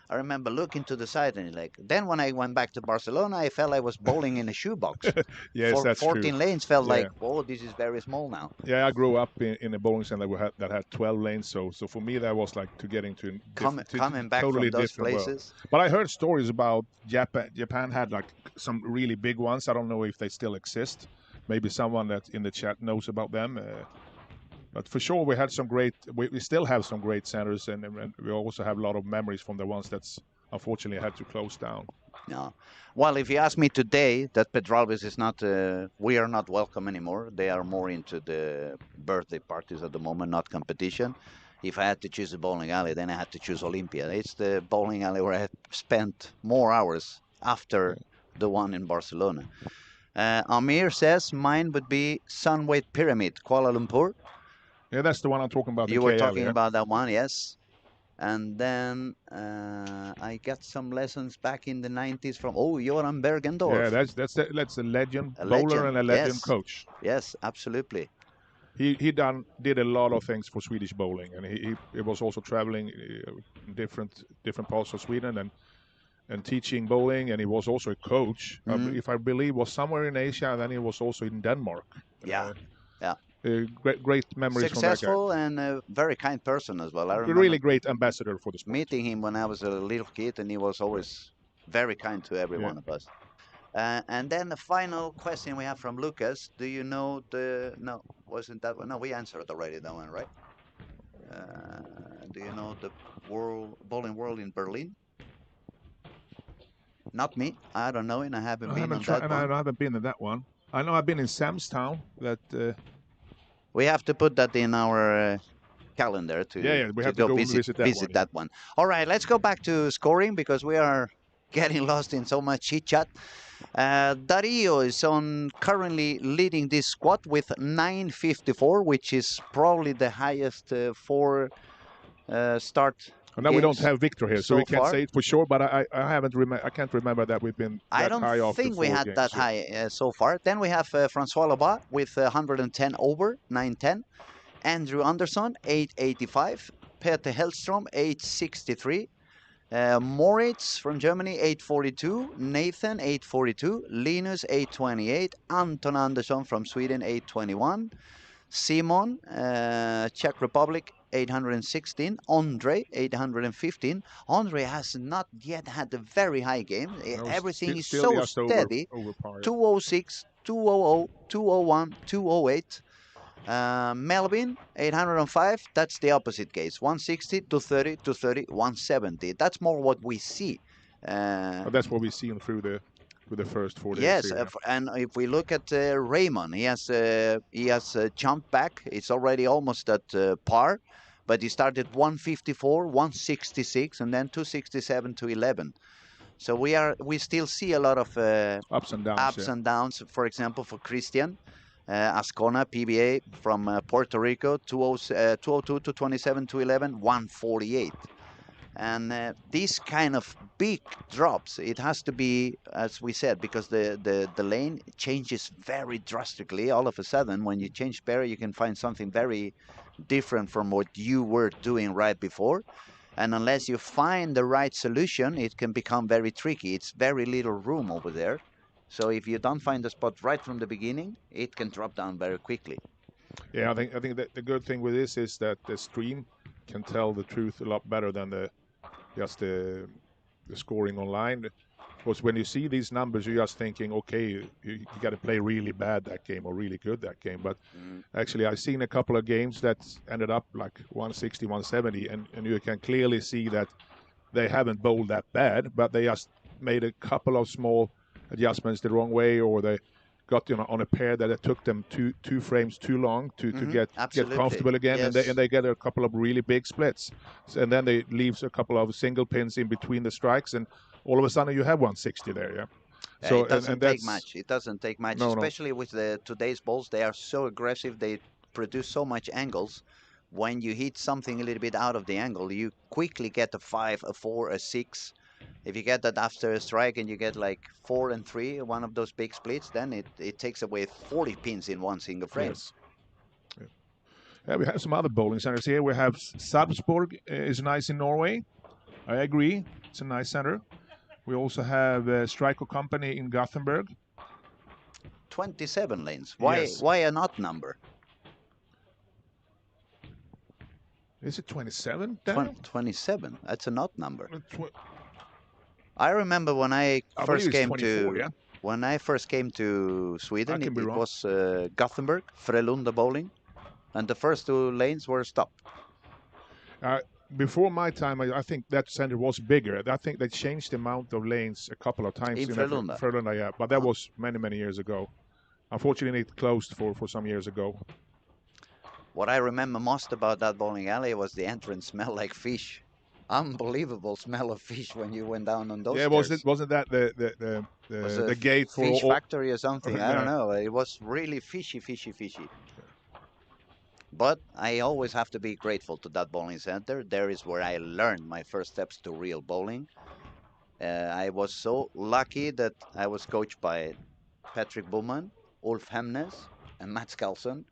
I remember looking to the side and like. Then when I went back to Barcelona, I felt I was bowling in a shoebox. Yes, For that's true. 14 lanes felt Yeah. like, oh, this is very small now. Yeah, I grew up in a bowling center that had 12 lanes, so for me that was like to get into a Coming back totally from those different world. places. But I heard stories about Japan. Japan had like some really big ones. I don't know if they still exist. Maybe someone that in the chat knows about them. But for sure, we had some great. We still have some great centers, and we also have a lot of memories from the ones that's unfortunately had to close down. No. Well, if you ask me today, that Pedralbes is not, we are not welcome anymore. They are more into the birthday parties at the moment, not competition. If I had to choose a bowling alley, then I had to choose Olympia. It's the bowling alley where I had spent more hours after the one in Barcelona. Amir says mine would be Sunweight Pyramid, Kuala Lumpur. Yeah, that's the one I'm talking about. You in were KL, talking yeah? about that one, yes. And then I got some lessons back in the 90s from, Joran Bergendorf. Yeah, that's a legend A bowler legend, and a legend yes. coach. Yes, absolutely. He did a lot of things for Swedish bowling, and he was also traveling different parts of Sweden and teaching bowling, and he was also a coach. If I believe was somewhere in Asia, and then he was also in Denmark. Yeah, yeah. Great memories from that guy. Successful and a very kind person as well. I A remember really great ambassador for the sport. meeting him when I was a little kid, and he was always very kind to every Yeah. one of us. And then the final question we have from Lucas. Do you know the... No, wasn't that one? No, we answered already that one, right? Do you know the bowling world in Berlin? Not me. I don't know, and I haven't been on that one. I haven't been in that one. I know I've been in Sam's Town. That We have to put that in our calendar to we have to go visit that one. All right, let's go back to scoring because we are getting lost in so much chit chat. Dario is currently leading this squad with 954, which is probably the highest for start. And now we don't have Victor here, so we can't far. say it for sure. But I can't remember that we've been that high I after don't think 4 we had games, that high so far. Then we have Francois Labat with 110 over, 910. Andrew Anderson, 885. Peter Hellstrom, 863. Moritz from Germany, 842. Nathan, 842. Linus, 828. Anton Andersson from Sweden, 821. Simon, Czech Republic, 816. Andre, 815. Andre has not yet had a very high game. Everything is so steady. Over par, 206, 200, 201, 208. Melvin, 805. That's the opposite case. 160, 230, 230, 170. That's more what we see. But that's what we've seen through the first 4 days. Yes, and if we look at Raymond, he has jumped back. It's already almost at par, but he started 154, 166, and then 267 to 11. So we still see a lot of ups and downs. For example, for Christian Ascona PBA from Puerto Rico, 202 to 27 to 11, 148. And these kind of big drops, it has to be, as we said, because the lane changes very drastically. All of a sudden, when you change pair, you can find something very different from what you were doing right before. And unless you find the right solution, it can become very tricky. It's very little room over there. So if you don't find the spot right from the beginning, it can drop down very quickly. Yeah, I think that the good thing with this is that the stream can tell the truth a lot better than the scoring online. Because when you see these numbers, you're just thinking, okay, you got to play really bad that game or really good that game. But actually, I've seen a couple of games that ended up like 160, 170, and you can clearly see that they haven't bowled that bad, but they just made a couple of small adjustments the wrong way, or they got on a pair that it took them two frames too long to get comfortable again, yes. and they get a couple of really big splits, and then they leaves a couple of single pins in between the strikes, and all of a sudden you have 160 there. Yeah. So it doesn't take much. It doesn't take much, especially with today's balls. They are so aggressive. They produce so much angles. When you hit something a little bit out of the angle, you quickly get a 5, a 4, a 6. If you get that after a strike and you get like 4 and 3, one of those big splits, then it takes away 40 pins in one single frame. Yes. Yeah, we have some other bowling centers here. We have Sarpsborg is nice in Norway. I agree. It's a nice center. We also have Striker Company in Gothenburg. 27 lanes. Why Yes. why an odd number? Is it 27? Daniel? 27. That's an odd number. Tw- I remember when I I believe first it's came 24, to yeah? when I first came to Sweden, I can be it wrong. was Gothenburg, Frölunda bowling, and the first 2 lanes were stopped. Before my time, I think that center was bigger. I think they changed the amount of lanes a couple of times In that Frölunda. Frölunda, yeah. But that was many, many years ago. Unfortunately, it closed for some years ago. What I remember most about that bowling alley was the entrance smell like fish. Unbelievable smell of fish when you went down on those Yeah, stairs. wasn't that Was the gate for fish all? factory or something? I don't know. It was really fishy. But I always have to be grateful to that bowling center. There is where I learned my first steps to real bowling. I was so lucky that I was coached by Patrick Bowman, Ulf Hemnes, and Mats Carlson.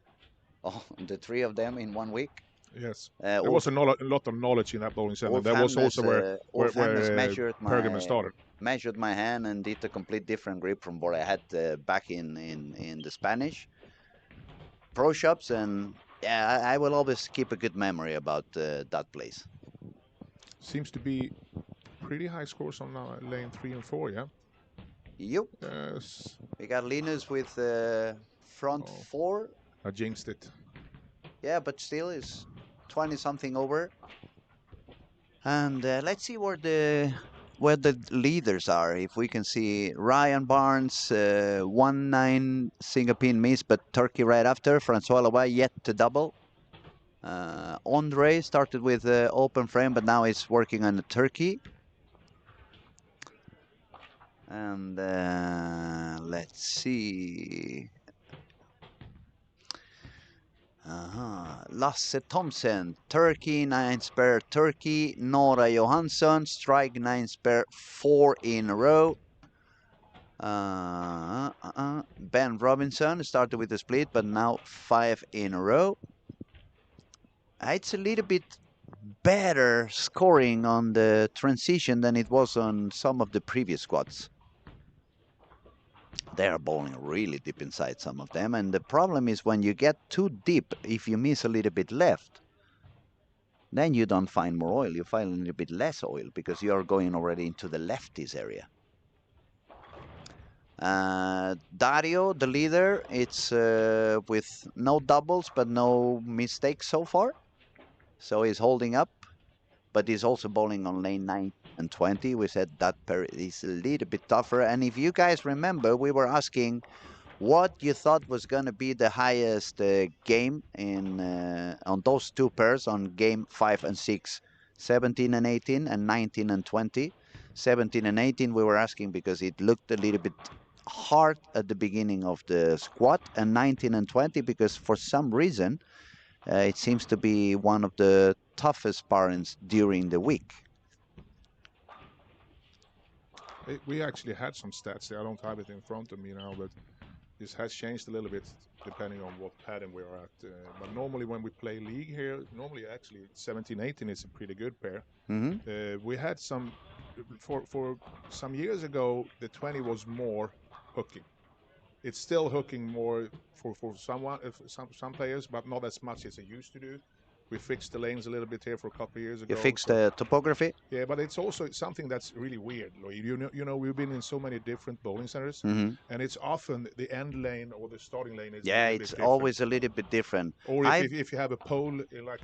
Oh, the 3 of them in 1 week. Yes, Uh, there was a lot of knowledge in that bowling center. Ulf That was Hemnes, also where Pergamon started. measured my hand and did a complete different grip from what I had back in the Spanish pro shops, and yeah, I will always keep a good memory about that place. Seems to be pretty high scores on lane 3 and 4. Yeah. Yep. Yes. We got Linus with front 4. I jinxed it. Yeah, but still is 20 something over. And let's see where the leaders are. If we can see Ryan Barnes, 1-9 single pin miss, but Turkey right after. Francois Lavoie yet to double. Andre started with open frame, but now he's working on the Turkey. And let's see. Lasse Thomsen, Turkey, 9 spare Turkey. Nora Johansson, strike 9 spare, 4 in a row. Ben Robinson started with a split, but now 5 in a row. It's a little bit better scoring on the transition than it was on some of the previous squads. They are bowling really deep inside, some of them, and the problem is when you get too deep, if you miss a little bit left, then you don't find more oil, you find a little bit less oil because you are going already into the lefties area. Dario, the leader, it's with no doubles but no mistakes so far, so he's holding up, but he's also bowling on lane 9 and 20. We said that pair is a little bit tougher, and if you guys remember, we were asking what you thought was going to be the highest game in on those 2 pairs on game 5 and 6, 17 and 18 and 19 and 20. 17 and 18 we were asking because it looked a little bit hard at the beginning of the squat, and 19 and 20 because for some reason it seems to be one of the toughest parents during the week. We actually had some stats there. I don't have it in front of me now, but this has changed a little bit depending on what pattern we are at. But normally when we play league here, normally actually 17-18 is a pretty good pair. We had some, for some years ago, the 20 was more hooking. It's still hooking more for some players, but not as much as it used to do. We fixed the lanes a little bit here for a couple of years ago. You fixed the topography? Yeah, but it's also something that's really weird, Louis. You know, we've been in so many different bowling centers, and it's often the end lane or the starting lane is it's always a little bit different. Or if you have a pole like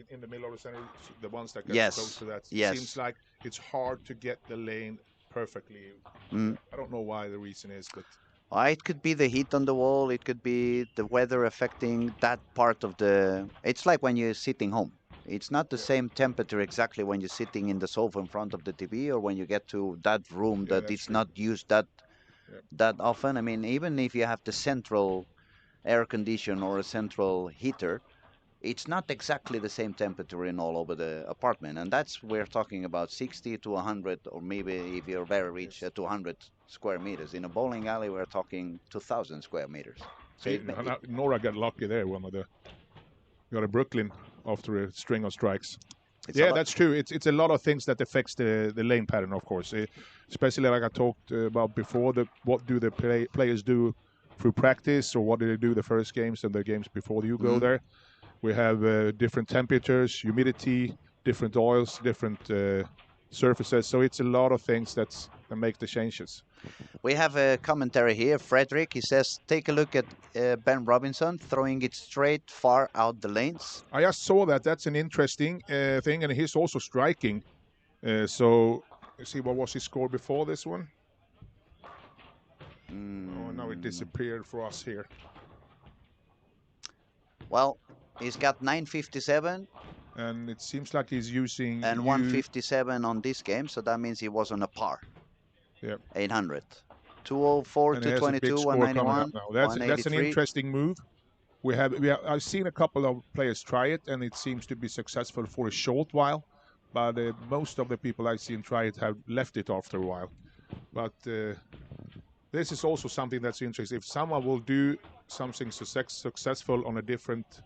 in the middle of the center, the ones that get close to that, it seems like it's hard to get the lane perfectly. I don't know why the reason is, but it could be the heat on the wall. It could be the weather affecting that part of the... It's like when you're sitting home. It's not the same temperature exactly when you're sitting in the sofa in front of the TV or when you get to that room that it's not used that often. I mean, even if you have the central air condition or a central heater, it's not exactly the same temperature in all over the apartment, and that's we're talking about 60 to 100, or maybe if you're very rich, 200 square meters. In a bowling alley, we're talking 2,000 square meters. So Nora got lucky there. Got a Brooklyn after a string of strikes. it's Yeah, that's true. It's a lot of things that affects the lane pattern, of course. Especially like I talked about before. What do the players do through practice, or what do they do the first games and the games before you go there? We have different temperatures, humidity, different oils, different surfaces. So it's a lot of things that make the changes. We have a commentary here. Frederick, he says, take a look at Ben Robinson throwing it straight far out the lanes. I just saw that. That's an interesting thing, and he's also striking. So, let's see, what was his score before this one? Oh, now it disappeared for us here. Well, he's got 957. And it seems like he's using... And 157 on this game, so that means he was on a par. Yep. 800. 204, and 222, 191, That's an interesting move. I've seen a couple of players try it, and it seems to be successful for a short while. But most of the people I've seen try it have left it after a while. But this is also something that's interesting. If someone will do something successful on a different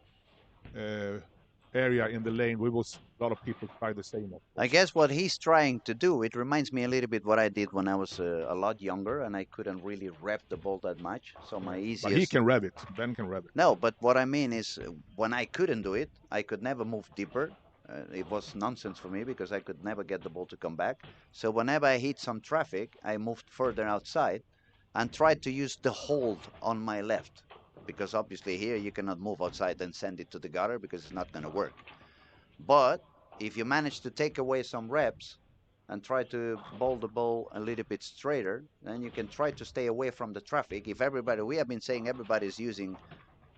area in the lane, a lot of people try the same. I guess what he's trying to do, it reminds me a little bit what I did when I was a lot younger and I couldn't really rev the ball that much. So my easiest... But he can rev it. Ben can rev it. No, but what I mean is when I couldn't do it, I could never move deeper. It was nonsense for me because I could never get the ball to come back. So whenever I hit some traffic, I moved further outside and tried to use the hold on my left. Because obviously here you cannot move outside and send it to the gutter because it's not going to work. But if you manage to take away some reps and try to bowl the ball a little bit straighter, then you can try to stay away from the traffic. If we have been saying everybody's using,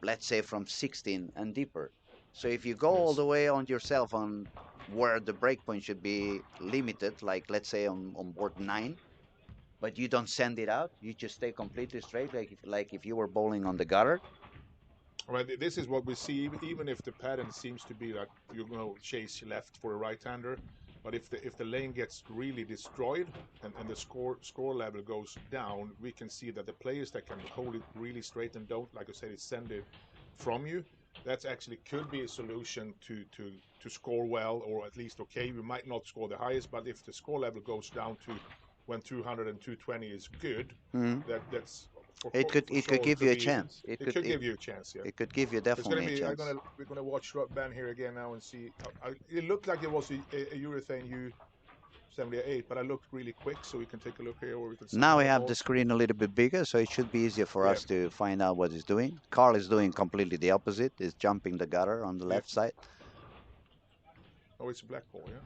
let's say, from 16 and deeper. So if you go all the way on yourself on where the breakpoint should be limited, like let's say on board 9, but you don't send it out, you just stay completely straight, like if you were bowling on the gutter. Well, this is what we see. Even if the pattern seems to be that you're going to chase left for a right-hander, but if the lane gets really destroyed and the score level goes down, we can see that the players that can hold it really straight and don't, like I said, send it from you. That actually could be a solution to score well, or at least okay. We might not score the highest, but if the score level goes down to when 200 and 220 is good, that's it could give you a chance. It could give you a chance. Yeah. It could give you definitely a chance. We're gonna watch Ben here again now and see. It looked like it was a urethane U78, but I looked really quick, so we can take a look here. Or we can see now we have the screen a little bit bigger, so it should be easier for us to find out what he's doing. Carl is doing completely the opposite. He's jumping the gutter on the left side. Oh, it's a black ball, yeah.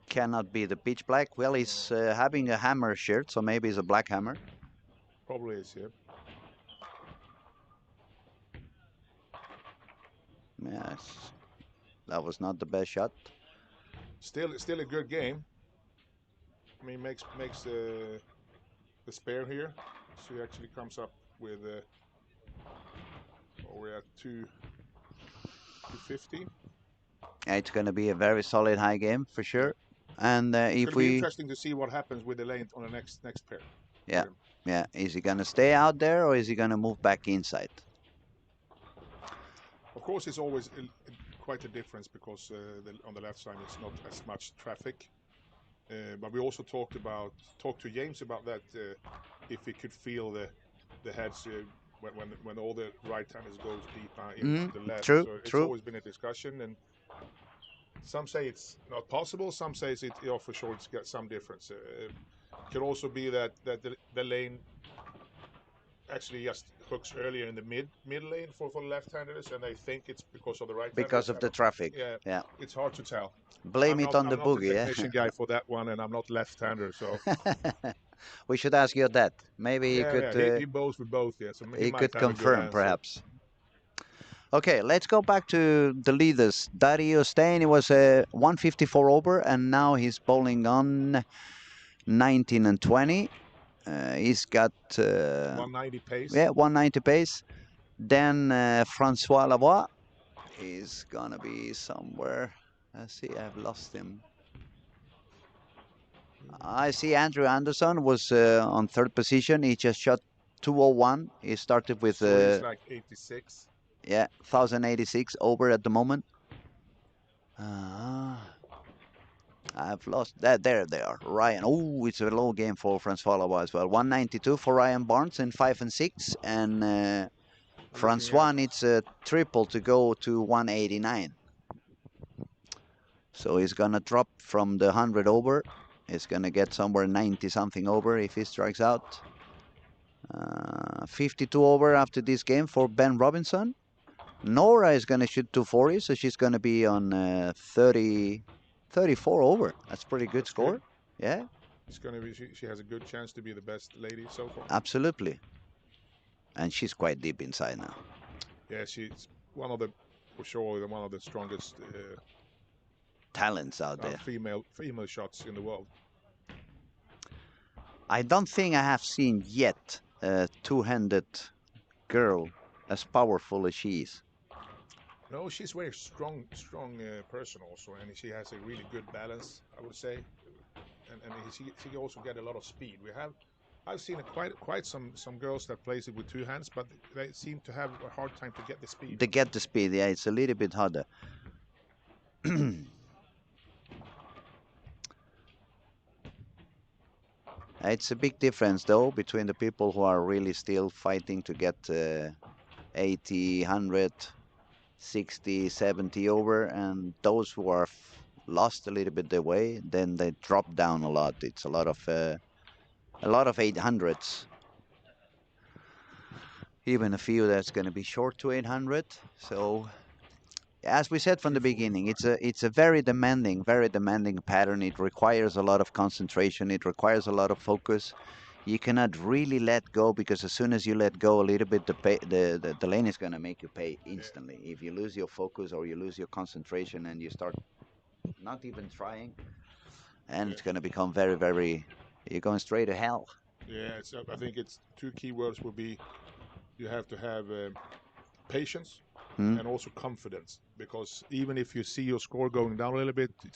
Cannot be the pitch black. Well, he's having a hammer shirt, so maybe it's a black hammer. Probably is, yeah. Yes, that was not the best shot. Still a good game. I mean, makes the spare here, so he actually comes up with. We're at 250. It's going to be a very solid high game for sure. And it's be interesting to see what happens with the lane on the next pair. Yeah. Is he going to stay out there or is he going to move back inside? Of course, it's always quite a difference because on the left side it's not as much traffic. But we also talked to James about that if we could feel the heads when all the right-handers goes deep into the left. True, so it's true. always been a discussion, and some say it's not possible. Some say for sure it's got some difference. It could also be that the lane actually just hooks earlier in the mid lane for the left-handers, and they think it's because of the right-handers. Because of the traffic. Yeah. It's hard to tell. Blame it on the boogie. I'm not the technician guy for that one, and I'm not left-hander, so. We should ask your dad. Maybe he could. He bowls with both, yeah. So he could confirm, perhaps. Okay, let's go back to the leaders. Dario Stein, he was 154 over, and now he's bowling on 19 and 20. He's got 190 pace. Yeah, 190 pace. Then Francois Lavoie is gonna be somewhere. Let's see, I've lost him. I see Andrew Anderson was on third position. He just shot 201. He started with So he's like 86. yeah, 1086 over at the moment. I've lost that. There they are. Ryan. Oh, it's a low game for Francois Lavoie as well. 192 for Ryan Barnes in 5 and 6, and Francois needs a triple to go to 189. So he's gonna drop from the 100 over. He's gonna get somewhere 90 something over if he strikes out. 52 over after this game for Ben Robinson. Nora is gonna shoot 240, so she's gonna be on 34 over. That's pretty good score. Good. Yeah. It's gonna be. She has a good chance to be the best lady so far. Absolutely. And she's quite deep inside now. Yeah, she's one of the, for sure, one of the strongest talents out there. Female shots in the world. I don't think I have seen yet a two-handed girl as powerful as she is. No, she's very strong person also, and she has a really good balance, I would say, and she also get a lot of speed. I've seen quite some girls that plays it with two hands, but they seem to have a hard time to get the speed. To get the speed, yeah, it's a little bit harder. It's a big difference, though, between the people who are really still fighting to get 80, 100, 60, 70 over, and those who are lost a little bit their way, then they drop down a lot. It's a lot of 800s. Even a few that's going to be short to 800. So, as we said from the beginning, it's a very demanding pattern. It requires a lot of concentration. It requires a lot of focus. You cannot really let go, because as soon as you let go a little bit, the lane is going to make you pay instantly. If you lose your focus or you lose your concentration and you start not even trying, and it's going to become very, very, you're going straight to hell. Yeah, I think it's two key words will be, you have to have patience and also confidence, because even if you see your score going down a little bit, you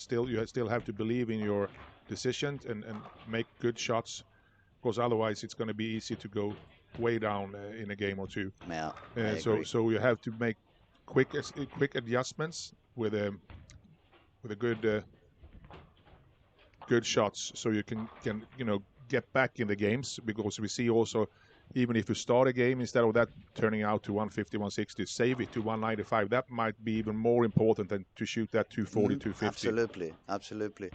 still have to believe in your decisions and make good shots, because otherwise it's going to be easy to go way down in a game or two. Yeah, so you have to make quick adjustments with a good shots, so you can get back in the games, because we see also, even if you start a game, instead of that turning out to 150, 160, save it to 195. That might be even more important than to shoot that 240, 250. Absolutely.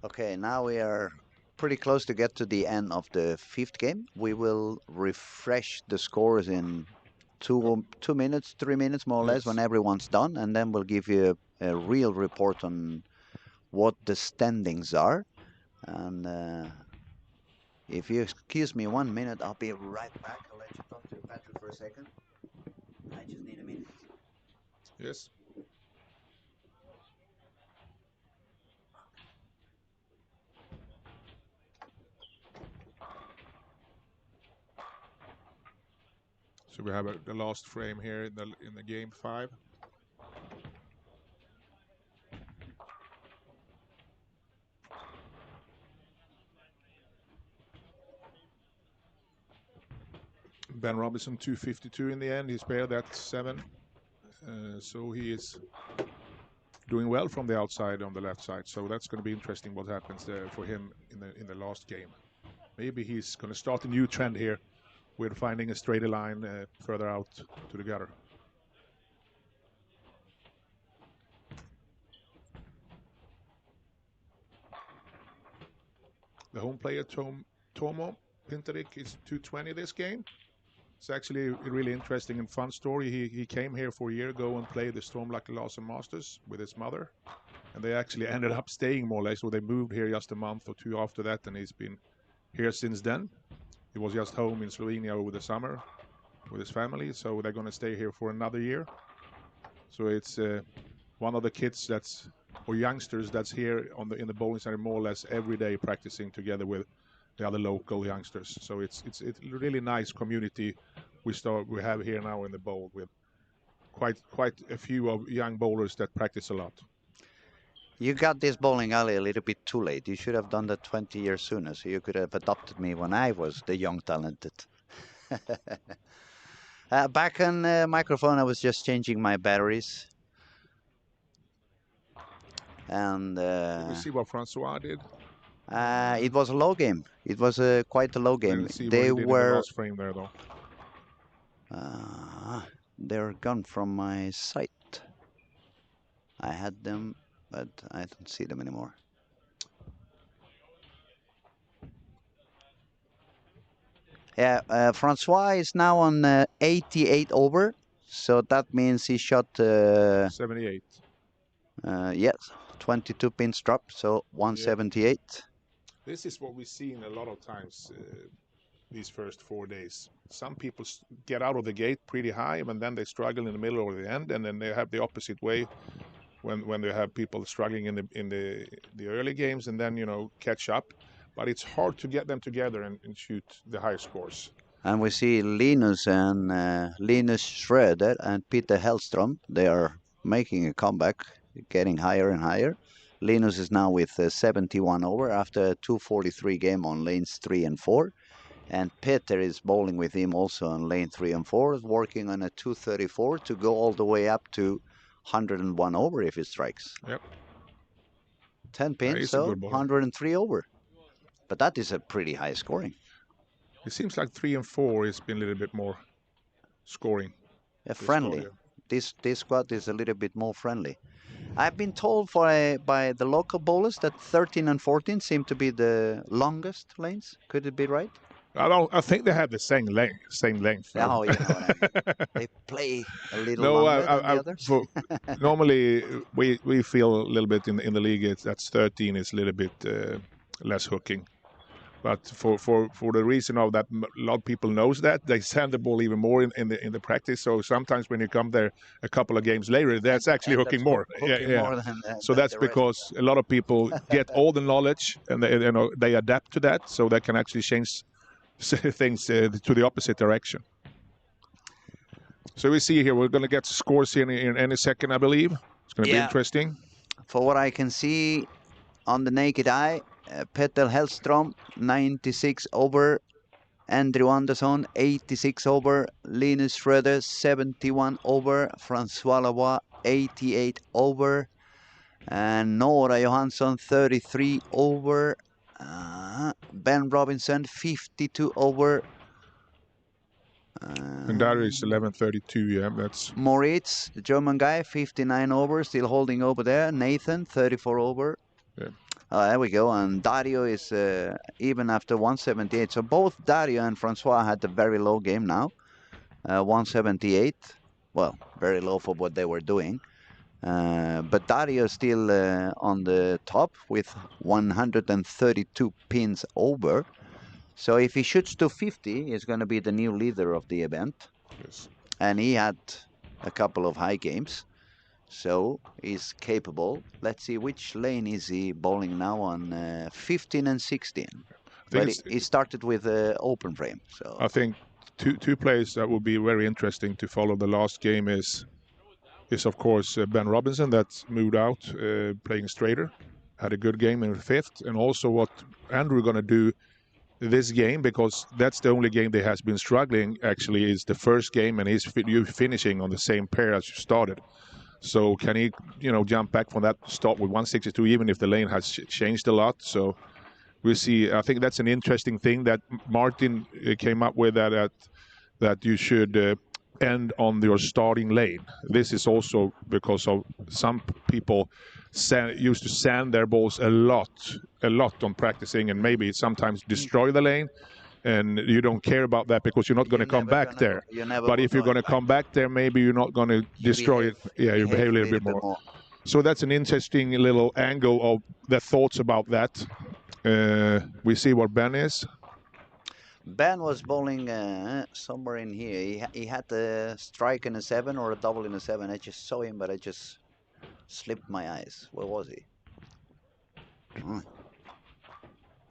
Okay, now we are pretty close to get to the end of the fifth game. We will refresh the scores in 2 minutes, 3 minutes more or less, when everyone's done, and then we'll give you a real report on what the standings are. And if you excuse me 1 minute, I'll be right back. I'll let you talk to Patrick for a second. I just need a minute. Yes. So we have the last frame here in the game 5. Ben Robinson 252 in the end. He's paired that 7. So he is doing well from the outside on the left side. So that's going to be interesting what happens there for him in the last game. Maybe he's going to start a new trend here with finding a straighter line further out to the gutter. The home player, Tomo Pinterik, is 220 this game. It's actually a really interesting and fun story. He came here 4 years ago and played the Stormlucky Larsen Masters with his mother. And they actually ended up staying more or less. So they moved here just a month or two after that, and he's been here since then. He was just home in Slovenia over the summer with his family, so they're going to stay here for another year. So it's one of the kids or youngsters that's here in the bowling center more or less every day, practicing together with the other local youngsters. So it's a really nice community we have here now in the bowl with quite a few of young bowlers that practice a lot. You got this bowling alley a little bit too late. You should have done that 20 years sooner, so you could have adopted me when I was the young talented. Back on microphone, I was just changing my batteries. And Did we see what Francois did? it was a low game. It was quite a low game. Didn't see what They he did in the were last frame there, though. they're gone from my site. I had them, but I don't see them anymore. Yeah, Francois is now on 88 over, so that means he shot 78. yes, 22 pins drop, so 178. This is what we see in a lot of times these first 4 days. Some people get out of the gate pretty high, and then they struggle in the middle or the end, and then they have the opposite way when they have people struggling in the early games, and then catch up. But it's hard to get them together and shoot the high scores. And we see Linus and Linus Schroeder and Peter Hellstrom. They are making a comeback, getting higher and higher. Linus is now with 71 over after a 243 game on lanes 3 and 4. And Peter is bowling with him also on lane 3 and 4, working on a 234 to go all the way up to 101 over if he strikes. Yep. 10 pins, so 103 over. But that is a pretty high scoring. It seems like 3 and 4 has been a little bit more scoring. Friendly. This squad is a little bit more friendly. I've been told by the local bowlers that 13 and 14 seem to be the longest lanes. Could it be right? I think they have the same length. Oh, you know what I mean. They play a little longer than the others. Normally, we feel a little bit in the league that's 13 is a little bit less hooking. But for the reason of that, a lot of people knows that they sand the ball even more in the practice. So sometimes when you come there a couple of games later, that's actually hooking more. More than, so that's because a lot of people get all the knowledge and they adapt to that, so they can actually change things to the opposite direction. So we see here we're going to get scores here in any second, I believe. It's going to be interesting. For what I can see on the naked eye, Peter Hellstrom 96 over, Andrew Andersson 86 over, Linus Schroeder 71 over, Francois Lavoie 88 over, and Nora Johansson 33 over, Ben Robinson 52 over. And that is 11:32. Yeah, that's Moritz, the German guy, 59 over, still holding over there. Nathan 34 over. Yeah. There we go. And Dario is even after 178. So both Dario and Francois had a very low game now. 178. Well, very low for what they were doing. But Dario is still on the top with 132 pins over. So if he shoots to 50, he's going to be the new leader of the event. Yes. And he had a couple of high games. So he's capable. Let's see, which lane is he bowling now on? 15 and 16. But he started with open frame. So I think two players that would be very interesting to follow the last game is of course Ben Robinson that's moved out playing straighter, had a good game in the fifth, and also what Andrew going to do this game, because that's the only game they has been struggling actually is the first game, and he's finishing on the same pair as you started. So can he, jump back from that start with 162, even if the lane has changed a lot? So we see. I think that's an interesting thing that Martin came up with, that you should end on your starting lane. This is also because of some people used to sand their balls a lot on practicing, and maybe sometimes destroy the lane. And you don't care about that because you're not going to come back there. But if you're going to come back there, maybe you're not going to destroy it. Yeah, you behave a little bit more. So that's an interesting little angle of the thoughts about that. We see what Ben is. Ben was bowling somewhere in here. He had a strike in a 7 or a double in a 7. I just saw him, but I just slipped my eyes. Where was he?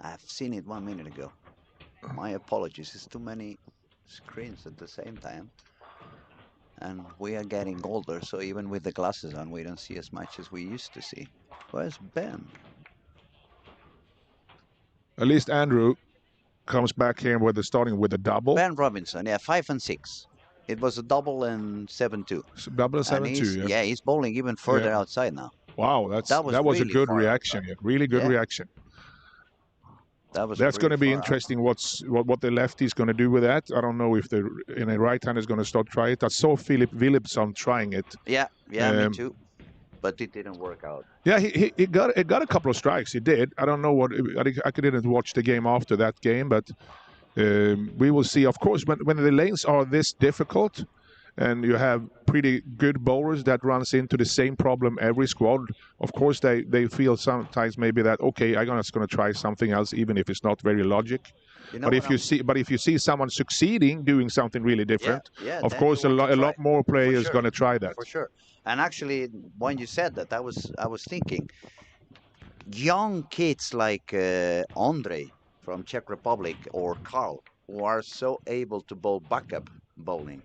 I've seen it 1 minute ago. My apologies. It's too many screens at the same time. And we are getting older, so even with the glasses on, we don't see as much as we used to see. Where's Ben? At least Andrew comes back here with the starting with a double. Ben Robinson, yeah, 5 and 6. It was a double and 7-2. Double And 7-2. yeah, he's bowling even further outside now. Wow, that was really a good far reaction. outside. Really good Yeah. reaction. That's going to be far interesting. What the lefty's going to do with that. I don't know if the right hand is going to start try it. I saw Philip Willipson trying it. Yeah, me too. But it didn't work out. Yeah, he got a couple of strikes. He did. I don't know what. I didn't watch the game after that game, but we will see. Of course, when the lanes are this difficult, and you have pretty good bowlers that runs into the same problem every squad, of course they feel sometimes maybe that okay, I'm just going to try something else, even if it's not very logic. But if you see someone succeeding doing something really different, of course a lot more players going to try that. For sure. And actually, when you said that, I was thinking, young kids like Andre from Czech Republic or Carl, who are so able to bowl backup bowling.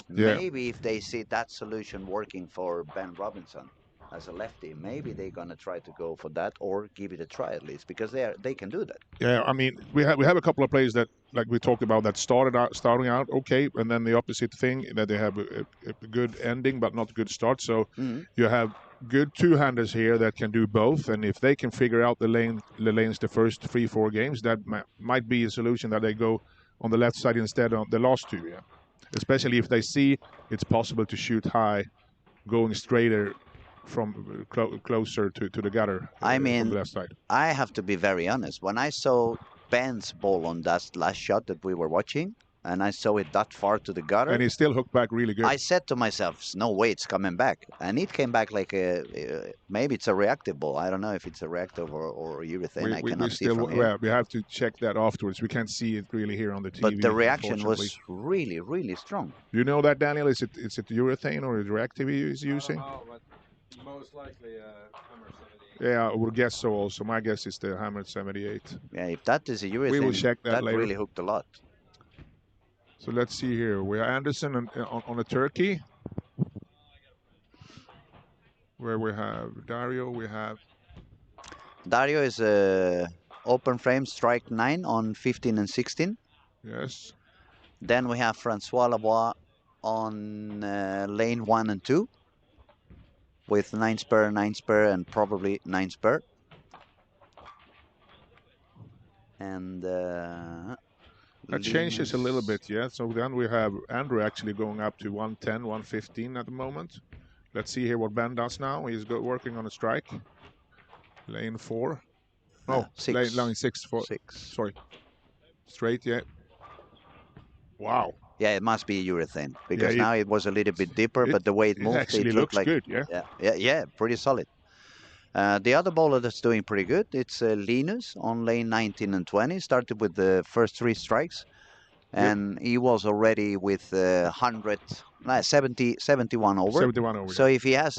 Yeah. Maybe if they see that solution working for Ben Robinson as a lefty, maybe they're gonna try to go for that or give it a try at least, because they can do that. Yeah, I mean we have a couple of players that, like we talked about, that starting out okay, and then the opposite thing, that they have a good ending but not a good start. So you have good two-handers here that can do both, and if they can figure out the lanes the first 3-4 games, that might be a solution, that they go on the left side instead of the last two. Yeah, especially if they see it's possible to shoot high, going straighter from closer to the gutter. I mean, on the left side. I have to be very honest. When I saw Ben's ball on that last shot that we were watching, and I saw it that far to the gutter, and he still hooked back really good. I said to myself, "No way, it's coming back." And it came back like maybe it's a reactive ball. I don't know if it's a reactive or urethane. I cannot see from here. Well, we have to check that afterwards. We can't see it really here on the TV. But the reaction was really, really strong. You know that, Daniel? Is it urethane or is reactive he is using? Most likely Hammer 78. Yeah, I would guess so also. My guess is the Hammer 78. Yeah, if that is a urethane, we will check that later. Really hooked a lot. So let's see here. We have Anderson on a turkey. Where we have Dario, Dario is a open frame strike 9 on 15 and 16. Yes. Then we have Francois Lavoie on lane 1 and 2 with 9 spur, 9 spur, and probably 9 spur. And that changes a little bit, yeah. So then we have Andrew actually going up to 110, 115 at the moment. Let's see here what Ben does now. He's working on a strike. Lane 4. Oh, 6. Lane 6. 6. Sorry. Straight, yeah. Wow. Yeah, it must be urethane, because now it was a little bit deeper, but the way it moved, actually it looks looked like good, yeah. Yeah, pretty solid. The other bowler that's doing pretty good, it's Linus on lane 19 and 20. Started with the first 3 strikes, and he was already with 71 over. 71 over. So if he has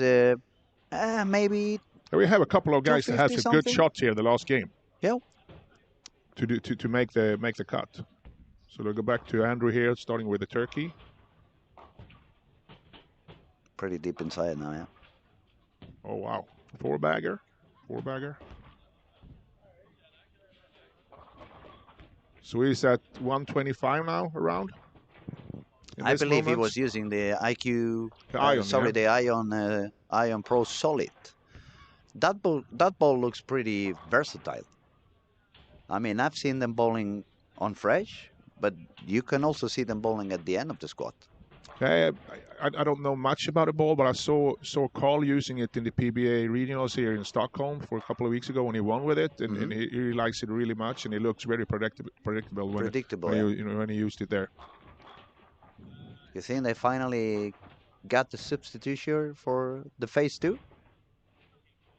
maybe... We have a couple of guys that has a good something? shot here the last game. Yeah. To make the cut. So we'll go back to Andrew here, starting with the turkey. Pretty deep inside now, yeah. Oh, wow. Four bagger. So he's at 125 now, around? I believe he was using the IQ, the Ion Pro Solid. That ball looks pretty versatile. I mean, I've seen them bowling on fresh, but you can also see them bowling at the end of the squat. I don't know much about the ball, but I saw Carl using it in the PBA regionals here in Stockholm for a couple of weeks ago when he won with it, and he likes it really much, and it looks very predictable when he used it there. You think they finally got the substitution for the phase 2?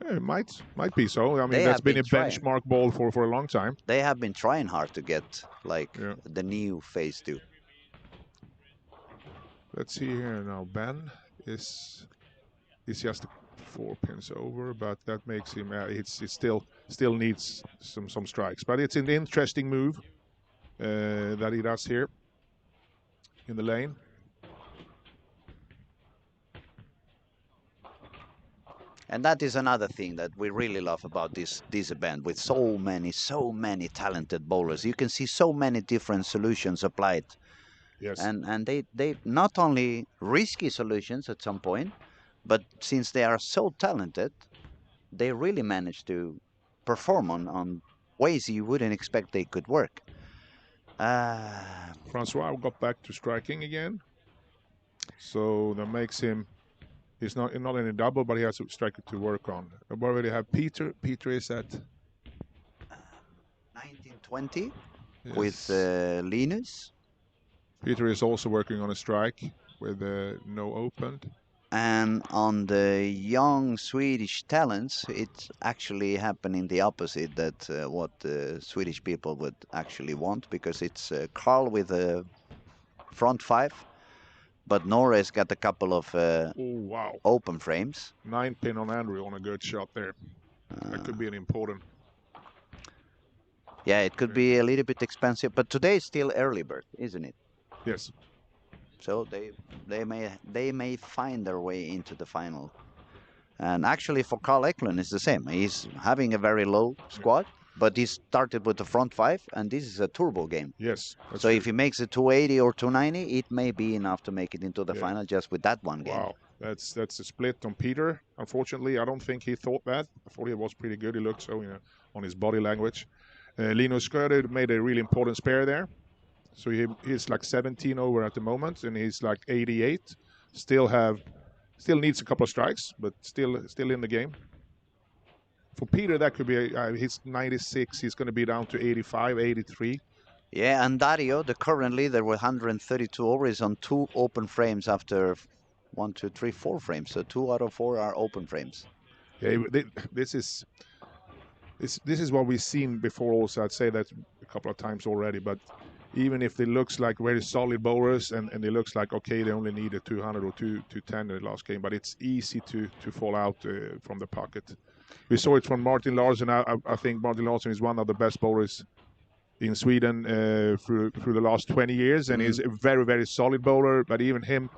Yeah, it might be so. I mean, that's been a benchmark ball for a long time. They have been trying hard to get the new phase 2. Let's see here now. Ben is just 4 pins over, but that makes him. It still needs some strikes, but it's an interesting move that he does here. in the lane. And that is another thing that we really love about this event with so many talented bowlers. You can see so many different solutions applied. Yes. And they not only risky solutions at some point, but since they are so talented, they really manage to perform on ways you wouldn't expect they could work. Francois got back to striking again. So that makes him, he's not in a double, but he has a striker to work on. We already have Peter. Peter is at 1920 yes. with Linus. Peter is also working on a strike with no opened. And on the young Swedish talents, it's actually happening the opposite that what the Swedish people would actually want, because it's Carl with a front five, but Norris got a couple of Oh, wow. open frames. 9-pin on Andrew on a good shot there. That could be an important. Yeah, it could be a little bit expensive, but today is still early bird, isn't it? Yes. So they may find their way into the final. And actually, for Carl Eklund, it's the same. He's having a very low squad, but he started with the front five, and this is a turbo game. Yes. So if he makes it 280 or 290, it may be enough to make it into the Yeah. final just with that one game. Wow, that's a split on Peter. Unfortunately, I don't think he thought that. I thought he was pretty good. He looked so, on his body language. Linus Sköder made a really important spare there. So he's like 17 over at the moment, and he's like 88. Still needs a couple of strikes, but still in the game. For Peter, that could be he's 96. He's going to be down to 85, 83. Yeah, and Dario, the current leader with 132 over, is on 2 open frames after 1, 2, 3, 4 frames. So 2 out of 4 are open frames. Yeah, this is what we've seen before. Also, I'd say that a couple of times already. But even if they looks like very solid bowlers, and it looks like okay, they only needed 200 or 210 in the last game, but it's easy to fall out from the pocket. We saw it from Martin Larsen. I think Martin Larsen is one of the best bowlers in Sweden through the last 20 years, and he's a very, very solid bowler. But even him,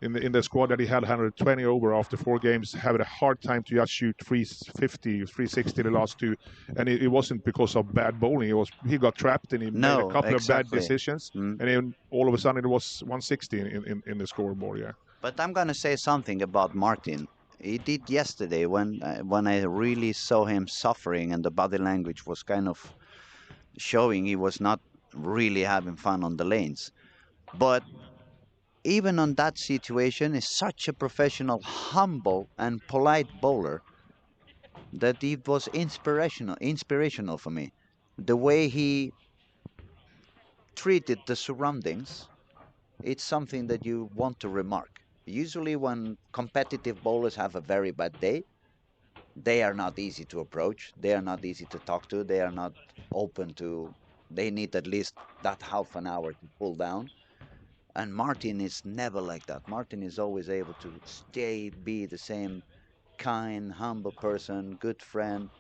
in the squad that he had 120 over after 4 games, had a hard time to just shoot 350, 360 the last 2, and it wasn't because of bad bowling. He got trapped and he made a couple of bad decisions, and then all of a sudden it was 160 in the scoreboard. Yeah. But I'm gonna say something about Martin. He did yesterday when I really saw him suffering, and the body language was kind of showing he was not really having fun on the lanes. But even on that situation, is such a professional, humble, and polite bowler that it was inspirational for me. The way he treated the surroundings, it's something that you want to remark. Usually, when competitive bowlers have a very bad day, they are not easy to approach. They are not easy to talk to. They are not open to. They need at least that half an hour to cool down. And Martin is never like that. Martin is always able to be the same kind, humble person, good friend.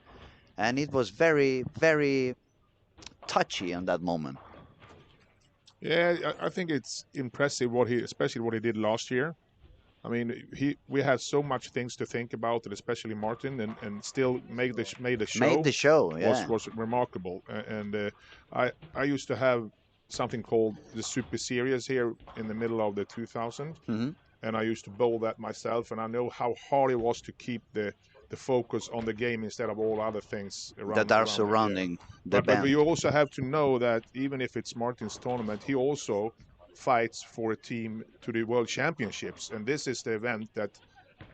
And it was very, very touchy on that moment. Yeah, I think it's impressive especially what he did last year. I mean, we had so much things to think about, and especially Martin, and still made the show. Made the show, yeah. Was remarkable. And I used to have something called the Super Series here in the middle of the 2000s, and I used to bowl that myself, and I know how hard it was to keep the focus on the game instead of all other things that are surrounding the band. But you also have to know that even if it's Martin's tournament, he also fights for a team to the World Championships, and this is the event that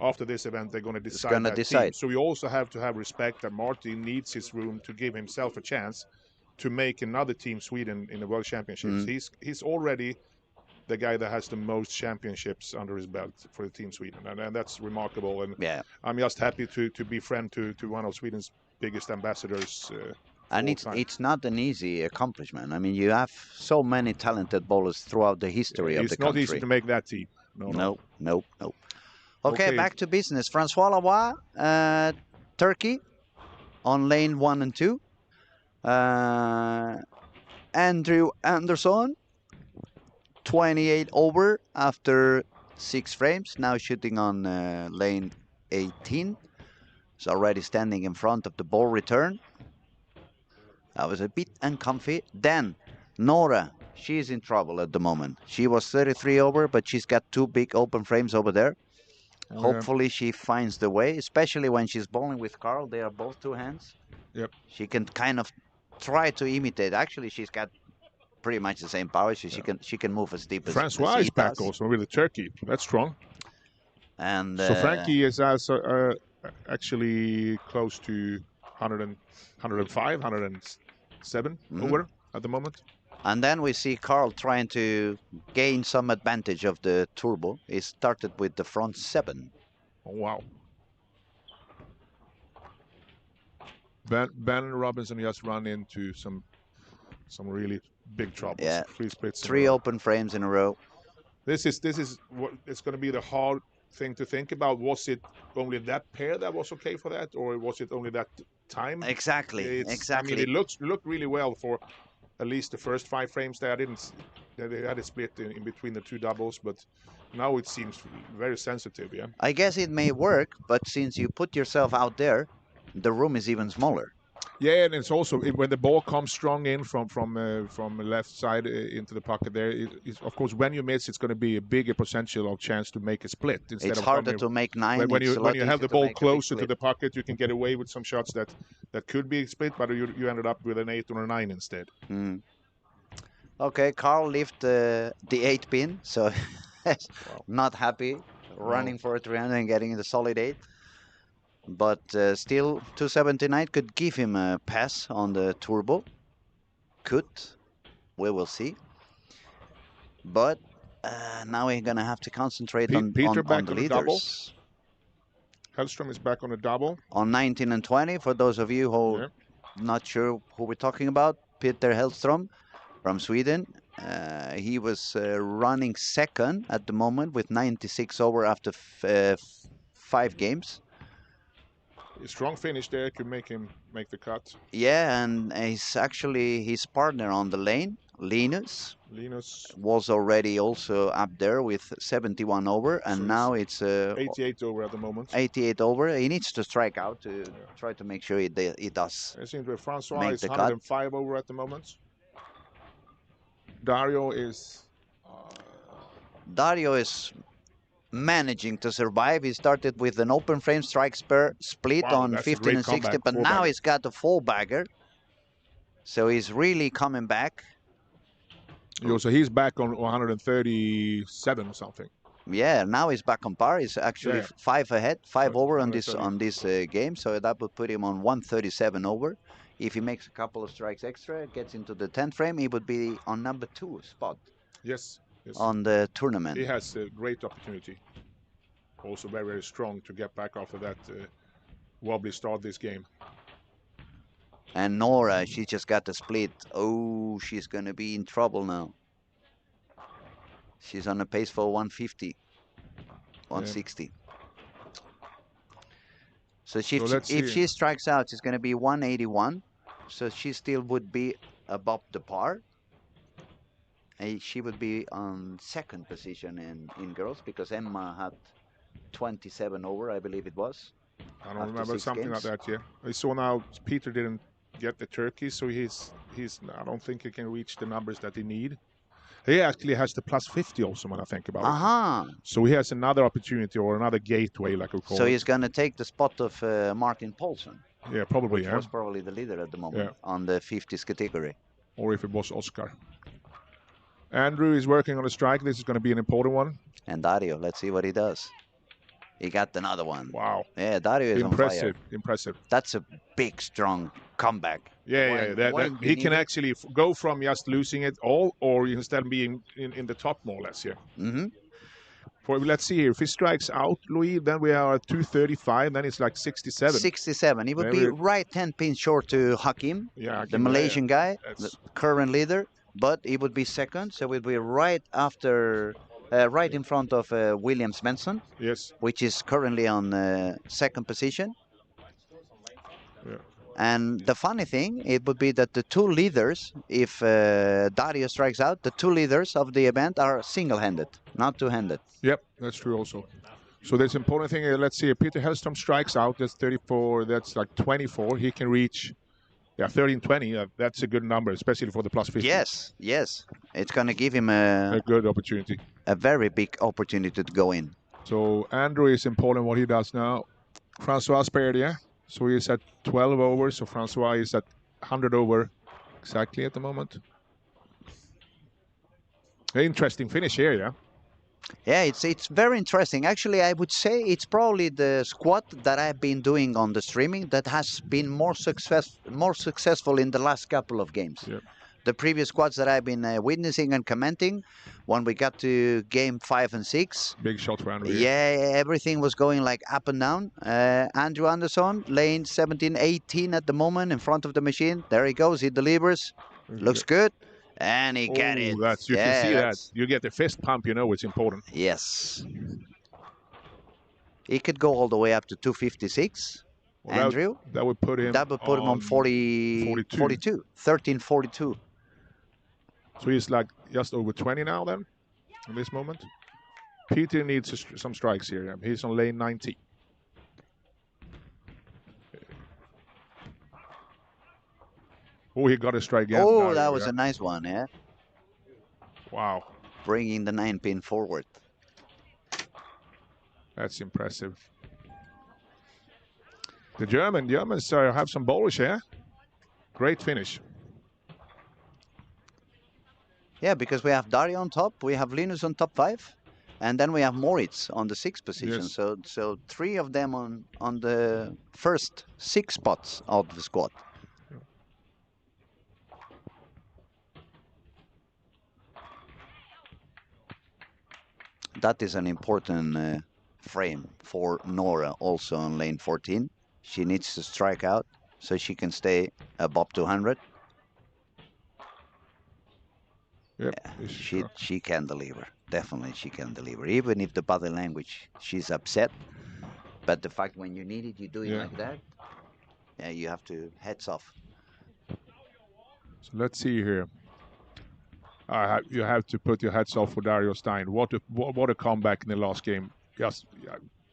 after this event they're going to decide that team. So you also have to have respect that Martin needs his room to give himself a chance to make another team Sweden in the World Championships. He's already the guy that has the most championships under his belt for the team Sweden, and that's remarkable. And I'm just happy to be friend to one of Sweden's biggest ambassadors. And it's not an easy accomplishment. I mean, you have so many talented bowlers throughout the history of the country. It's not easy to make that team. No. Okay, back to business. Francois Lavoie, Turkey, on lane 1 and 2. Andrew Anderson, 28 over after 6 frames. Now shooting on lane 18. He's already standing in front of the ball return. That was a bit uncomfy. Then Nora, she's in trouble at the moment. She was 33 over, but she's got 2 big open frames over there. Oh, Hopefully she finds the way, especially when she's bowling with Carl. They are both 2 hands. Yep. She can kind of try to imitate. Actually, she's got pretty much the same power, so she can move as deep as Francois he is back does. also with the turkey. That's strong. And So Frankie is also actually close to 100 and, 105, 107 over at the moment. And then we see Carl trying to gain some advantage of the turbo. He started with the front 7. Oh, wow. Ben Robinson just run into some really big troubles. Yeah, 3 splits. 3 open frames in a row. This is what it's going to be the hard thing to think about. Was it only that pair that was okay for that, or was it only that time? Exactly. I mean, it looked really well for at least the first 5 frames there. They had a split in between the 2 doubles, but now it seems very sensitive. Yeah. I guess it may work, but since you put yourself out there, the room is even smaller. Yeah, and it's also when the ball comes strong in from the left side into the pocket there. Of course, when you miss, it's going to be a bigger potential of chance to make a split. Instead It's of harder to make 9. when you have the ball closer to the the pocket, you can get away with some shots that could be a split, but you ended up with an 8 or a 9 instead. Okay, Carl left the 8 pin, so not happy running for a 300 and getting the solid 8. But still, 279 could give him a pass on the turbo. Could. We will see. But now we're going to have to concentrate on the leaders. Hellstrom is back on a double. On 19 and 20, for those of you who not sure who we're talking about, Peter Hellstrom from Sweden. He was running second at the moment with 96 over after 5 games. A strong finish there could make him make the cut. Yeah, and he's actually his partner on the lane, Linus, was already also up there with 71 over, and so now it's 88 over at the moment. 88 over. He needs to strike out to try to make sure he does. It seems that Francois is 105 over at the moment. Dario is managing to survive. He started with an open frame strike split on 15 and 16, but now he's got a full bagger. So he's really coming back. So he's back on 137 or something. Yeah, now he's back on par. He's actually 5 ahead, 5 over on this game. So that would put him on 137 over. If he makes a couple of strikes extra, gets into the 10th frame, he would be on number 2 spot. Yes. On the tournament. He has a great opportunity. Also very, very strong to get back after that wobbly start this game. And Nora, she just got the split. Oh, she's going to be in trouble now. She's on a pace for 150, 160. So if she strikes out, it's going to be 181. So she still would be above the par. And she would be on 2nd position in girls because Emma had 27 over, I believe it was. I don't remember something like that. Yeah, I saw now Peter didn't get the turkey, so he's. I don't think he can reach the numbers that he need. He actually has the plus 50 also when I think about it. So he has another opportunity or another gateway, like we call it. So he's going to take the spot of Martin Paulson. Yeah, probably. Which was probably the leader at the moment on the 50s category. Or if it was Oscar. Andrew is working on a strike. This is going to be an important one. And Dario, let's see what he does. He got another one. Wow. Yeah, Dario is impressive. On fire. Impressive. That's a big, strong comeback. Yeah, he can actually go from just losing it all, or instead being in the top more or less. Yeah. Let's see here. If he strikes out, Louis, then we are at 235. Then it's like 67. 67. He would be right 10 pins short to Hakim, the Malaysian guy, the current leader. But he would be 2nd, so it would be right after, right in front of William Svensson. Yes. Which is currently on 2nd position. Yeah. And the funny thing, it would be that the two leaders, if Dario strikes out, the two leaders of the event are single-handed, not two-handed. Yep, that's true also. So there's important thing here. Let's see. If Peter Hellstrom strikes out, that's 34. That's like 24. He can reach, 13, 20. That's a good number, especially for the plus 50. Yes, yes. It's going to give him A good opportunity. a very big opportunity to go in. So Andrew is important what he does now. Francois spared, so he's at 12 over. So Francois is at 100 over exactly at the moment. Interesting finish here, yeah. Yeah, it's very interesting. Actually, I would say it's probably the squad that I've been doing on the streaming that has been more successful in the last couple of games. Yep. The previous squads that I've been witnessing and commenting, when we got to game 5 and 6, Big shot for Andrew. yeah, everything was going like up and down. Andrew Anderson, lane 17, 18 at the moment in front of the machine. There he goes, he delivers, looks good, and he got it. That's, you can see that. You get the fist pump, it's important. Yes. He could go all the way up to 256, Well, Andrew. That would put him on 42. 1342. So he's like just over 20 now then, in this moment. Peter needs some strikes here. He's on lane 90. Oh, he got a strike again. Oh, that was a nice one, yeah. Wow. Bringing the 9-pin forward. That's impressive. The Germans have some bowlers here. Great finish. Yeah, because we have Dario on top, we have Linus on top 5, and then we have Moritz on the 6th position. Yes. So 3 of them on the first 6 spots of the squad. That is an important frame for Nora also on lane 14. She needs to strike out so she can stay above 200. Yep. Yeah, she can deliver. Definitely she can deliver. Even if the body language, she's upset. But the fact when you need it, you do it like that. Yeah, you have to heads off. So let's see here. You have to put your hats off for Dario Stein. What a comeback in the last game. Just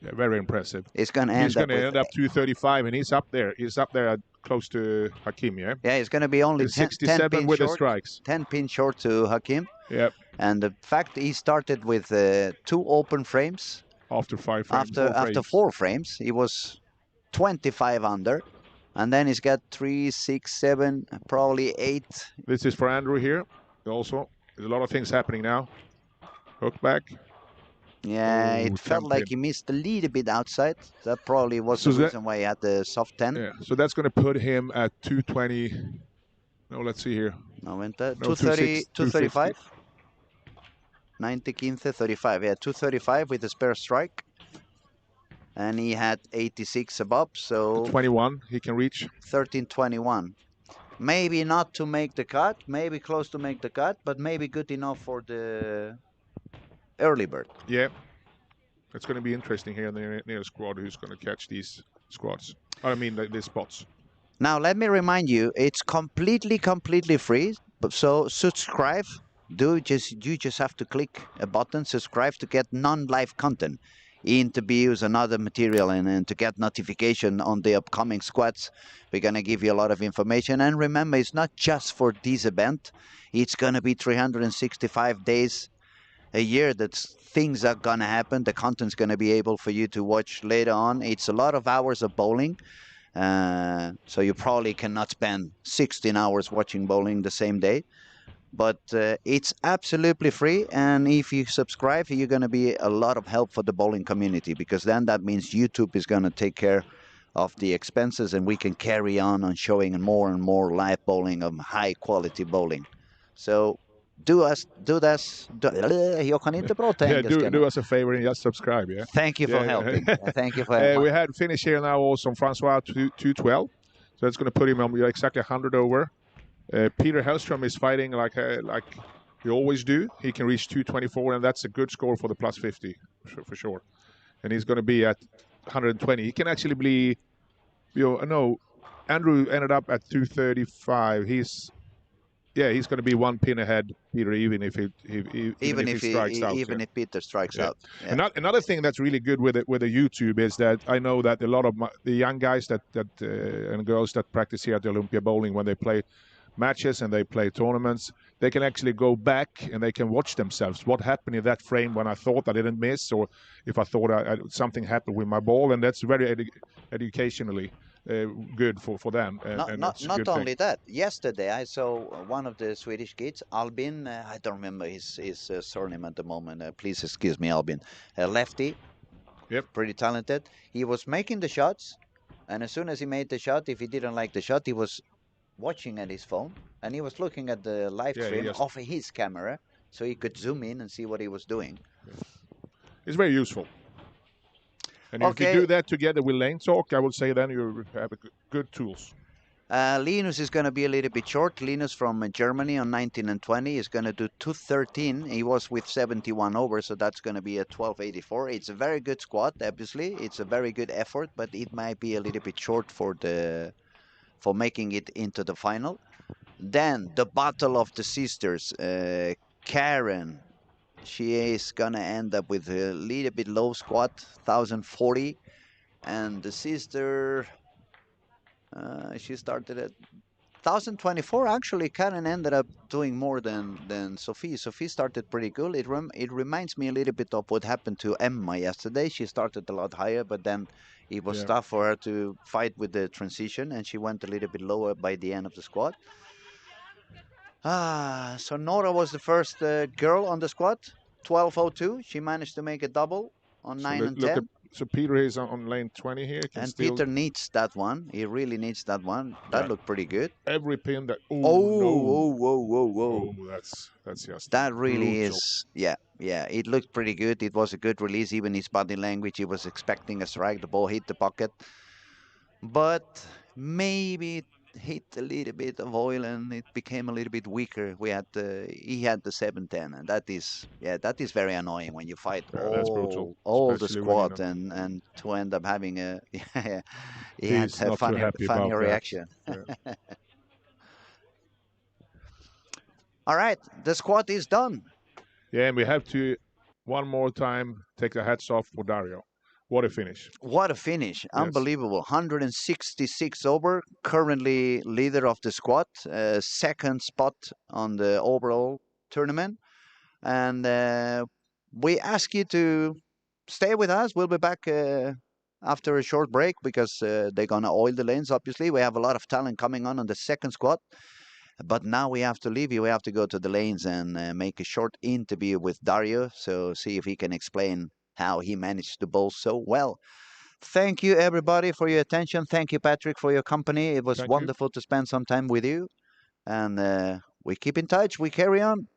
very impressive. It's going to end up 235, and he's up there. He's up there close to Hakim, yeah? Yeah, it's going to be only 67 10 with short, the strikes. 10 pin short to Hakim. Yep. And the fact he started with 2 open frames. After 5 frames. After 4 frames, he was 25 under. And then he's got 3, 6, 7, probably 8. This is for Andrew here. Also, there's a lot of things happening now. Hook back. Yeah, it felt like he missed a little bit outside. That probably was the reason why he had the soft 10. Yeah, so that's going to put him at 220. No, let's see here. 230, 235. 90, 15, 35. Yeah, 235 with a spare strike. And he had 86 above, so 21 he can reach. 1321. Maybe not to make the cut, maybe close to make the cut, but maybe good enough for the early bird. Yeah, it's going to be interesting here in the near squad who's going to catch these squads. I mean, these spots. Now, let me remind you, it's completely free. So subscribe. You just have to click a button, subscribe to get non-live content, interviews and other material, and to get notification on the upcoming squads. We're going to give you a lot of information. And remember, it's not just for this event. It's going to be 365 days a year that things are going to happen. The content's going to be able for you to watch later on. It's a lot of hours of bowling. So you probably cannot spend 16 hours watching bowling the same day. But it's absolutely free, and if you subscribe, you're going to be a lot of help for the bowling community, because then that means YouTube is going to take care of the expenses, and we can carry on showing more and more live bowling of high quality bowling. So jag kan inte prata engelska. Do us a favor and just subscribe, yeah? Thank you for helping. Thank you for helping. We had finish here now also on Francois 212, so it's going to put him on exactly 100 over. Peter Hellstrom is fighting like he always do. He can reach 224, and that's a good score for the plus 50 for sure. And he's going to be at 120. He can actually be, Andrew ended up at 235. He's going to be 1 pin ahead, Peter, even if he strikes out. Even if Peter strikes Yeah. out. Yeah. Another thing that's really good with the YouTube is that I know that a lot of the young guys that and girls that practice here at the Olympia Bowling, when they play matches and they play tournaments, they can actually go back and they can watch themselves. What happened in that frame when I thought I didn't miss, or if I thought something happened with my ball, and that's very educationally good for them. And Not it's a good only thing. that. Yesterday I saw one of the Swedish kids, Albin. I don't remember his surname at the moment. Please excuse me, Albin. Lefty. Yep. Pretty talented. He was making the shots, and as soon as he made the shot, if he didn't like the shot, he was watching at his phone, and he was looking at the live stream off his camera, so he could zoom in and see what he was doing. It's very useful. And if you do that together with Lane Talk, I would say then you have good tools. Linus is going to be a little bit short. Linus from Germany on 19 and 20 is going to do 213. He was with 71 over, so that's going to be a 1284. It's a very good squat, obviously. It's a very good effort, but it might be a little bit short for making it into the final. Then the battle of the sisters. Karen, she is going to end up with a little bit low squat, 1040. And the sister, she started at 1024. Actually, Karen ended up doing more than Sophie. Sophie started pretty good. It reminds me a little bit of what happened to Emma yesterday. She started a lot higher, but then it was tough for her to fight with the transition, and she went a little bit lower by the end of the squad. So Nora was the first girl on the squad, 1202. She managed to make a double on 9 and 10. So Peter is on lane 20 here. And Peter needs that one. He really needs that one. That looked pretty good. Every pin that. Whoa. That's just. That really brutal. is. Yeah. It looked pretty good. It was a good release. Even his body language, he was expecting a strike. The ball hit the pocket. But maybe it hit a little bit of oil and it became a little bit weaker. He had the 710, and that is very annoying when you fight all the squad and to end up having a he had a funny reaction. Yeah. All right, the squad is done. Yeah, and we have to one more time take the hats off for Dario. What a finish. What a finish. Yes. Unbelievable. 166 over, currently leader of the squad, second spot on the overall tournament. And we ask you to stay with us. We'll be back after a short break because they're going to oil the lanes, obviously. We have a lot of talent coming on the second squad. But now we have to leave you. We have to go to the lanes and make a short interview with Dario. So see if he can explain how he managed to bowl so well. Thank you, everybody, for your attention. Thank you, Patrick, for your company. It was wonderful to spend some time with you. And we keep in touch. We carry on.